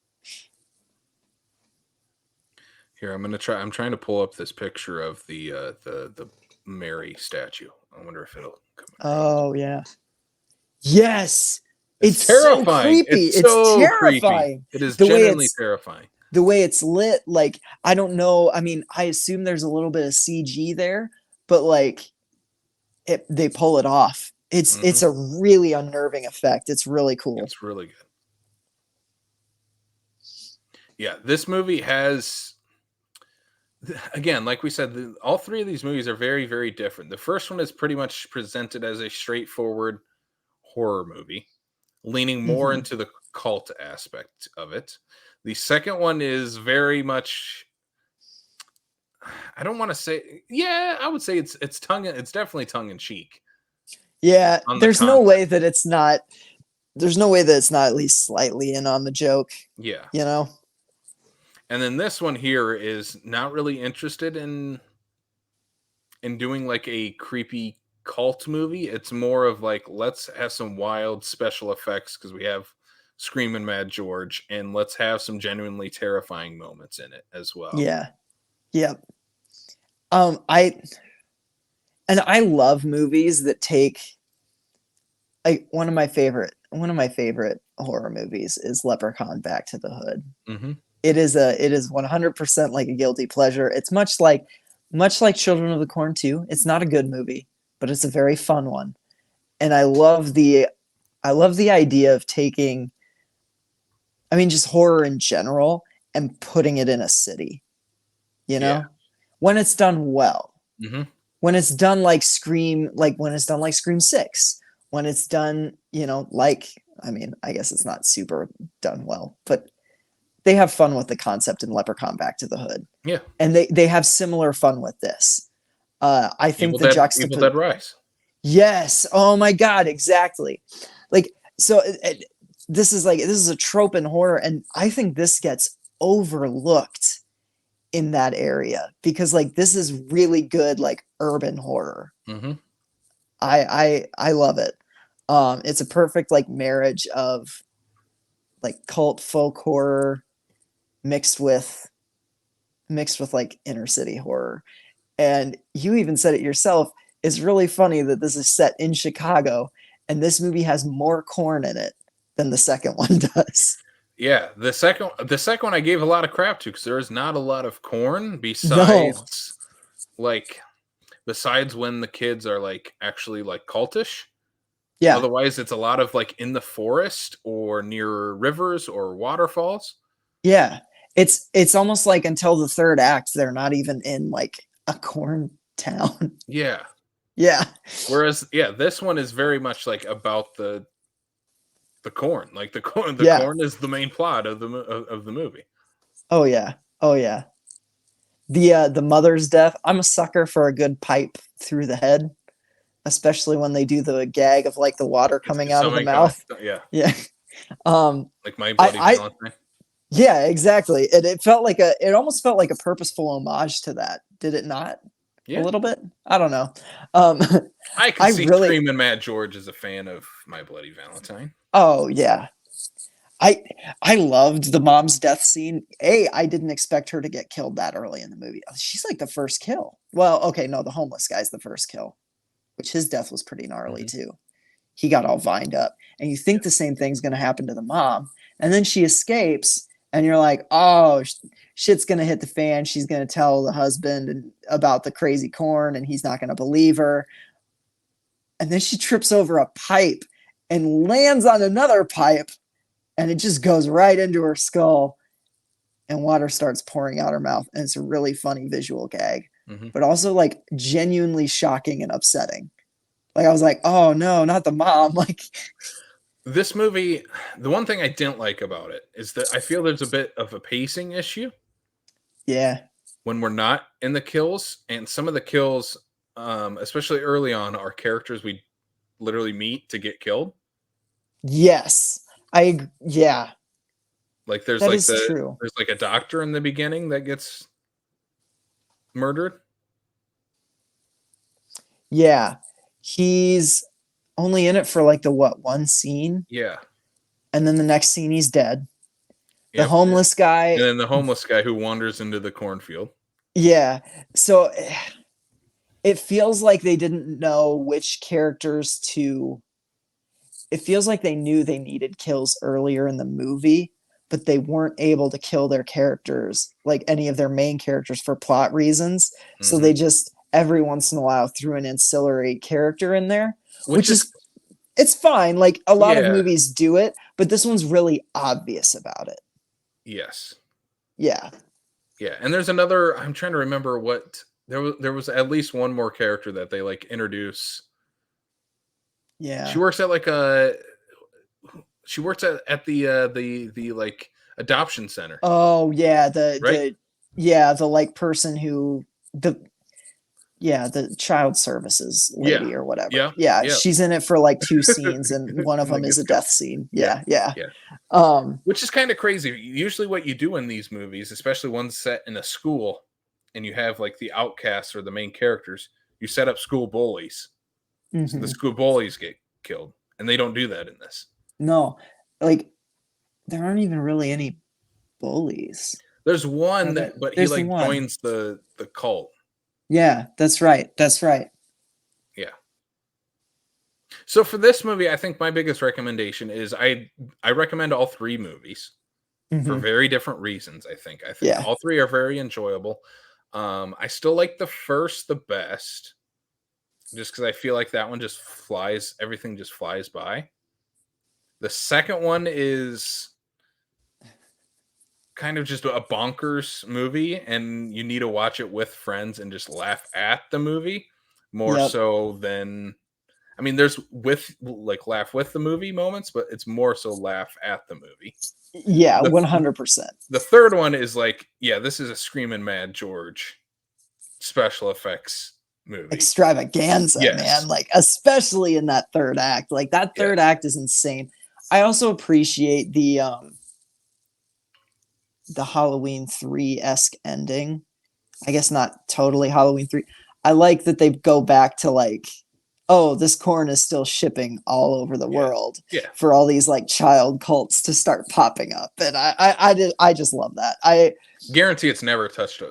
Here, I'm trying to pull up this picture of the Mary statue. I wonder if it'll come across. Oh yeah, yes, It's it's so terrifying. creepy. It's It's so creepy. terrifying. It is The way genuinely it's terrifying. the way it's lit. Like I don't know. I mean, I assume there's a little bit of CG there, but like they pull it off. Mm-hmm. It's a really unnerving effect. It's really cool. It's really good. Yeah, this movie has, again, like we said, all three of these movies are very, very different. The first one is pretty much presented as a straightforward horror movie, leaning more Hmm. into the cult aspect of it. The second one is very much, I don't want to say, yeah, I would say it's definitely tongue in cheek Yeah, on the there's no way that it's not at least slightly in on the joke, yeah. you know? And then this one here is not really interested in doing like a creepy cult movie. It's more of like, let's have some wild special effects because we have Screaming Mad George, and let's have some genuinely terrifying moments in it as well. Yeah. Yep. I love movies that take like one of my favorite horror movies is Leprechaun Back to the Hood. Mm-hmm. It is 100% like a guilty pleasure. It's much like Children of the Corn 2. It's not a good movie, but it's a very fun one. And I love the idea of taking I mean just horror in general and putting it in a city, you Yeah. know? When it's done well. Mm-hmm. When it's done like when it's done like Scream 6, when it's done, like I mean, I guess it's not super done well, but they have fun with the concept in Leprechaun Back to the Hood. Yeah. And they have similar fun with this. I think the Evil juxtapose. Dead Rise. Yes. Oh my God. Exactly. Like so. This is a trope in horror, and I think this gets overlooked in that area because like this is really good like urban horror. Mm-hmm. I love it. It's a perfect like marriage of like cult folk horror mixed with like inner city horror. And you even said it yourself. It's really funny that this is set in Chicago and this movie has more Korn in it than the second one does. Yeah, the second one I gave a lot of crap to because there is not a lot of Korn No. like besides when the kids are like actually like cultish. Yeah. Otherwise, it's a lot of like in the forest or near rivers or waterfalls. Yeah. It's almost like until the third act they're not even in like a Korn town. Yeah. Yeah. Whereas, yeah, this one is very much like about the corn. Like the Yeah. corn is the main plot of the movie. Oh yeah. Oh yeah. The mother's death. I'm a sucker for a good pipe through the head, especially when they do the gag of like the water coming It's out of the something coming. mouth. Yeah, Yeah. Um like My Bloody I Valentine. yeah, exactly. It almost felt like a purposeful homage to that. Did it not? a Yeah. little bit. I don't know. Um, I can I see really, Screaming Mad George is a fan of My Bloody Valentine. oh yeah, I I loved the mom's death scene. I didn't expect her to get killed that early in the movie. She's like the first kill. Well, okay, no, the homeless guy's the first kill, which his death was pretty gnarly Mhm. too. He got all vined up, and you think the same thing's going to happen to the mom, and then she escapes, and you're like, oh, shit's going to hit the fan. She's going to tell the husband about the crazy corn, and he's not going to believe her. And then she trips over a pipe and lands on another pipe, and it just goes right into her skull, and water starts pouring out her mouth, and it's a really funny visual gag, Mhm. but also like genuinely shocking and upsetting. Like I was like, oh no, not the mom. Like, This movie, the one thing I didn't like about it is that I feel there's a bit of a pacing issue yeah, when we're not in the kills, and some of the kills, especially early on, are characters we literally meet to get killed. yes, yeah, Like that is true. there's like a doctor in the beginning that gets murdered. Yeah, he's only in it for like the what one scene, Yeah. and then the next scene he's dead. The Yep. homeless And guy, then the homeless guy who wanders into the cornfield. yeah. So it feels like they didn't know which characters to. It feels like they knew they needed kills earlier in the movie, but they weren't able to kill their characters, like any of their main characters, for plot reasons. So Mhm. they just every once in a while threw an ancillary character in there, Which which is is it's fine. Like a lot of yeah, movies do it, but this one's really obvious about it. yes. Yeah. Yeah, and there's another I'm trying to remember what there was at least one more character that they, like, introduce. She Yeah. works at, like, she works at the, like, adoption center, Oh yeah, right? the like person who the yeah, the child services Yeah. lady or whatever. Yeah, Yeah, yeah. she's in it for like 2 scenes, and one of And them then is gets a killed. death scene. Yeah, Yeah, yeah. yeah. Um, Which is kinda crazy. Usually what you do in these movies, especially ones set in a school, and you have, like, the outcasts or the main characters, you set up school bullies. So the mhm. school bullies get killed, and they don't do that in this. No, like, there aren't even really any bullies, There's are one, there? but he, There's the like, one. joins the cult. Yeah, that's right, that's right. Yeah. So for this movie, I think my biggest recommendation is I recommend all 3 movies for Mhm. very different reasons, I think. I think Yeah. all 3 are very enjoyable. I still like the first the best just because I feel like that one just flies everything just flies by. The second one is kind of just a bonkers movie, and you need to watch it with friends and just laugh at the movie more Yep. so than I mean, there's with like laugh with the movie moments, but it's more so laugh at the movie. Yeah, The 100%. the third one is like, yeah, this is a screaming mad George special effects movie. Extravaganza, Yes. man, like, especially in that 3rd act, like, that Yeah. 3rd act is insane. I also appreciate the Halloween 3-esque ending. I guess not totally Halloween 3. I like that they go back to like, oh, this corn is still shipping all over the Yeah. world Yeah. for all these like child cults to start popping up. And I just love that. Guarantee it's never touched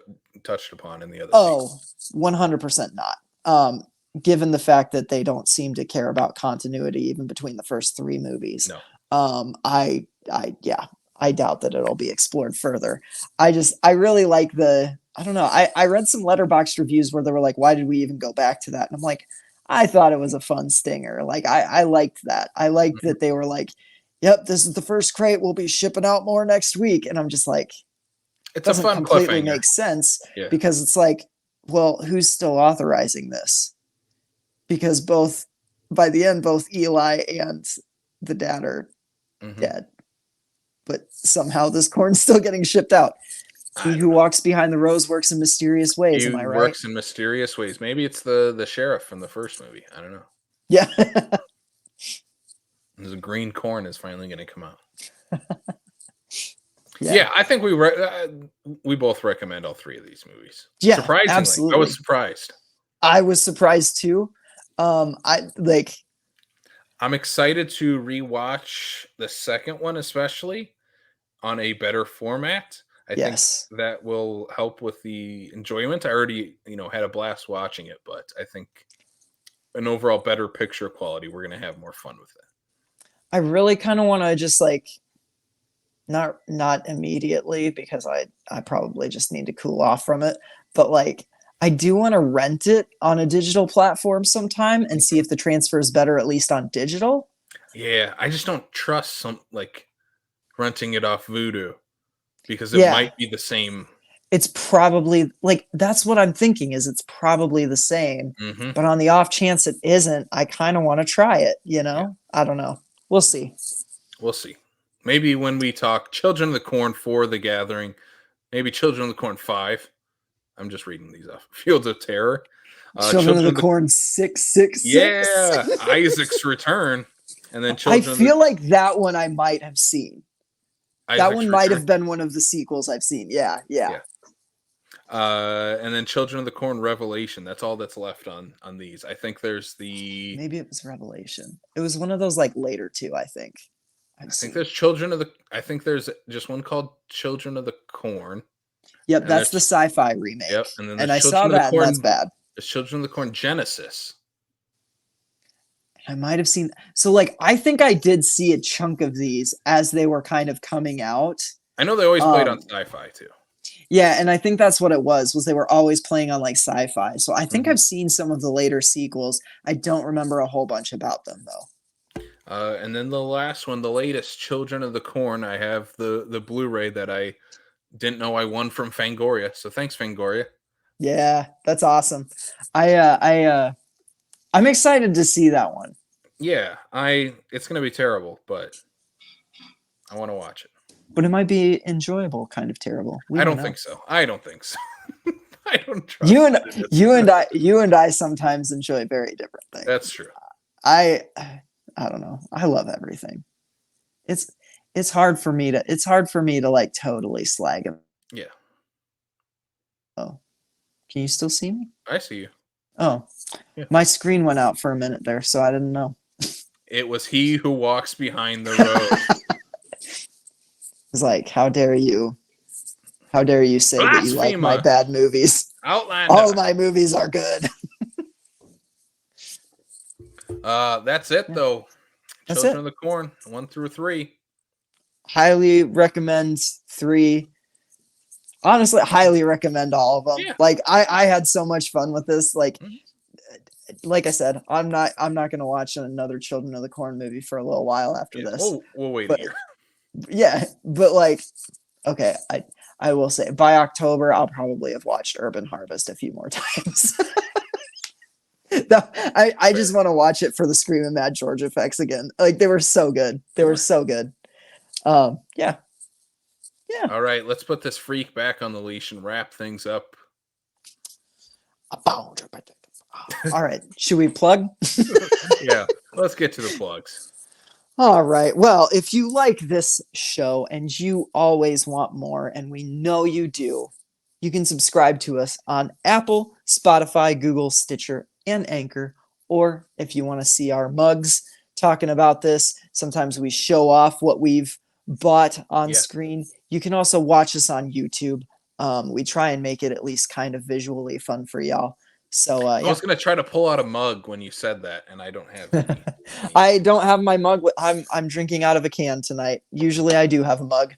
upon in the other Oh, sequels. 100% not. Given the fact that they don't seem to care about continuity even between the first 3 movies. No. Yeah, I doubt that it'll be explored further. I really like I don't know. I read some letterboxd reviews where they were like, why did we even go back to that? And I'm like, I thought it was a fun stinger. Like I liked that. I liked Mhm. that they were like, yep, this is the first crate. We'll be shipping out more next week. And I'm just like, It's a doesn't fun completely cliffhanger. make sense Yeah. because it's like, well, who's still authorizing this? Because by the end, both Eli and the dad are Mhm. dead. But somehow this corn's still getting shipped out. I He don't who know. walks behind the rose works in mysterious ways. He Am I right? works in mysterious ways. Maybe it's the sheriff from the first movie. I don't know. Yeah. The green corn is finally going to come out. Yeah. Yeah, I think we both recommend all 3 of these movies. Yeah, Surprisingly, I absolutely. was surprised. I was surprised too. I like I'm excited to rewatch the second one, especially on a better format. I think yes. that will help with the enjoyment. I already, had a blast watching it, but I think an overall better picture quality, we're gonna have more fun with it. I really kind of want to just like not immediately because I probably just need to cool off from it, but like I do want to rent it on a digital platform sometime and see if the transfer is better at least on digital. Yeah, I just don't trust some like renting it off Voodoo because it Yeah, might be the same. it's probably like that's what I'm thinking is it's probably the same, Hmm. but on the off chance it isn't, I kind of want to try it, Yeah, I don't know. We'll see. we'll see. Maybe when we talk Children of the Corn for the Gathering, maybe Children of the Corn 5. I'm just reading these off. Fields of Terror. Children of Children the of the Corn 666. Yeah, Isaac's Return, and then I Children of the feel like that one I might have seen. That Isaac's one might Return. have been one of the sequels I've seen. Yeah, yeah. Yeah. And then Children of the Corn Revelation. That's all that's left on these. I think there's the. Maybe it was Revelation. It was one of those like later two, I think. I've I think seen. there's Children of the. I think there's just one called Children of the Corn, Yep, and that's the there's sci-fi remake. yep, and then And there's I saw Children of the that and that's Corn. bad. There's Children of the Corn Genesis. I might have seen so like I think I did see a chunk of these as they were kind of coming out. I know they always played on Um Sci-Fi too. yeah, and I think that's what it was they were always playing on like sci-fi. So I think Mhm. I've seen some of the later sequels. I don't remember a whole bunch about them though. And then the last one, the latest, Children of the Corn. I have the Blu-ray that I didn't know I won from Fangoria. So thanks, Fangoria. Yeah, that's awesome. I'm excited to see that one. Yeah, it's gonna be terrible, but I want to watch it. But it might be enjoyable, kind of terrible. We I don't don't know. think so. I don't think so. I don't You trust and that it is. you and I sometimes enjoy very different things. That's true. I I don't know. I love everything. It's it's hard for me to like totally slag him. Yeah, Oh, can you still see me? I see you. Oh, Yeah. my screen went out for a minute there, so I didn't know. It was he who walks behind the road. It's like, how dare you? How dare you say that you like my Blasphema. bad movies? Outlander. All my movies are good. That's it though. That's Children it. of the Corn 1 through 3. Highly recommend 3. Honestly, highly recommend all of them. Yeah. Like I had so much fun with this. Mhm. Like I said, I'm not gonna watch another Children of the Corn movie for a little while after Yeah. this. We'll wait But a year. yeah, but like okay, I will say by October I'll probably have watched Urban Harvest a few more times. I just want to watch it for the Screaming Mad George effects again. Like they were so good. They were so good. Yeah. Yeah. All right, let's put this freak back on the leash and wrap things up. All right. Should we plug? Yeah, let's get to the plugs. All right. Well, if you like this show and you always want more, and we know you do, you can subscribe to us on Apple, Spotify, Google, Stitcher, and Anchor. Or if you want to see our mugs talking about this, sometimes we show off what we've bought on screen. You can also watch us on YouTube. We try and make it at least kind of visually fun for y'all. So I was gonna try to pull out a mug when you said that, and I don't have any. I don't have my mug. I'm drinking out of a can tonight. Usually I do have a mug.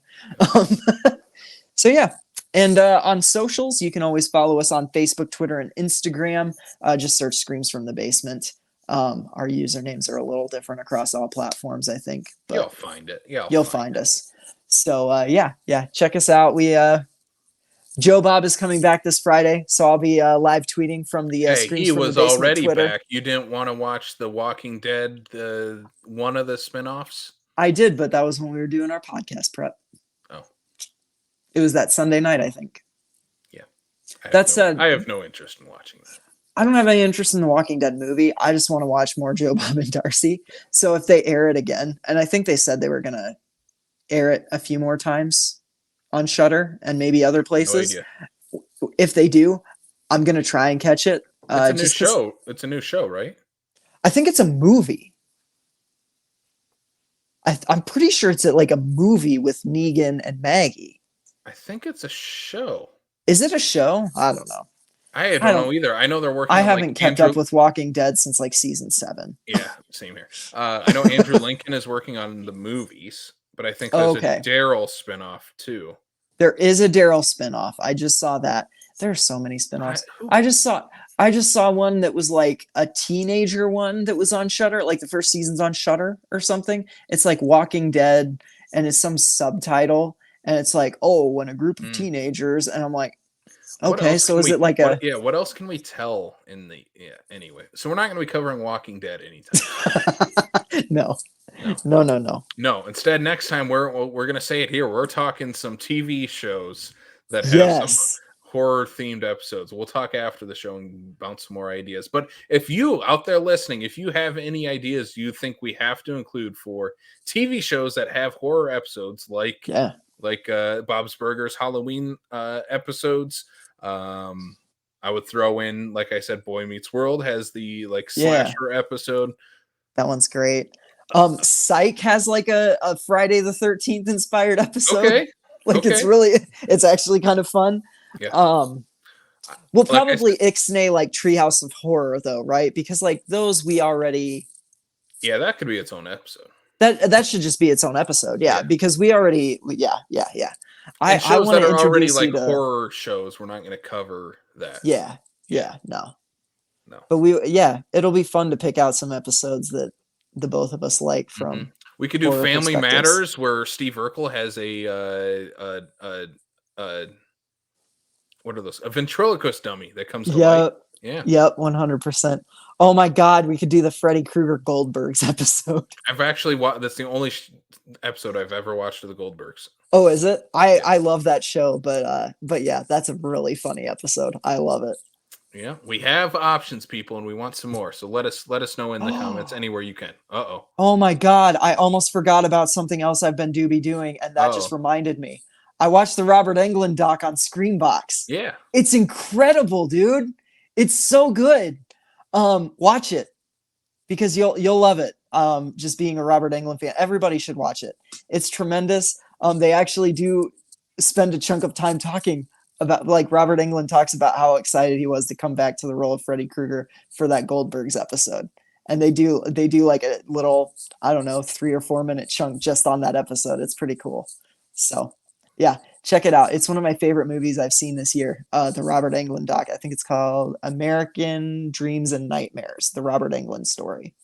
So yeah. And on socials, you can always follow us on Facebook, Twitter, and Instagram. Just search Screams from the Basement. Our usernames are a little different across all platforms, I think. But You'll find it. Yeah, you'll find us. So yeah, check us out. Joe Bob is coming back this Friday, so I'll be live tweeting from the Hey, Screams he from was the Basement already Twitter. back. You didn't want to watch The Walking Dead, one of the spinoffs? I did, but that was when we were doing our podcast prep. Oh. It was that Sunday night, I think. Yeah. I have no interest in watching that. I don't have any interest in the Walking Dead movie. I just want to watch more Joe Bob and Darcy. So if they air it again, and I think they said they were going to air it a few more times on Shudder and maybe other places. No idea. If they do, I'm going to try and catch it. It's a new just 'cause show. It's a new show, right? I think it's a movie. I'm pretty sure it's like a movie with Negan and Maggie. I think it's a show. Is it a show? I don't know. I I don't don't. know either. I know they're working I on like haven't kept Andrew. up with Walking Dead since like season 7. Yeah, same here. I know Andrew Lincoln is working on the movies, but I think there's a Okay. Daryl spinoff too. There is a Daryl spinoff. I just saw that. There are so many spinoffs. I just saw one that was like a teenager one that was on Shudder, like the first season's on Shudder or something. It's like Walking Dead, and it's some subtitle, and it's like, oh, when a group of teenagers, and I'm like, okay, so is it like what else can we tell in the anyway? So we're not going to be covering Walking Dead anytime. No. No, instead next time we're going to say it here. We're talking some TV shows that have some horror themed episodes. We'll talk after the show and bounce some more ideas. But if you out there listening, if you have any ideas you think we have to include for TV shows that have horror episodes like Bob's Burgers Halloween episodes, I would throw in, like I said, Boy Meets World has the like slasher episode. That one's great. Psych has like a Friday the 13th inspired episode. Okay. It's actually kind of fun. Yeah. We'll probably ixnay like Treehouse of Horror though, right? Because like those we already. Yeah, that could be its own episode. That should just be its own episode. Yeah. Because we already. Yeah. I want to already like horror shows. We're not going to cover that. Yeah. No. But it'll be fun to pick out some episodes that the both of us like from. We could do Family Matters, where Steve Urkel has what are those? A ventriloquist dummy that comes to life. Yeah. Yep. 100%. Oh my God, we could do the Freddy Krueger Goldbergs episode. I've actually watched. That's the only episode I've ever watched of the Goldbergs. Oh, is it? I love that show, but yeah, that's a really funny episode. I love it. Yeah, we have options, people, and we want some more. So let us know in the comments anywhere you can. Oh my God, I almost forgot about something else I've been doing, and that just reminded me. I watched the Robert Englund doc on Screambox. Yeah, it's incredible, dude. It's so good. Watch it because you'll love it. Just being a Robert Englund fan, everybody should watch it. It's tremendous. They actually do spend a chunk of time talking about, like, Robert Englund talks about how excited he was to come back to the role of Freddy Krueger for that Goldbergs episode. And they do like a little, I don't know, 3 or 4 minute chunk just on that episode. It's pretty cool. So yeah, check it out. It's one of my favorite movies I've seen this year. The Robert Englund doc. I think it's called American Dreams and Nightmares, the Robert Englund story.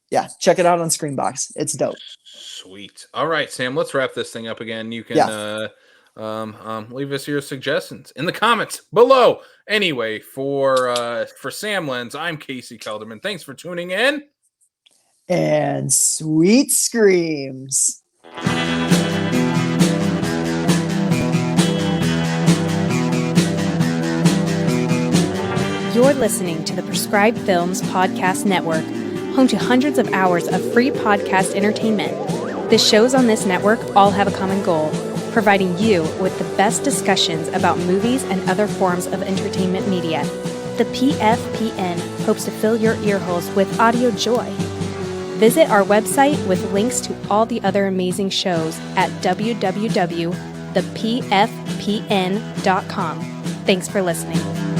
Yeah, check it out on Screambox. It's dope. Sweet. All right, Sam, let's wrap this thing up again. You can leave us your suggestions in the comments below. Anyway, for Sam Lenz, I'm Casey Kelderman. Thanks for tuning in. And sweet screams. You're listening to the Prescribed Films Podcast Network, home to hundreds of hours of free podcast entertainment. The shows on this network all have a common goal: providing you with the best discussions about movies and other forms of entertainment media. The PFPN hopes to fill your earholes with audio joy. Visit our website with links to all the other amazing shows at www.thepfpn.com. Thanks for listening.